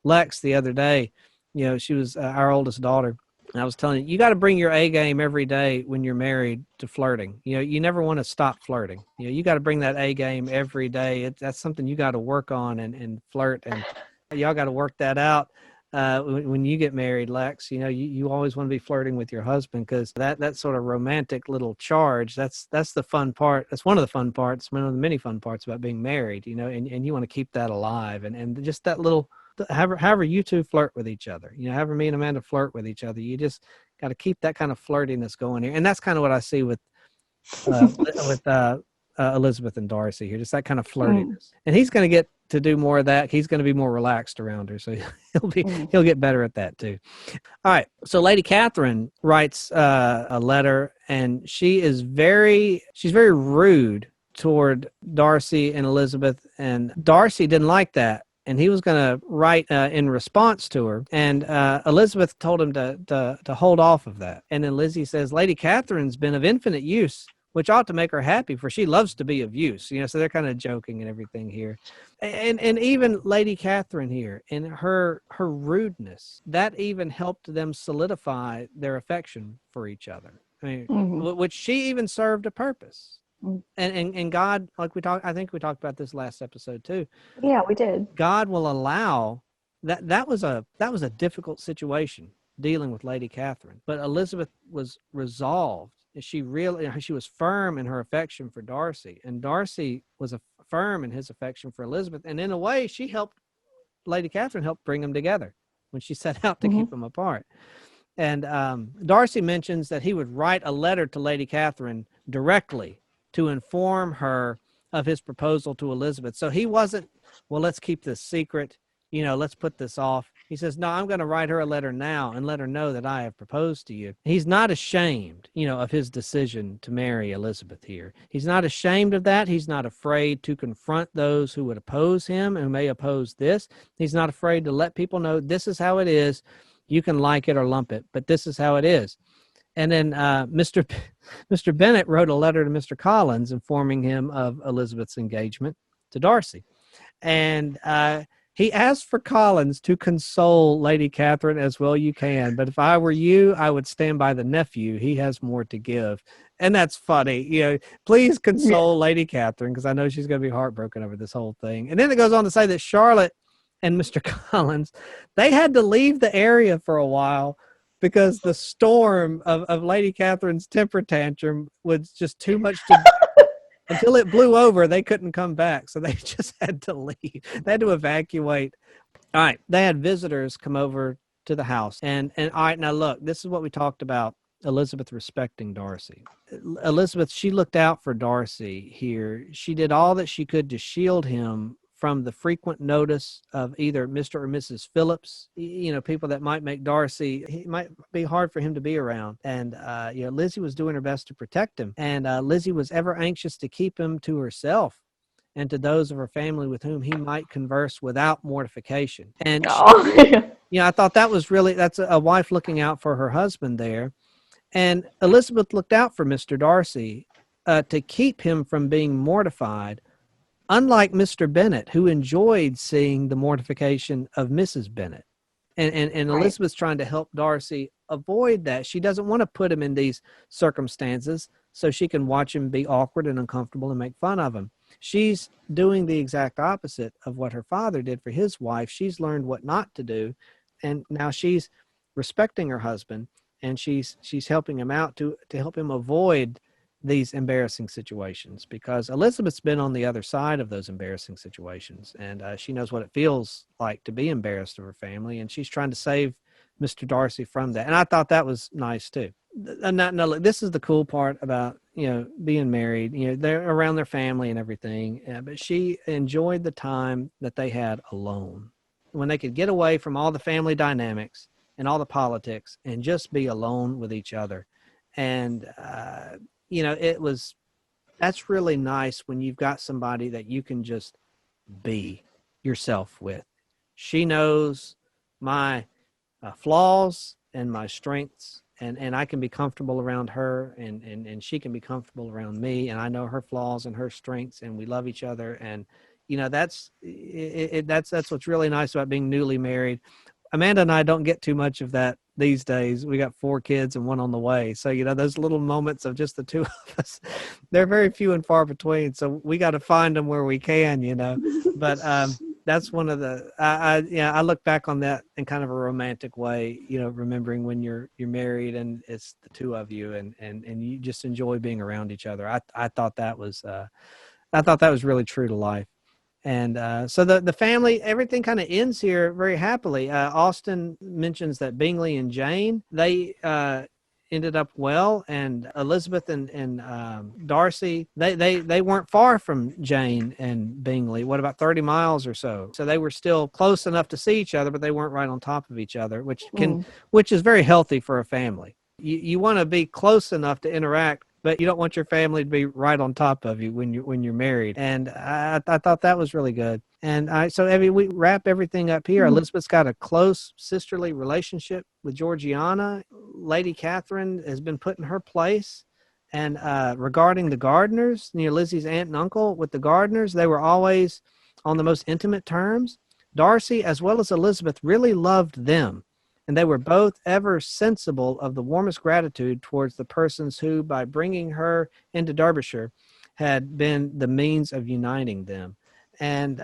Lex the other day. She was our oldest daughter. And I was telling you got to bring your A game every day when you're married to flirting. You never want to stop flirting. You got to bring that A game every day. That's something you got to work on and flirt. And y'all got to work that out when you get married, Lex. You always want to be flirting with your husband because that sort of romantic little charge, that's the fun part. That's one of the fun parts, one of the many fun parts about being married, and you want to keep that alive. And just that little, however you two flirt with each other, however me and Amanda flirt with each other, you just got to keep that kind of flirtiness going here. And that's kind of what I see with Elizabeth and Darcy here, just that kind of flirtiness. And he's going to get to do more of that. He's going to be more relaxed around her. So he'll get better at that too. All right. So Lady Catherine writes a letter, and she's very rude toward Darcy and Elizabeth, and Darcy didn't like that. And he was going to write in response to her. And Elizabeth told him to hold off of that. And then Lizzie says, Lady Catherine's been of infinite use, which ought to make her happy, for she loves to be of use. So they're kind of joking and everything here. And even Lady Catherine here, in her rudeness, that even helped them solidify their affection for each other. I mean, which she even served a purpose. And God, like I think we talked about this last episode too. Yeah, we did. God will allow that was a difficult situation dealing with Lady Catherine, but Elizabeth was resolved. She was firm in her affection for Darcy, and Darcy was firm in his affection for Elizabeth. And in a way, Lady Catherine helped bring them together when she set out to keep them apart. And Darcy mentions that he would write a letter to Lady Catherine directly to inform her of his proposal to Elizabeth. So he wasn't, well, let's keep this secret, let's put this off. He says, no, I'm going to write her a letter now and let her know that I have proposed to you. He's not ashamed, of his decision to marry Elizabeth here. He's not ashamed of that. He's not afraid to confront those who would oppose him and who may oppose this. He's not afraid to let people know this is how it is. You can like it or lump it, but this is how it is. And then Mr. Bennet wrote a letter to Mr. Collins informing him of Elizabeth's engagement to Darcy. And he asked for Collins to console Lady Catherine as well you can. But if I were you, I would stand by the nephew. He has more to give. And that's funny. Please console Lady Catherine, because I know she's going to be heartbroken over this whole thing. And then it goes on to say that Charlotte and Mr. Collins, they had to leave the area for a while because the storm of Lady Catherine's temper tantrum was just too much to... Until it blew over, they couldn't come back. So they just had to leave. They had to evacuate. All right. They had visitors come over to the house. And all right, now look, this is what we talked about, Elizabeth respecting Darcy. Elizabeth, she looked out for Darcy here. She did all that she could to shield him from the frequent notice of either Mr. or Mrs. Phillips, people that might make Darcy, it might be hard for him to be around. And, Lizzie was doing her best to protect him. And Lizzie was ever anxious to keep him to herself and to those of her family with whom he might converse without mortification. And, I thought that's a wife looking out for her husband there. And Elizabeth looked out for Mr. Darcy to keep him from being mortified, unlike Mr. Bennet, who enjoyed seeing the mortification of Mrs. Bennet. And Elizabeth's trying to help Darcy avoid that. She doesn't want to put him in these circumstances so she can watch him be awkward and uncomfortable and make fun of him. She's doing the exact opposite of what her father did for his wife. She's learned what not to do, and now she's respecting her husband, and she's helping him out to help him avoid these embarrassing situations, because Elizabeth's been on the other side of those embarrassing situations, and she knows what it feels like to be embarrassed of her family, and she's trying to save Mr. Darcy from that. And I thought that was nice too. No, this is the cool part about, being married. They're around their family and everything, but she enjoyed the time that they had alone, when they could get away from all the family dynamics and all the politics and just be alone with each other. And that's really nice when you've got somebody that you can just be yourself with. She knows my flaws and my strengths, and I can be comfortable around her, and she can be comfortable around me, and I know her flaws and her strengths, and we love each other. And that's what's really nice about being newly married. Amanda and I don't get too much of that these days. We got 4 kids and 1 on the way. So, those little moments of just the 2 of us, they're very few and far between. So we got to find them where we can, but that's one of the, I look back on that in kind of a romantic way, remembering when you're married and it's the 2 of you, and you just enjoy being around each other. I thought that was really true to life. And so the family, everything kind of ends here very happily. Austen mentions that Bingley and Jane, they ended up well, and Elizabeth and Darcy, they weren't far from Jane and Bingley. What, about 30 miles or so? So they were still close enough to see each other, but they weren't right on top of each other, which is very healthy for a family. You want to be close enough to interact, but you don't want your family to be right on top of you when you're married. And I thought that was really good. And so Evie, we wrap everything up here. Elizabeth's got a close sisterly relationship with Georgiana. Lady Catherine has been put in her place. And regarding the Gardiners, Lizzie's aunt and uncle with the Gardiners, they were always on the most intimate terms. Darcy, as well as Elizabeth, really loved them. And they were both ever sensible of the warmest gratitude towards the persons who, by bringing her into Derbyshire, had been the means of uniting them. And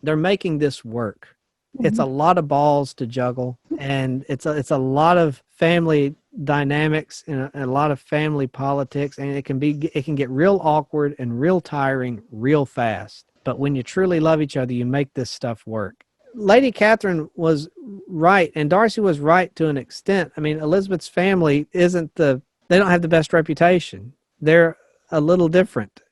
they're making this work. It's a lot of balls to juggle, and it's a lot of family dynamics and a lot of family politics, and it can get real awkward and real tiring real fast. But when you truly love each other, you make this stuff work. Lady Catherine was right, and Darcy was right to an extent. I mean, Elizabeth's family they don't have the best reputation. They're a little different.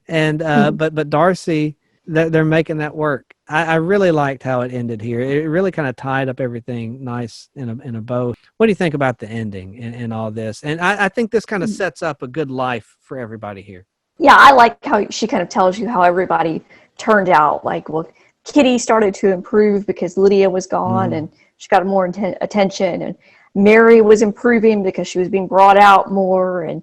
And but Darcy, they're making that work. I really liked how it ended here. It really kind of tied up everything nice in a bow. What do you think about the ending and all this? And I think this kind of sets up a good life for everybody here. Yeah, I like how she kind of tells you how everybody turned out. Like, well, Kitty started to improve because Lydia was gone, and she got more attention, and Mary was improving because she was being brought out more, and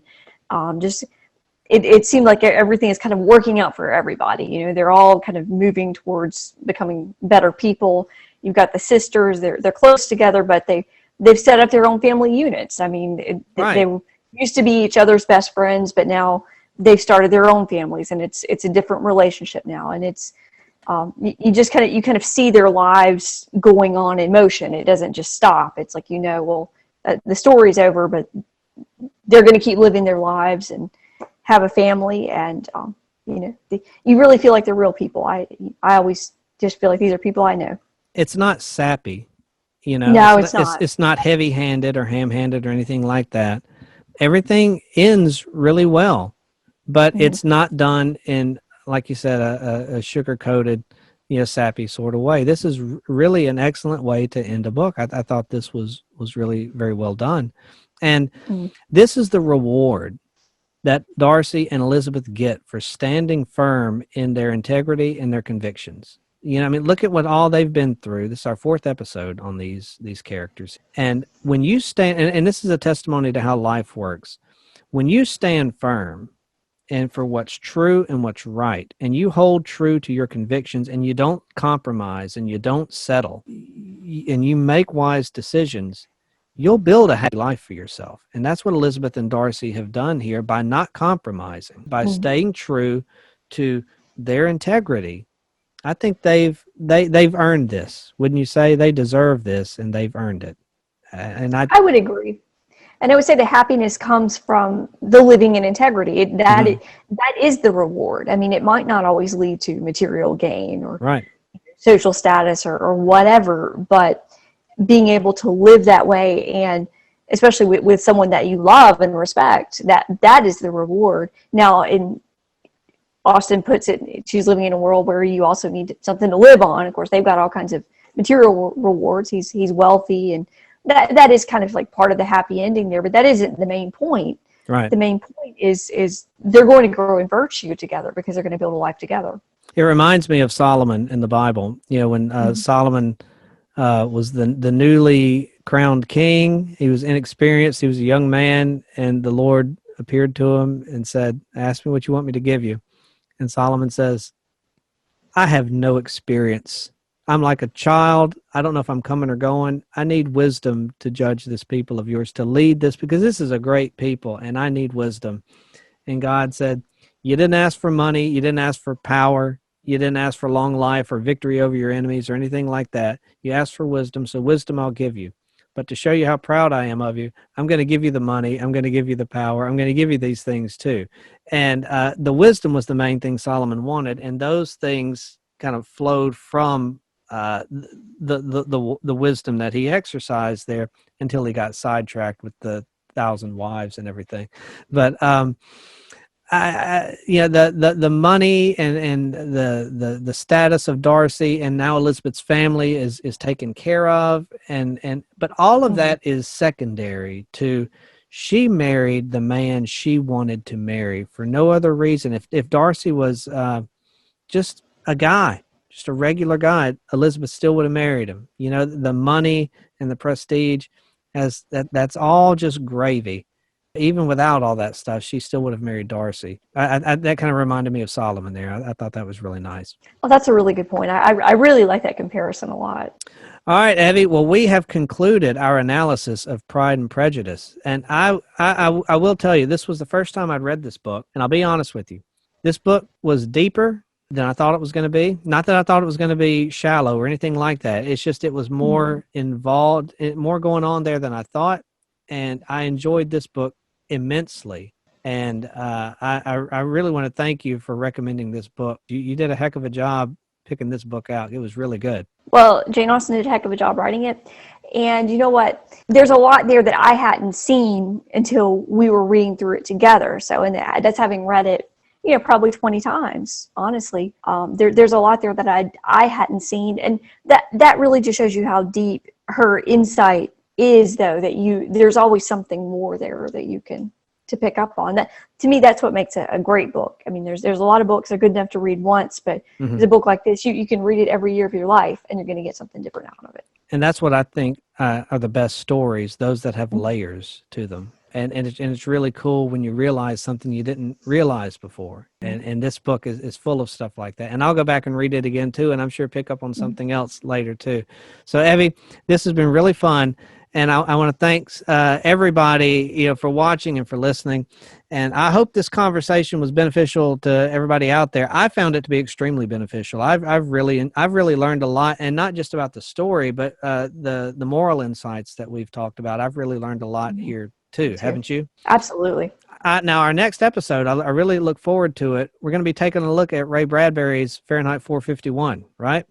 it seemed like everything is kind of working out for everybody. They're all kind of moving towards becoming better people. You've got the sisters; they're close together, but they've set up their own family units. I mean, they used to be each other's best friends, but now they've started their own families, and it's a different relationship now, and it's. You kind of see their lives going on in motion. It doesn't just stop. It's like, the story's over, but they're going to keep living their lives and have a family. And, you really feel like they're real people. I always just feel like these are people I know. It's not sappy, No, it's not. It's not heavy-handed or ham-handed or anything like that. Everything ends really well, but it's not done in, like you said, a sugar-coated, sappy sort of way. This is really an excellent way to end a book. I thought this was really very well done. And this is the reward that Darcy and Elizabeth get for standing firm in their integrity and their convictions. Look at what all they've been through. This is our 4th episode on these characters. And when you stand, and this is a testimony to how life works, when you stand firm and for what's true and what's right, and you hold true to your convictions, and you don't compromise, and you don't settle, and you make wise decisions, you'll build a happy life for yourself. And that's what Elizabeth and Darcy have done here by not compromising, by staying true to their integrity. I think they've earned this. Wouldn't you say? They deserve this, and they've earned it. And I would agree. And I would say the happiness comes from the living in integrity. That is the reward. I mean, it might not always lead to material gain or right. social status or whatever, but being able to live that way, and especially with someone that you love and respect, that is the reward. Now, in Austen puts it, she's living in a world where you also need something to live on. Of course, they've got all kinds of material rewards. He's wealthy, and that is kind of like part of the happy ending there, but that isn't the main point. Right. The main point is they're going to grow in virtue together because they're going to build a life together. It reminds me of Solomon in the Bible. You know, when Solomon was the newly crowned king, he was inexperienced, he was a young man, and the Lord appeared to him and said, "Ask me what you want me to give you." And Solomon says, "I have no experience. I'm like a child. I don't know if I'm coming or going. I need wisdom to judge this people of yours, to lead this, because this is a great people, and I need wisdom." And God said, "You didn't ask for money. You didn't ask for power. You didn't ask for long life or victory over your enemies or anything like that. You asked for wisdom, so wisdom I'll give you. But to show you how proud I am of you, I'm going to give you the money. I'm going to give you the power. I'm going to give you these things too." And the wisdom was the main thing Solomon wanted, and those things kind of flowed from the wisdom that he exercised there until he got sidetracked with the 1,000 wives and everything. But the money and the status of Darcy and now Elizabeth's family is taken care of, but all of that is secondary to, she married the man she wanted to marry for no other reason. If Darcy was just a guy, just a regular guy, Elizabeth still would have married him. You know, the money and the prestige, that's all just gravy. Even without all that stuff, she still would have married Darcy. That kind of reminded me of Solomon there. I thought that was really nice. Well, that's a really good point. I really like that comparison a lot. All right, Evie. Well, we have concluded our analysis of Pride and Prejudice. And I will tell you, this was the first time I'd read this book. And I'll be honest with you. This book was deeper than I thought it was going to be. Not that I thought it was going to be shallow or anything like that. It's just it was more involved, more going on there than I thought. And I enjoyed this book immensely, and I really want to thank you for recommending this book. You did a heck of a job picking this book out. It was really good. Well, Jane Austen did a heck of a job writing it, and you know what? There's a lot there that I hadn't seen until we were reading through it together. So, and that's having read it, probably 20 times. Honestly, there's a lot there that I hadn't seen, and that really just shows you how deep her insight is, though, that there's always something more there that you can to pick up on. That, to me, that's what makes a great book. I mean, there's a lot of books that are good enough to read once, but there's a book like this, you can read it every year of your life, and you're going to get something different out of it. And that's what I think are the best stories, those that have layers to them. And it's really cool when you realize something you didn't realize before. And this book is full of stuff like that. And I'll go back and read it again, too, and I'm sure pick up on something else later, too. So, Evie, this has been really fun. And I want to thank everybody, for watching and for listening. And I hope this conversation was beneficial to everybody out there. I found it to be extremely beneficial. I've really learned a lot, and not just about the story, but the moral insights that we've talked about. I've really learned a lot here too, haven't you? Absolutely. Now, our next episode, I really look forward to it. We're going to be taking a look at Ray Bradbury's Fahrenheit 451, right?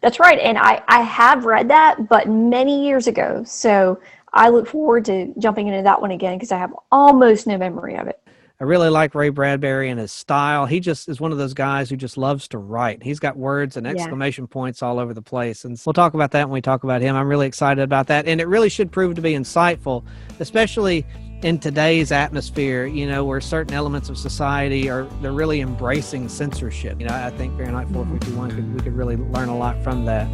That's right. And I have read that, but many years ago. So I look forward to jumping into that one again because I have almost no memory of it. I really like Ray Bradbury and his style. He just is one of those guys who just loves to write. He's got words and exclamation points all over the place. And we'll talk about that when we talk about him. I'm really excited about that. And it really should prove to be insightful, especially in today's atmosphere, where certain elements of society they're really embracing censorship. I think Fahrenheit 451, we could really learn a lot from that.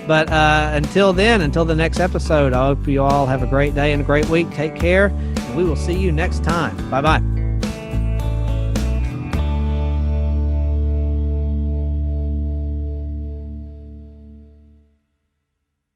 But until the next episode, I hope you all have a great day and a great week. Take care, and we will see you next time. Bye-bye.